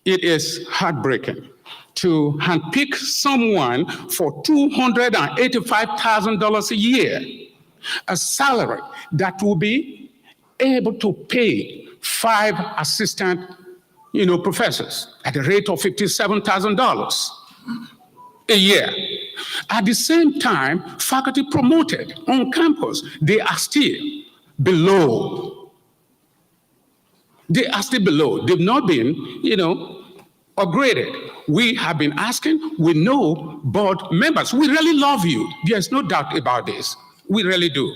it is heartbreaking to handpick someone for $285,000 a year, a salary that will be able to pay 5 assistant, professors at the rate of $57,000 a year. At the same time, faculty promoted on campus, they are still below. They are still below. They've not been, upgraded. We have been asking, we know board members, we really love you. There's no doubt about this. We really do.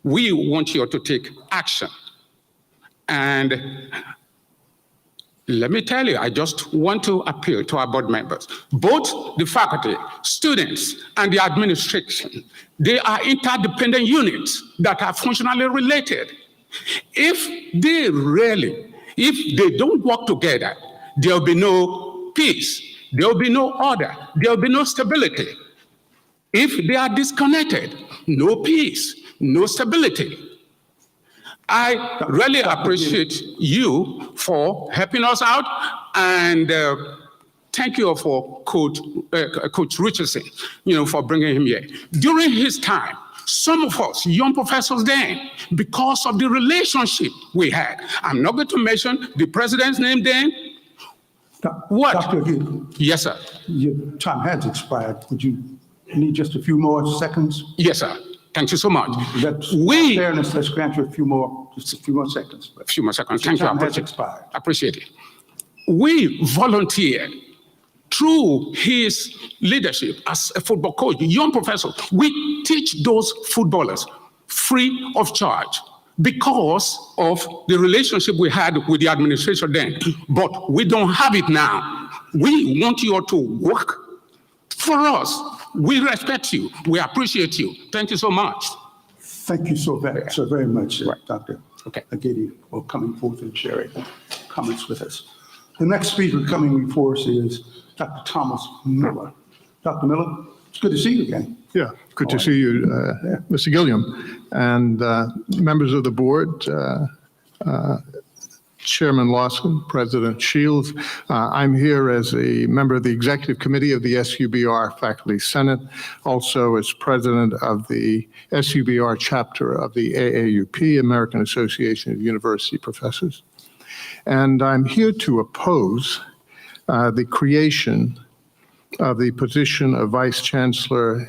We want you to take action. And let me tell you, I just want to appeal to our board members. Both the faculty, students, and the administration, they are interdependent units that are functionally related. If they don't work together, there'll be no peace, there'll be no order, there'll be no stability. If they are disconnected, no peace, no stability. I really appreciate you for helping us out, and thank you for Coach Richardson, for bringing him here. During his time, some of us, young professors then, because of the relationship we had, I'm not going to mention the president's name then. What? Dr. Aguirre. Yes, sir. Your time has expired. Would you need just a few more seconds? Yes, sir. Thank you so much. Fairness, let's grant you just a few more seconds. A few more seconds. Your Thank you. I time has appreciate it. expired. Appreciate it. We volunteered through his leadership as a football coach, young professors. We teach those footballers free of charge because of the relationship we had with the administration then. But we don't have it now. We want you all to work for us. We respect you. We appreciate you. Thank you so much. Thank you so very much, Dr. Aguirre, for coming forth and sharing comments with us. The next speaker coming before us is Dr. Thomas Miller. Dr. Miller, it's good to see you again. Yeah, good to see you, Mr. Gilliam, and members of the board, Chairman Lawson, President Shields. I'm here as a member of the Executive Committee of the SUBR Faculty Senate, also as president of the SUBR chapter of the AAUP, American Association of University Professors. And I'm here to oppose the creation of the position of Vice Chancellor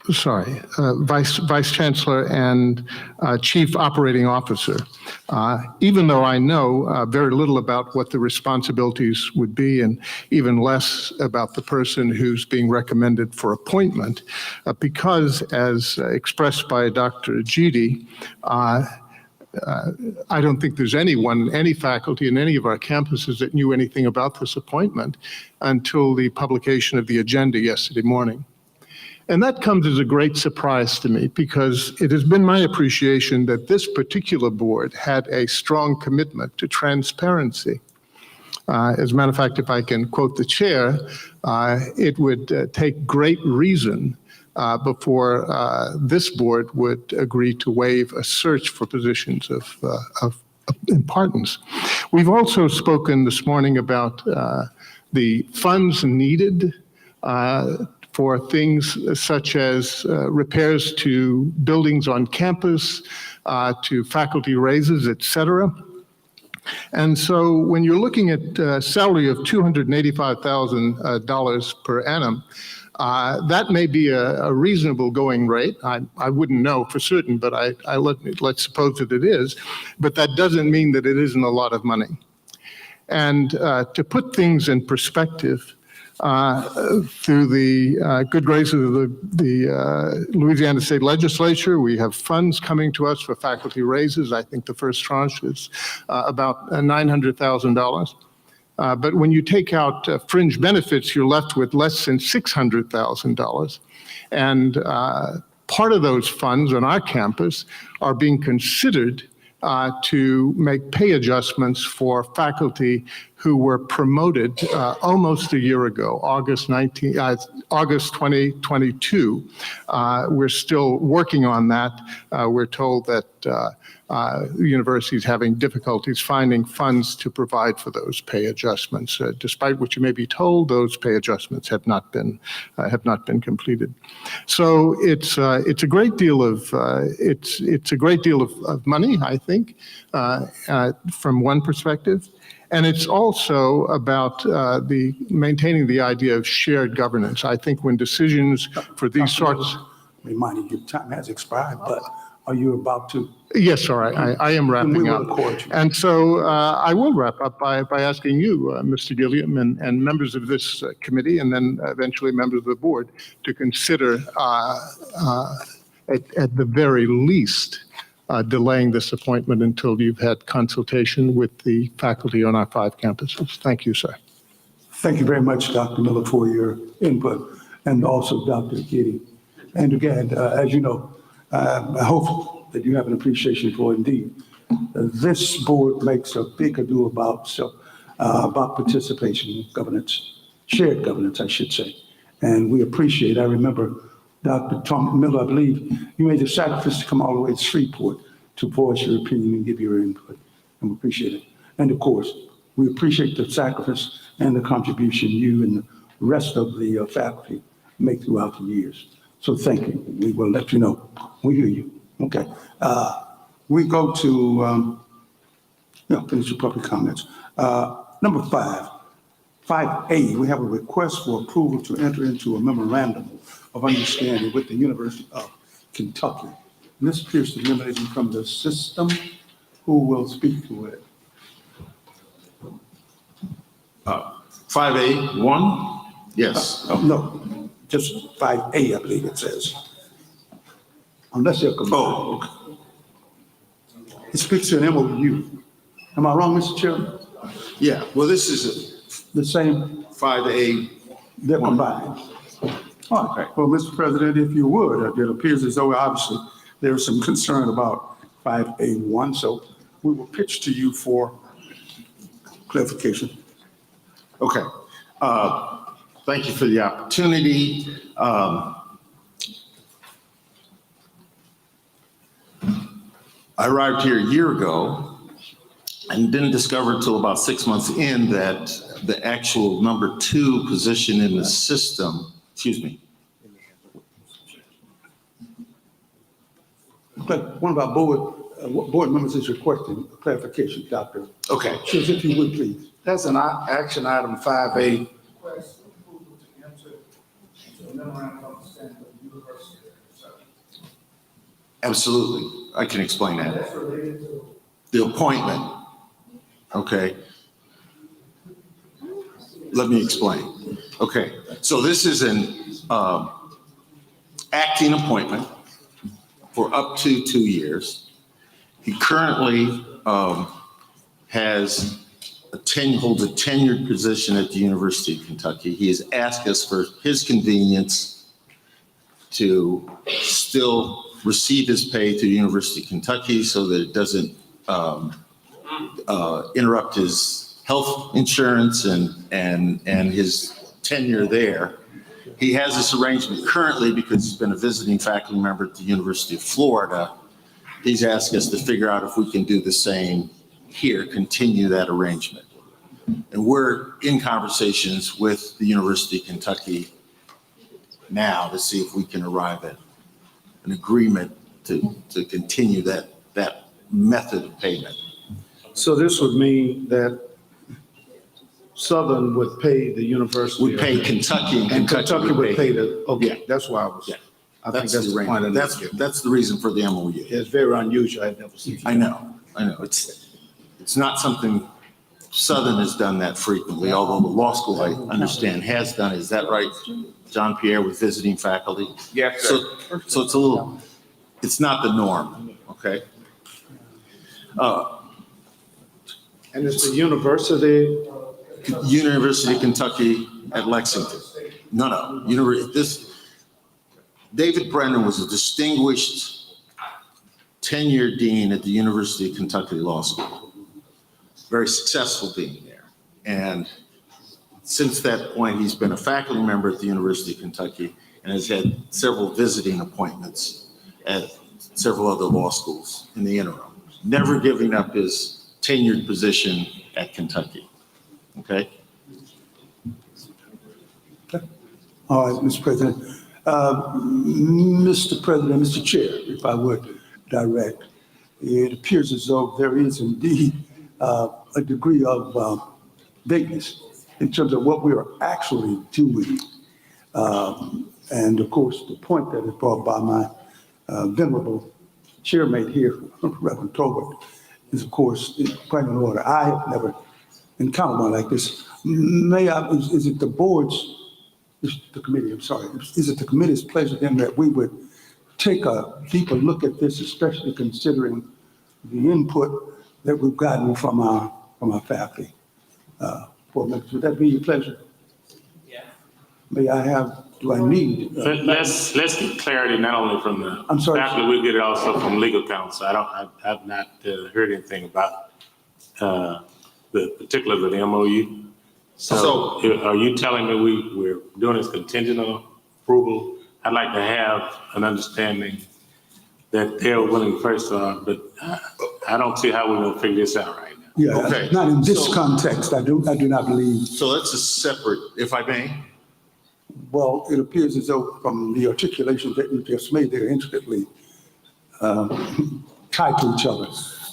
Vice Chancellor and Chief Operating Officer, even though I know very little about what the responsibilities would be and even less about the person who's being recommended for appointment, because as expressed by Dr. Ajiti, I don't think there's anyone, any faculty in any of our campuses that knew anything about this appointment until the publication of the agenda yesterday morning. And that comes as a great surprise to me because it has been my appreciation that this particular board had a strong commitment to transparency. As a matter of fact, if I can quote the chair, it would take great reason before this board would agree to waive a search for positions of importance. We've also spoken this morning about the funds needed for things such as repairs to buildings on campus, to faculty raises, et cetera. And so when you're looking at a salary of $285,000 per annum, that may be a reasonable going rate. I wouldn't know for certain, but let's suppose that it is. But that doesn't mean that it isn't a lot of money. And to put things in perspective, through the good graces of the Louisiana State Legislature, we have funds coming to us for faculty raises. I think the first tranche is about $900,000. But when you take out fringe benefits, you're left with less than $600,000. And part of those funds on our campus are being considered to make pay adjustments for faculty who were promoted almost a year ago, August 2022. We're still working on that. We're told that the university is having difficulties finding funds to provide for those pay adjustments. Despite what you may be told, those pay adjustments have not been completed. So it's a great deal of money, I think, from one perspective. And it's also about maintaining the idea of shared governance. I think when decisions for these sorts. Reminding you, time has expired, but are you about to? Yes, sir, I am wrapping up. And so I will wrap up by asking you, Mr. Gilliam, and members of this committee, and then eventually members of the board, to consider at the very least delaying this appointment until you've had consultation with the faculty on our 5 campuses. Thank you, sir. Thank you very much, Dr. Miller, for your input, and also Dr. Kitty. And again, as you know, I hope that you have an appreciation for indeed. This board makes a big ado about participation in governance, shared governance, I should say. And we appreciate, I remember Dr. Tom Miller, I believe you made the sacrifice to come all the way to Shreveport to voice your opinion and give your input. And we appreciate it. And of course, we appreciate the sacrifice and the contribution you and the rest of the faculty make throughout the years. So thank you. We will let you know. We hear you. Okay. We go to, finish your public comments. Number 5A, we have a request for approval to enter into a memorandum of understanding with the University of Kentucky. And this appears to be emanating from the system. Who will speak to it? 5A1? Yes. No, just 5A, I believe it says. Unless they're combined. Oh, okay. It speaks to an MOU. Am I wrong, Mr. Chairman? Yeah, well, this is the same 5A. They're combined. All right. Well, Mr. President, if you would, it appears as though obviously there is some concern about 5A1, so we will pitch to you for clarification. Okay. Thank you for the opportunity. I arrived here a year ago and didn't discover until about 6 months in that the actual number 2 position in the system, excuse me. But one of our board members is requesting clarification, Doctor. Okay. So if you would, please. That's an action item 5A. Absolutely. I can explain that. The appointment. Okay. Let me explain. Okay. So this is an acting appointment for up to 2 years. He currently holds a tenured position at the University of Kentucky. He has asked us for his convenience to still receive his pay through the University of Kentucky so that it doesn't interrupt his health insurance and his tenure there. He has this arrangement currently because he's been a visiting faculty member at the University of Florida. He's asked us to figure out if we can do the same here, continue that arrangement. And we're in conversations with the University of Kentucky now to see if we can arrive at an agreement to continue that method of payment. So this would mean that Southern would pay the university. Would pay Kentucky and Kentucky would pay the, okay, Yeah. That's why I was. Yeah. I think that's the point. arrangement. That's the reason for the MOU. It's very unusual. I've never seen. I know. It's not something, Southern has done that frequently, although the law school, I understand, has done. Is that right, John Pierre, with visiting faculty? Yes, sir. So it's not the norm, okay? And it's the University of Kentucky at Lexington. No, David Brennan was a distinguished tenured dean at the University of Kentucky Law School. Very successful dean there. And since that point, he's been a faculty member at the University of Kentucky and has had several visiting appointments at several other law schools in the interim, never giving up his tenured position at Kentucky. Okay? All right, Mr. President. Mr. President, Mr. Chair, if I would direct, it appears as though there is indeed a degree of vagueness in terms of what we are actually doing. And of course, the point that is brought by my venerable chairmate here, Reverend Tolbert, is of course quite in order. I have never encountered one like this. May I, is it the board's, the committee, I'm sorry, is it the committee's pleasure then that we would take a deeper look at this, especially considering the input that we've gotten from our faculty? Board members, would that be your pleasure? Yeah. May I have, do I need? Let's get clarity not only from the I'm sorry, faculty, we'll get it also from legal counsel. I've not heard anything about the particulars of the MOU. So are you telling me we're doing this contingent on approval? I'd like to have an understanding that they're willing first, but I don't see how we're gonna figure this out right now. Yeah, Okay. not in this context, I do not believe. So that's a separate, if I may. Well, it appears as though from the articulation that you just made, they're intricately tied to each other.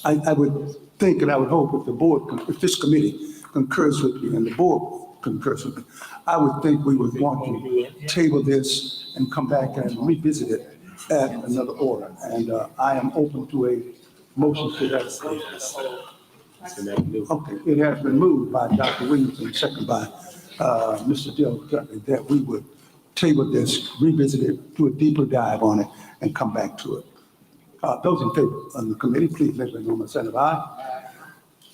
I would think and I would hope if the board, if this committee concurs with me and the board concurs with me, I would think we would want to table this and come back and revisit it at another order. And I am open to a motion to that. Okay, it has been moved by Dr. Williams and second by Mr. Dale that we would table this, revisit it, do a deeper dive on it, and come back to it. Those in favor of the committee, please let me know by sign of aye.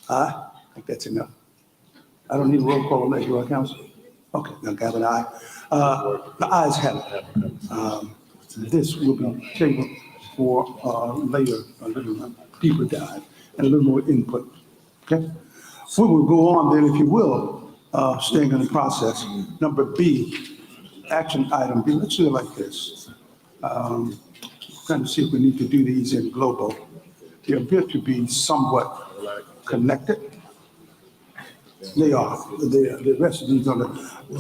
Aye, I think that's enough. I don't need a roll call, do I, counsel? Okay, now have an aye. The ayes have it. This will be tabled for later, a little deeper dive and a little more input. Okay? We will go on then, if you will, staying in the process. Number B, action item B. Let's do it like this. Trying to see if we need to do these in global. They appear to be somewhat connected. They are. The rest of these are.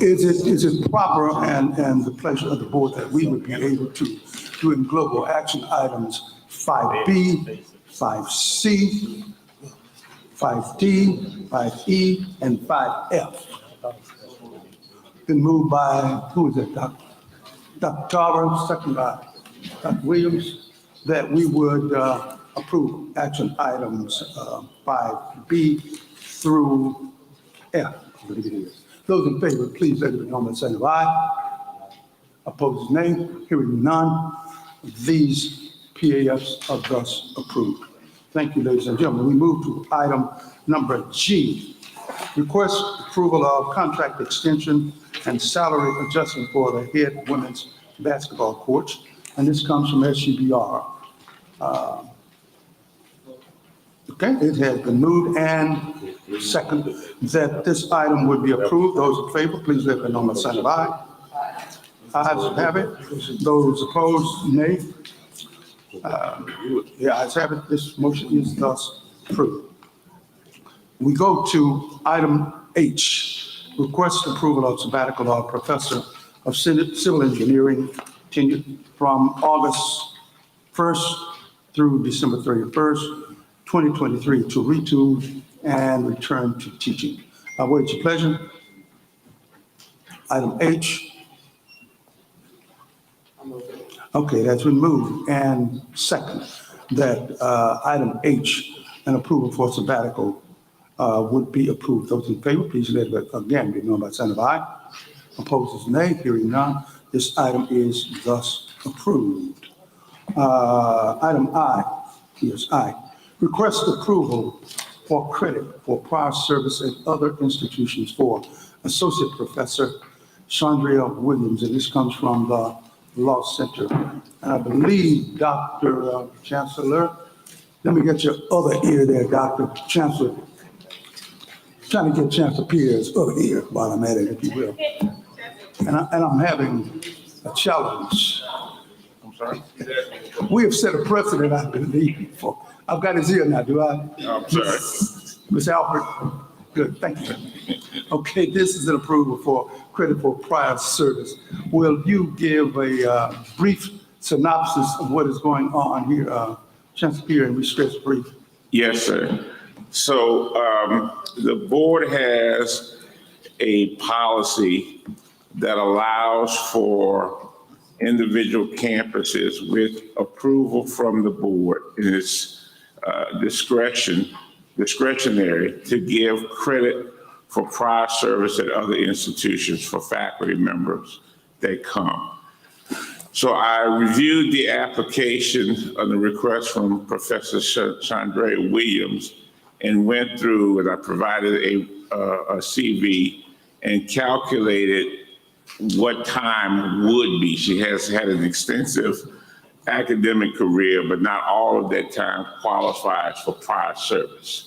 Is it proper and the pleasure of the board that we would be able to do in global action items 5B, 5C, 5D, 5E, and 5F? Been moved by, who is it, Dr. Tarver, second by Dr. Williams, that we would approve action items 5B through F, I believe it is. Those in favor, please let it be known by saying aye. Opposed, nay. Hearing none, these PAFs are thus approved. Thank you, ladies and gentlemen. We move to item number G. Request approval of contract extension and salary adjustment for the head women's basketball coach. And this comes from SUBR. Okay, it has been moved and second that this item would be approved. Those in favor, please let me know by sign of aye. Ayes have it. Those opposed, nay. The ayes have it. This motion is thus approved. We go to item H. Request approval of sabbatical of Professor of Civil Engineering tenured from August 1st through December 31st, 2023 to retool and return to teaching. What is your pleasure? Item H. Okay, that's been moved and second that item H, an approval for sabbatical would be approved. Those in favor, please let it again be known by sign of aye. Opposed is nay. Hearing none, this item is thus approved. Item I, yes, I. Request approval for credit for prior service at other institutions for Associate Professor Chandria Williams, and this comes from the Law Center. And I believe, Dr. Chancellor, let me get your other ear there, Dr. Chancellor. trying to get Chancellor Pierce over here while I'm at it, if you will. And I'm having a challenge. I'm sorry? We have set a precedent, I believe, for, I've got his ear now, do I? I'm sorry. Ms. Alfred, good, thank you. Okay, this is an approval for credit for prior service. Will you give a brief synopsis of what is going on here, Chancellor Pierce, and we stress brief? Yes, sir. So the board has a policy that allows for individual campuses with approval from the board in its discretionary to give credit for prior service at other institutions for faculty members that come. So I reviewed the application of the request from Professor Chandra Williams and went through, and I provided a CV and calculated what time would be. She has had an extensive academic career, but not all of that time qualifies for prior service.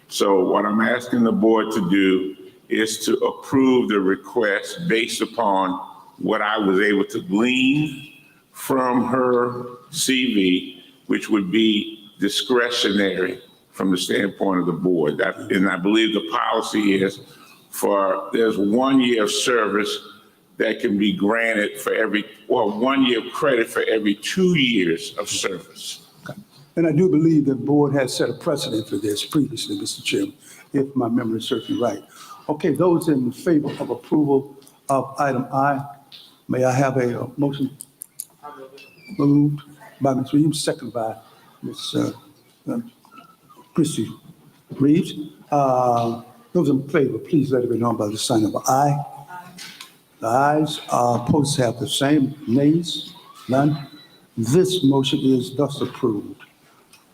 So what I'm asking the board to do is to approve the request based upon what I was able to glean from her CV, which would be discretionary from the standpoint of the board. And I believe the policy is there's 1 year of service that can be granted for 1 year of credit for every 2 years of service. And I do believe the board has set a precedent for this previously, Mr. Chairman, if my memory serves me right. Okay, those in favor of approval of item I, may I have a motion? Moved by Ms. Reeves, second by Ms. Christie Reeves. Those in favor, please let it be known by the sign of aye. The ayes, opposed have the same, nays, none. This motion is thus approved.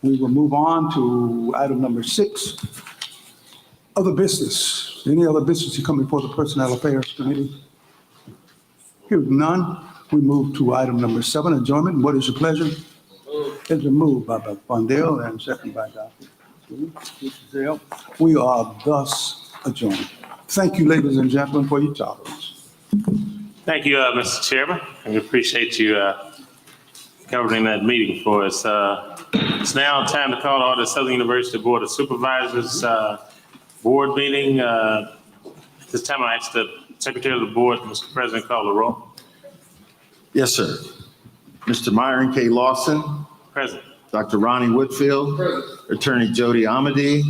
We will move on to item number 6, other business. Any other business to come before the Personnel Affairs Committee? Hearing none, we move to item number 7, adjournment. What is your pleasure? It's been moved by Dr. Fondale and second by Dr. Zell. We are thus adjourned. Thank you, ladies and gentlemen, for your tolerance. Thank you, Mr. Chairman. We appreciate you covering that meeting for us. It's now time to call to order the Southern University Board of Supervisors board meeting. At this time, I ask the Secretary of the Board, Mr. President, call the roll. Yes, sir. Mr. Myron K. Lawson. Present. Dr. Ronnie Whitfield. Present. Attorney Jody Amedy.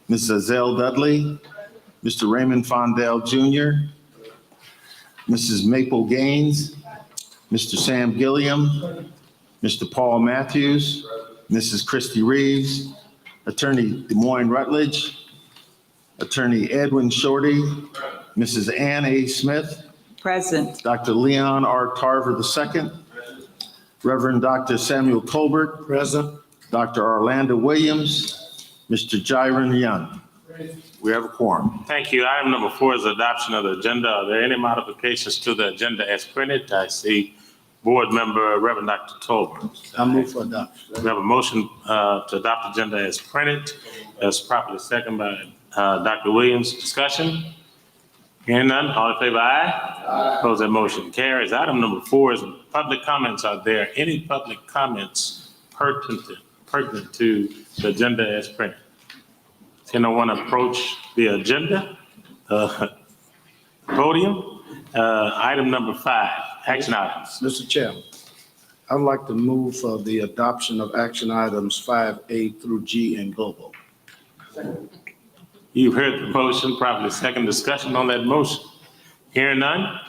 Mrs. Azelle Dudley. Mr. Raymond Fondale Jr. Mrs. Maple Gaines. Mr. Sam Gilliam. Mr. Paul Matthews. Mrs. Christie Reeves. Attorney Des Moines Rutledge. Attorney Edwin Shorty. Mrs. Ann A. Smith. Present. Dr. Leon R. Tarver II. Reverend Dr. Samuel Colbert. Present. Dr. Orlando Williams. Mr. Jiron Young. We have a quorum. Thank you. Item number 4 is adoption of the agenda. Are there any modifications to the agenda as printed? I see Board Member Reverend Dr. Tolbert. I move for adoption. We have a motion to adopt the agenda as printed. That's properly seconded by Dr. Williams. Discussion? Hearing none, all in favor, aye? Aye. Opposed, that motion carries. Item number 4 is public comments. Are there any public comments pertinent to the agenda as printed? Can anyone approach the agenda podium? Item number 5, action items. Mr. Chairman, I'd like to move for the adoption of action items 5A through G and global. You've heard the motion, properly second. Discussion on that motion. Hearing none?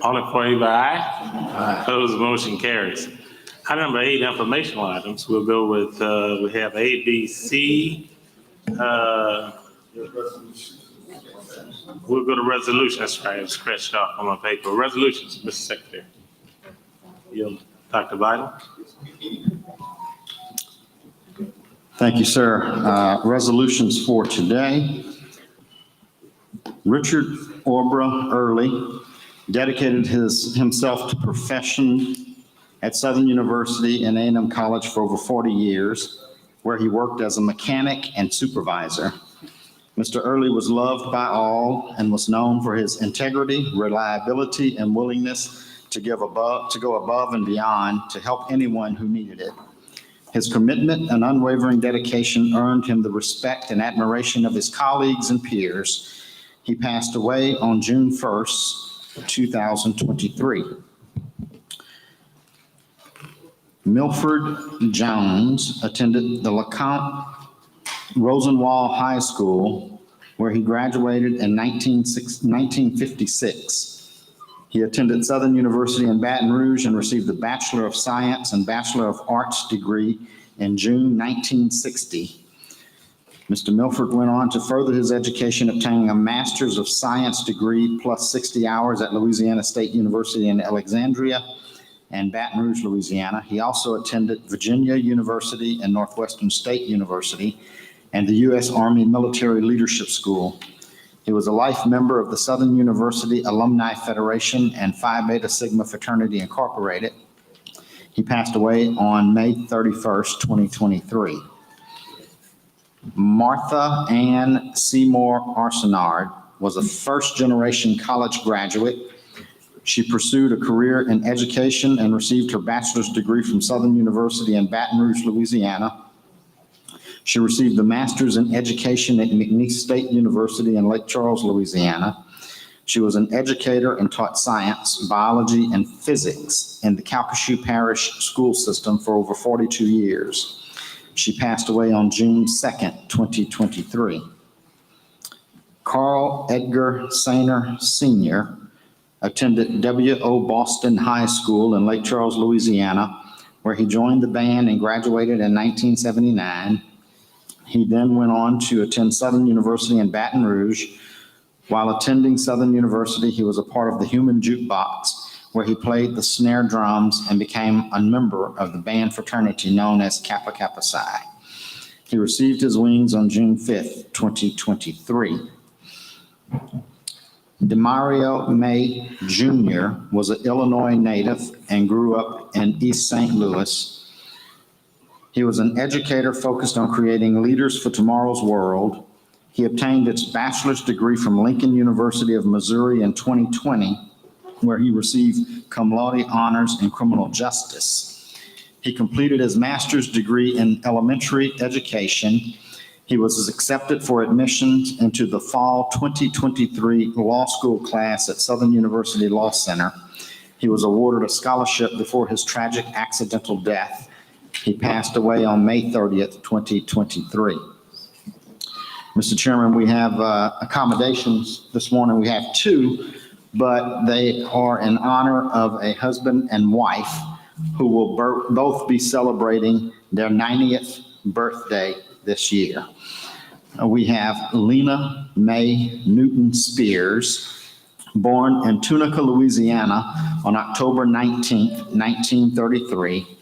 All in favor, aye? Aye. Opposed, the motion carries. Item number 8, informational items. We'll go with, we have A, B, C. We'll go to resolution. That's right, it's scratched off on my paper. Resolutions, Mr. Secretary. Dr. Vital. Thank you, sir. Resolutions for today. Richard Orbra Early dedicated himself to profession at Southern University and A&M College for over 40 years, where he worked as a mechanic and supervisor. Mr. Early was loved by all and was known for his integrity, reliability, and willingness to go above and beyond to help anyone who needed it. His commitment and unwavering dedication earned him the respect and admiration of his colleagues and peers. He passed away on June 1st, 2023. Milford Jones attended the LeCompte Rosenwald High School, where he graduated in 1956. He attended Southern University in Baton Rouge and received the Bachelor of Science and Bachelor of Arts degree in June 1960. Mr. Milford went on to further his education, obtaining a Master's of Science degree plus 60 hours at Louisiana State University in Alexandria and Baton Rouge, Louisiana. He also attended Virginia University and Northwestern State University and the U.S. Army Military Leadership School. He was a life member of the Southern University Alumni Federation and Phi Beta Sigma Fraternity Incorporated. He passed away on May 31st, 2023. Martha Ann Seymour Arsenard was a first-generation college graduate. She pursued a career in education and received her bachelor's degree from Southern University in Baton Rouge, Louisiana. She received a master's in education at McNeese State University in Lake Charles, Louisiana. She was an educator and taught science, biology, and physics in the Calcasieu Parish school system for over 42 years. She passed away on June 2nd, 2023. Carl Edgar Sainer Sr. attended W.O. Boston High School in Lake Charles, Louisiana, where he joined the band and graduated in 1979. He then went on to attend Southern University in Baton Rouge. While attending Southern University, he was a part of the Human Jukebox, where he played the snare drums and became a member of the band fraternity known as Kappa Kappa Psi. He received his wings on June 5th, 2023. DeMario May Jr. was an Illinois native and grew up in East St. Louis. He was an educator focused on creating leaders for tomorrow's world. He obtained his bachelor's degree from Lincoln University of Missouri in 2020, where he received cum laude honors in criminal justice. He completed his master's degree in elementary education. He was accepted for admissions into the fall 2023 law school class at Southern University Law Center. He was awarded a scholarship before his tragic accidental death. He passed away on May 30th, 2023. Mr. Chairman, we have accommodations this morning. We have two, but they are in honor of a husband and wife who will both be celebrating their 90th birthday this year. We have Lena Mae Newton Spears, born in Tunica, Louisiana on October 19th, 1933.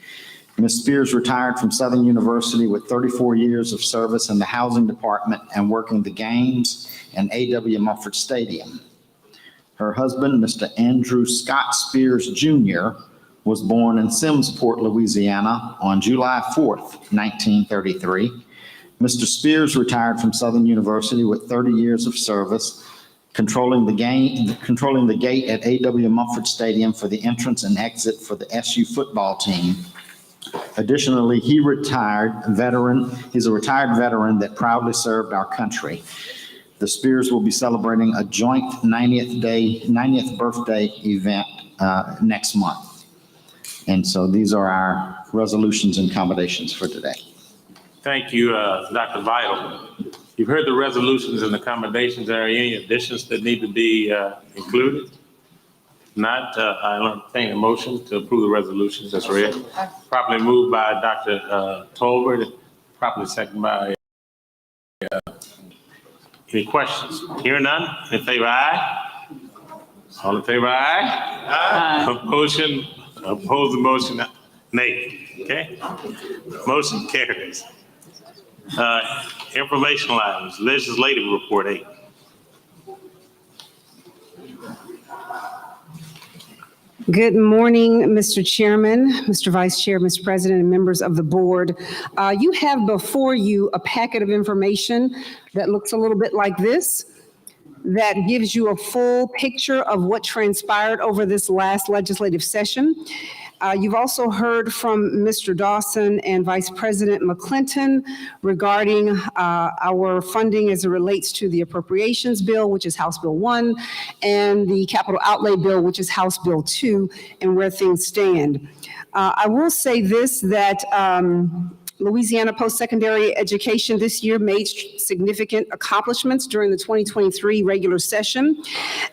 Ms. Spears retired from Southern University with 34 years of service in the housing department and working the games and A.W. Mumford Stadium. Her husband, Mr. Andrew Scott Spears Jr., was born in Simmsport, Louisiana on July 4th, 1933. Mr. Spears retired from Southern University with 30 years of service, controlling the gate at A.W. Mumford Stadium for the entrance and exit for the SU football team. Additionally, he's a retired veteran that proudly served our country. The Spears will be celebrating a joint 90th birthday event next month. And so these are our resolutions and accommodations for today. Thank you, Dr. Vital. You've heard the resolutions and accommodations. Are there any additions that need to be included? Not, I'll entertain a motion to approve the resolutions as read. Properly moved by Dr. Tolbert, properly seconded by, any questions? Hearing none, in favor, aye? All in favor, aye? Aye. Opposed the motion, nay. Okay? Motion carries. Informational items, legislative report 8. Good morning, Mr. Chairman, Mr. Vice Chair, Mr. President, and members of the board. You have before you a packet of information that looks a little bit like this, that gives you a full picture of what transpired over this last legislative session. You've also heard from Mr. Dawson and Vice President McClinton regarding our funding as it relates to the appropriations bill, which is House Bill 1, and the capital outlay bill, which is House Bill 2, and where things stand. I will say this, that Louisiana post-secondary education this year made significant accomplishments during the 2023 regular session.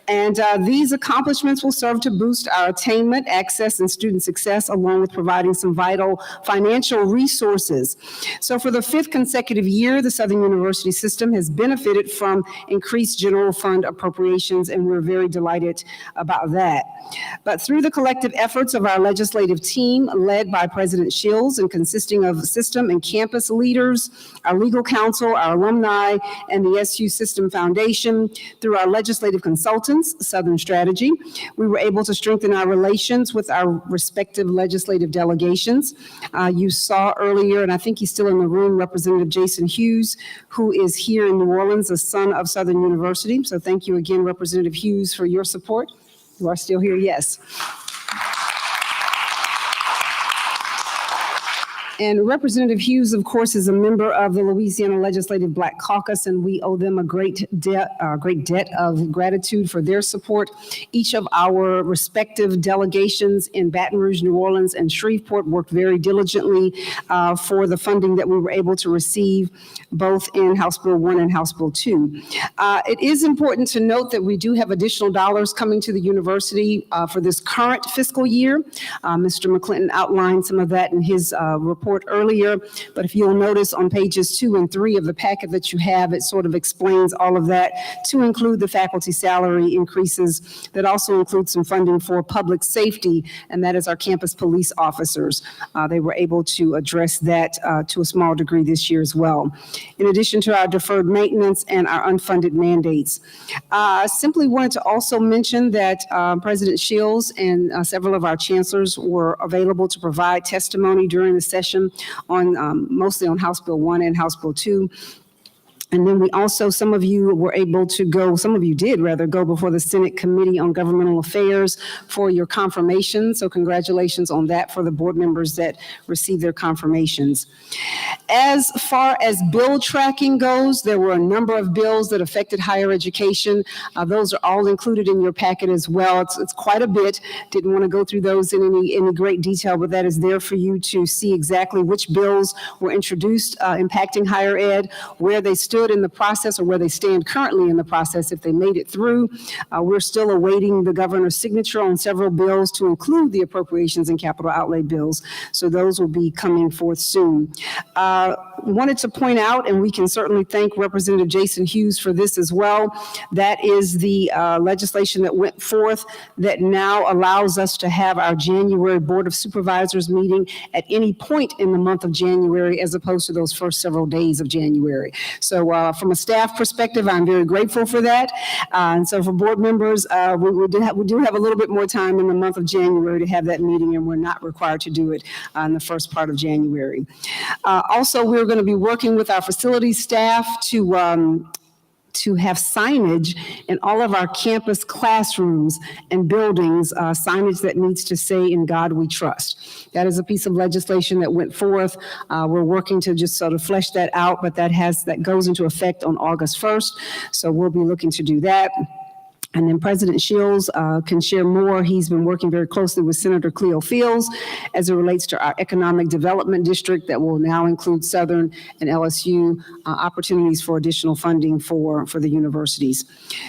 And these accomplishments will serve to boost our attainment, access, and student success, along with providing some vital financial resources. So for the 5th consecutive year, the Southern University system has benefited from increased general fund appropriations, and we're very delighted about that. But through the collective efforts of our legislative team, led by President Shields and consisting of system and campus leaders, our legal counsel, our alumni, and the SU System Foundation, through our legislative consultants, Southern Strategy, we were able to strengthen our relations with our respective legislative delegations. You saw earlier, and I think he's still in the room, Representative Jason Hughes, who is here in New Orleans, a son of Southern University. So thank you again, Representative Hughes, for your support. You are still here, yes. And Representative Hughes, of course, is a member of the Louisiana Legislative Black Caucus, and we owe them a great debt of gratitude for their support. Each of our respective delegations in Baton Rouge, New Orleans, and Shreveport worked very diligently for the funding that we were able to receive, both in House Bill 1 and House Bill 2. It is important to note that we do have additional dollars coming to the university for this current fiscal year. Mr. McClinton outlined some of that in his report earlier, but if you'll notice on pages 2 and 3 of the packet that you have, it sort of explains all of that, to include the faculty salary increases that also include some funding for public safety, and that is our campus police officers. They were able to address that to a small degree this year as well, in addition to our deferred maintenance and our unfunded mandates. I simply wanted to also mention that President Shields and several of our chancellors were available to provide testimony during the session on mostly on House Bill 1 and House Bill 2. And then we also, some of you were able to go, some of you did rather go before the Senate Committee on Governmental Affairs for your confirmation. So congratulations on that for the board members that received their confirmations. As far as bill tracking goes, there were a number of bills that affected higher education. Those are all included in your packet as well. It's quite a bit. Didn't want to go through those in any great detail, but that is there for you to see exactly which bills were introduced impacting higher ed, where they stood in the process, or where they stand currently in the process, if they made it through. We're still awaiting the governor's signature on several bills to include the appropriations and capital outlay bills. So those will be coming forth soon. Wanted to point out, and we can certainly thank Representative Jason Hughes for this as well, that is the legislation that went forth that now allows us to have our January Board of Supervisors meeting at any point in the month of January, as opposed to those first several days of January. So from a staff perspective, I'm very grateful for that. And so for board members, we do have a little bit more time in the month of January to have that meeting, and we're not required to do it in the first part of January. Also, we're going to be working with our facilities staff to have signage in all of our campus classrooms and buildings, signage that needs to say, "In God We Trust." That is a piece of legislation that went forth. We're working to just sort of flesh that out, but that goes into effect on August 1st. So we'll be looking to do that. And then President Shields can share more. He's been working very closely with Senator Cleo Fields as it relates to our economic development district that will now include Southern and LSU opportunities for additional funding for the universities.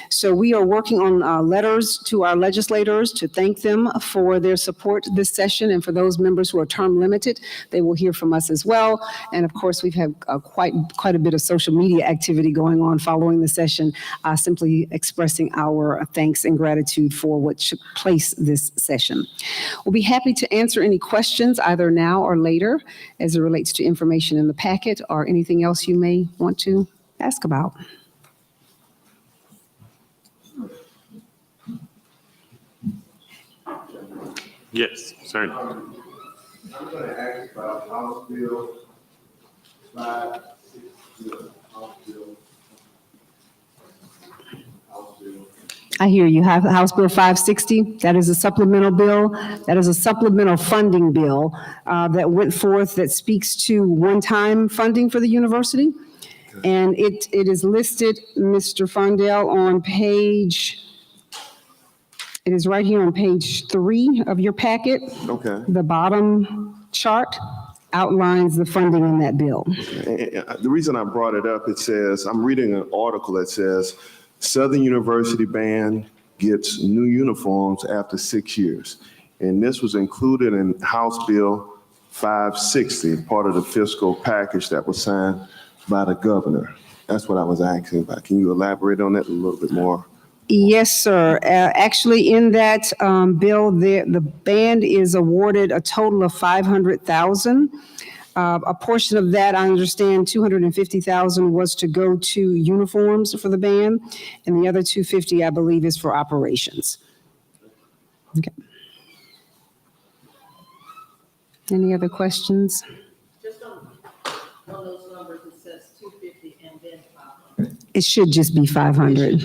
So we are working on letters to our legislators to thank them for their support this session, and for those members who are term limited, they will hear from us as well. And of course, we've had quite a bit of social media activity going on following the session, simply expressing our thanks and gratitude for what took place this session. We'll be happy to answer any questions either now or later as it relates to information in the packet or anything else you may want to ask about. Yes, certainly. I'm going to ask about House Bill 560. House Bill. I hear you. House Bill 560, that is a supplemental bill. That is a supplemental funding bill that went forth that speaks to one-time funding for the university. And it is listed, Mr. Fondell, on page, it is right here on page 3 of your packet. Okay. The bottom chart outlines the funding in that bill. The reason I brought it up, it says, I'm reading an article that says, Southern University Band gets new uniforms after 6 years. And this was included in House Bill 560, part of the fiscal package that was signed by the governor. That's what I was asking about. Can you elaborate on that a little bit more? Yes, sir. Actually, in that bill, the band is awarded a total of $500,000. A portion of that, I understand, $250,000 was to go to uniforms for the band, and the other $250,000, I believe, is for operations. Okay. Any other questions? Just on those numbers, it says 250 and then 500. It should just be 500.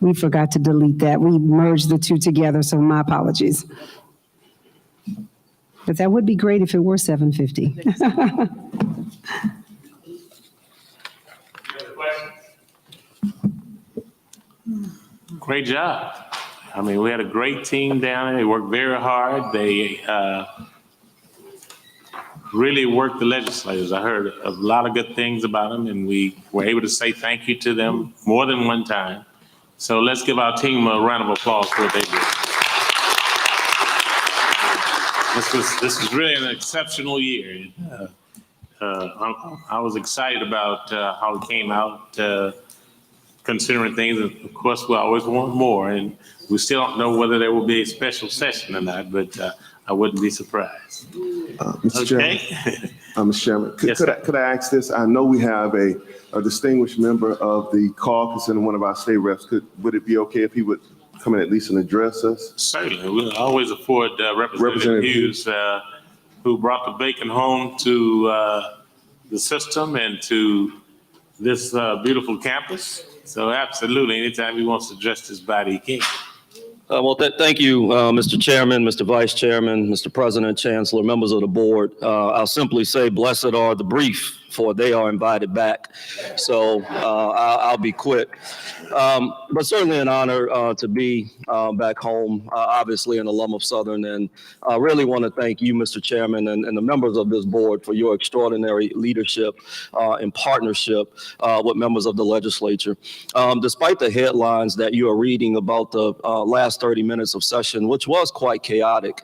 We forgot to delete that. We merged the two together, so my apologies. But that would be great if it were 750. Great job. I mean, we had a great team down there. They worked very hard. They really worked the legislators. I heard a lot of good things about them, and we were able to say thank you to them more than one time. So let's give our team a round of applause for what they did. This was really an exceptional year. I was excited about how it came out, considering things. And of course, we always want more, and we still don't know whether there will be a special session or not, but I wouldn't be surprised. Mr. Chairman, Okay. Mr. Chairman, Yes, could I ask this? I know we have a distinguished member of the caucus and one of our state reps. Would it be okay if he would come in at least and address us? Certainly. We'll always afford Representative Hughes, who brought the bacon home to the system and to this beautiful campus. So absolutely, anytime he wants to address this body, he can. Well, thank you, Mr. Chairman, Mr. Vice Chairman, Mr. President, Chancellor, members of the board. I'll simply say, blessed are the brief, for they are invited back. So I'll be quick. But certainly an honor to be back home, obviously an alum of Southern. And I really want to thank you, Mr. Chairman, and the members of this board for your extraordinary leadership and partnership with members of the legislature. Despite the headlines that you are reading about the last 30 minutes of session, which was quite chaotic,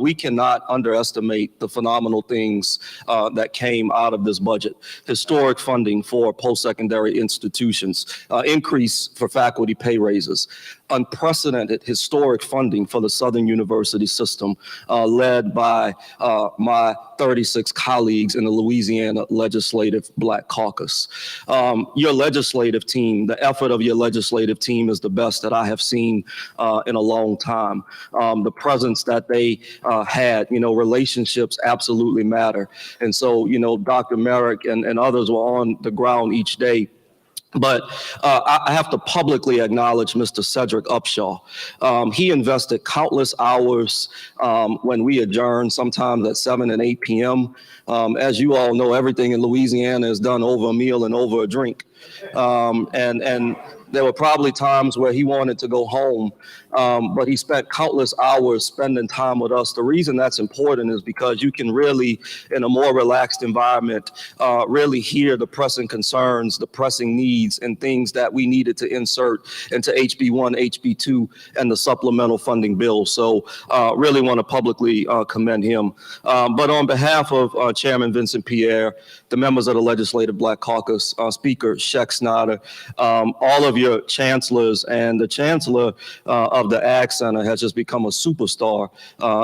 we cannot underestimate the phenomenal things that came out of this budget. Historic funding for post-secondary institutions, increase for faculty pay raises, unprecedented historic funding for the Southern University system, led by my 36 colleagues in the Louisiana Legislative Black Caucus. Your legislative team, the effort of your legislative team is the best that I have seen in a long time. The presence that they had, relationships absolutely matter. And so, Dr. Merrick and others were on the ground each day. But I have to publicly acknowledge Mr. Cedric Upshaw. He invested countless hours when we adjourned, sometimes at 7 and 8 p.m. As you all know, everything in Louisiana is done over a meal and over a drink. And there were probably times where he wanted to go home, but he spent countless hours spending time with us. The reason that's important is because you can really, in a more relaxed environment, really hear the pressing concerns, the pressing needs, and things that we needed to insert into HB1, HB2, and the supplemental funding bill. So really want to publicly commend him. But on behalf of Chairman Vincent Pierre, the members of the Legislative Black Caucus, Speaker Sheck Snyder, all of your chancellors, and the chancellor of the Ag Center has just become a superstar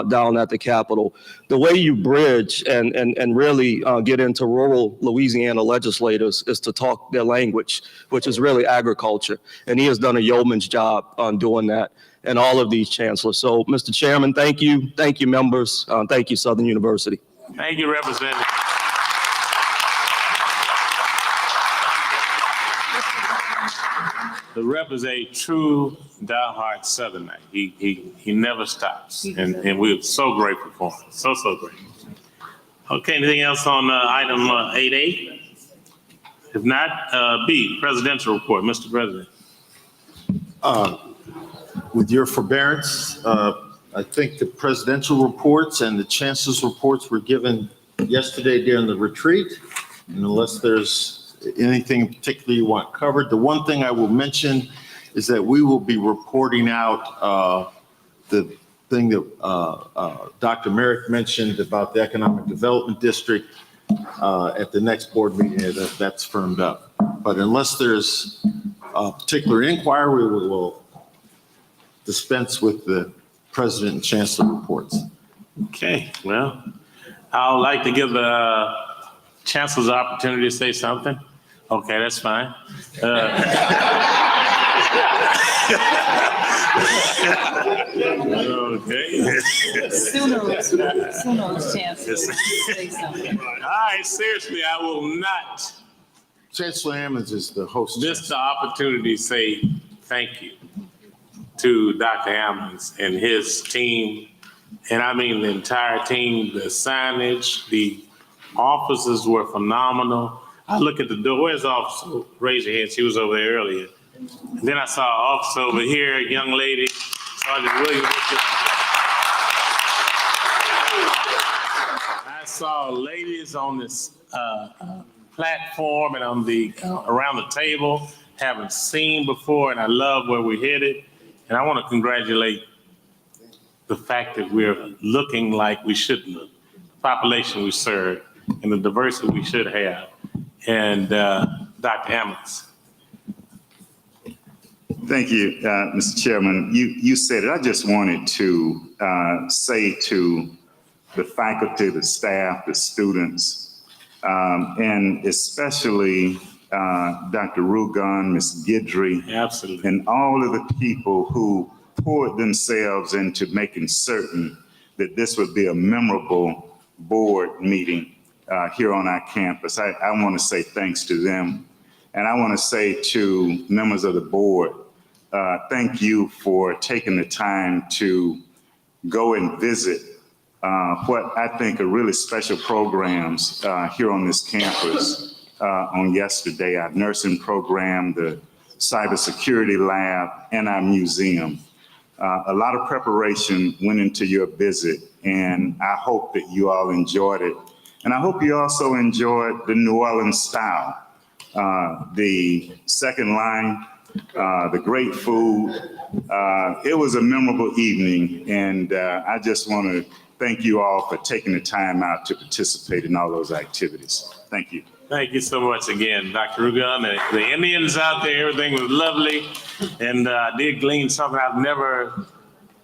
down at the Capitol. The way you bridge and really get into rural Louisiana legislators is to talk their language, which is really agriculture. And he has done a yeoman's job on doing that. and all of these chancellors. So, Mr. Chairman, thank you. Thank you, members. Thank you, Southern University. Thank you, Representative. The rep is a true diehard Southerner. He never stops, and we're so grateful for him. So grateful. Okay, anything else on item 8A? If not, B, presidential report. Mr. President. With your forbearance, I think the presidential reports and the chancellor's reports were given yesterday during the retreat. And unless there's anything in particular you want covered, the one thing I will mention is that we will be reporting out the thing that Dr. Merrick mentioned about the Economic Development District at the next board meeting. That's firmed up. But unless there's a particular inquiry, we will dispense with the president and chancellor reports. Okay, well, I would like to give the chancellor's opportunity to say something. Okay, that's fine. Okay. Sooner chance to say something. All right, seriously, I will not Chancellor Ammons is the host. miss the opportunity to say thank you to Dr. Ammons and his team, and I mean the entire team. The signage, the officers were phenomenal. I look at the door. Where's the officer? Raise your hand. She was over there earlier. And then I saw an officer over here, a young lady, Sergeant Williams. I saw ladies on this platform and on the around the table haven't seen before, and I love where we're headed. And I want to congratulate the fact that we're looking like we should look, the population we serve, and the diversity we should have. And Dr. Ammons. Thank you, Mr. Chairman. You said it. I just wanted to say to the faculty, the staff, the students, and especially Dr. Rugan, Ms. Guidry, absolutely, and all of the people who poured themselves into making certain that this would be a memorable board meeting here on our campus. I want to say thanks to them. And I want to say to members of the board, thank you for taking the time to go and visit what I think are really special programs here on this campus on yesterday, our nursing program, the cybersecurity lab, and our museum. A lot of preparation went into your visit, and I hope that you all enjoyed it. And I hope you also enjoyed the New Orleans style, the second line, the great food. It was a memorable evening, and I just want to thank you all for taking the time out to participate in all those activities. Thank you. Thank you so much again, Dr. Rugan. The Indians out there, everything was lovely. And I did glean something I've never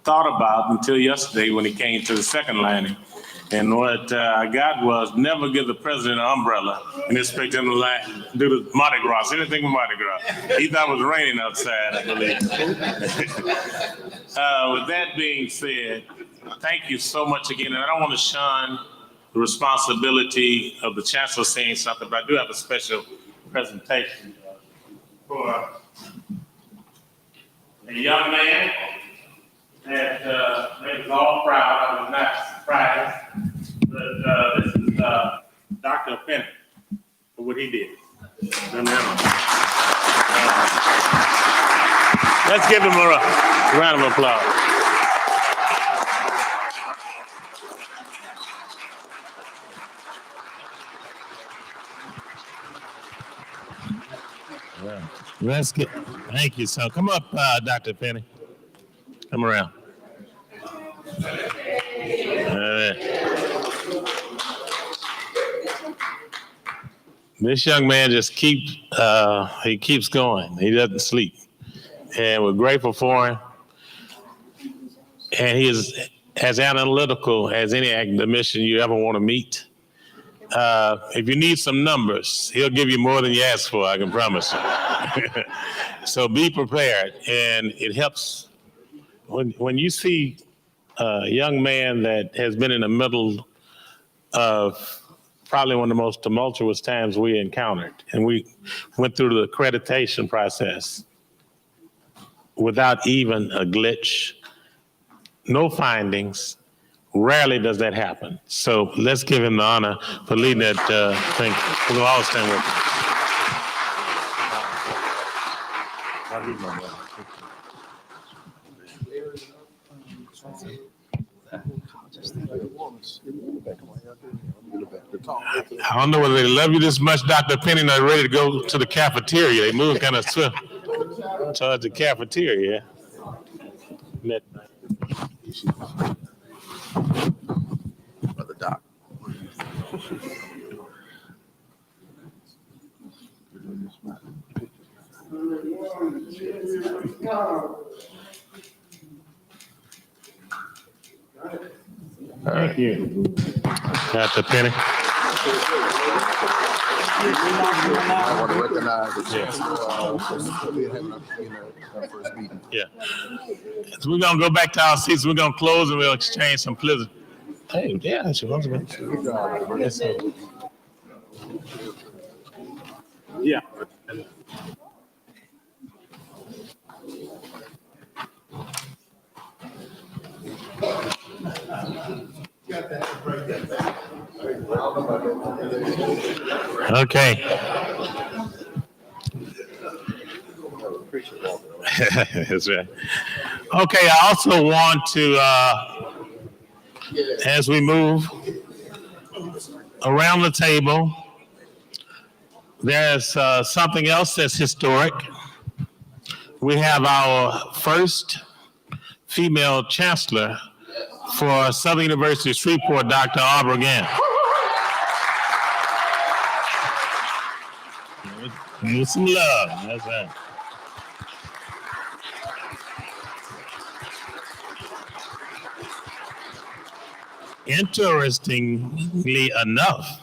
thought about until yesterday when it came to the second lining. And what I got was never give the president an umbrella and expect him to do the Mardi Gras, anything with Mardi Gras. He thought it was raining outside, I believe. With that being said, thank you so much again. And I don't want to shun the responsibility of the chancellor saying something, but I do have a special presentation for a young man that made us all proud. I was not surprised, but this is Dr. Finney for what he did. Let's give him a round of applause. Let's get, thank you. So come up, Dr. Finney. Come around. This young man just keeps going. He doesn't sleep. And we're grateful for him. And he is as analytical as any academician you ever want to meet. If you need some numbers, he'll give you more than you ask for, I can promise you. So be prepared. And it helps when you see a young man that has been in the middle of probably one of the most tumultuous times we encountered, and we went through the accreditation process without even a glitch, no findings. Rarely does that happen. So let's give him the honor for leading that thing. We'll all stand with him. I don't know whether they love you this much, Dr. Penny, and they're ready to go to the cafeteria. They move kind of swift towards the cafeteria. Brother Doc. Thank you. Dr. Penny. I want to recognize the chancellor. We having our first meeting. Yeah. So we're gonna go back to our seats. We're gonna close and we'll exchange some pleasant. Hey, yeah, that's your husband. Yes, sir. Yeah. Okay. That's right. Okay, I also want to, as we move around the table, there's something else that's historic. We have our first female chancellor for Southern University of Shreveport, Dr. Aubrey Gant. Give some love. That's right. Interestingly enough,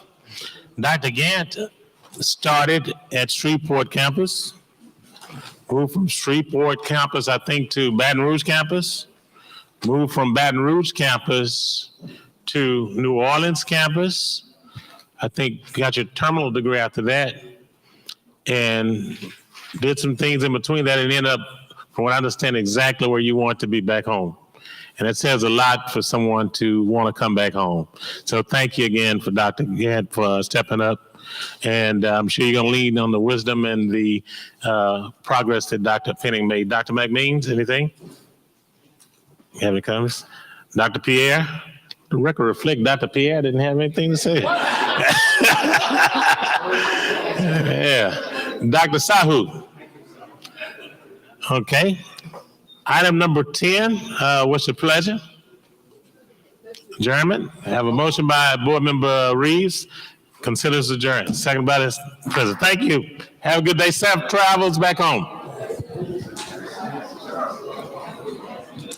Dr. Gant started at Shreveport campus, moved from Shreveport campus, I think, to Baton Rouge campus, moved from Baton Rouge campus to New Orleans campus. I think got your terminal degree after that, and did some things in between that and ended up, from what I understand, exactly where you want to be back home. And it says a lot for someone to want to come back home. So thank you again for Dr. Gant for stepping up. And I'm sure you're going to lean on the wisdom and the progress that Dr. Penny made. Dr. McMeans, anything? You have any comments? Dr. Pierre? The record reflects Dr. Pierre didn't have anything to say. Yeah. Dr. Sahu? Okay. Item number 10, what's your pleasure? Adjournment. I have a motion by Board Member Reeves. Considers adjourned. Second by the President. Thank you. Have a good day. Safe travels back home.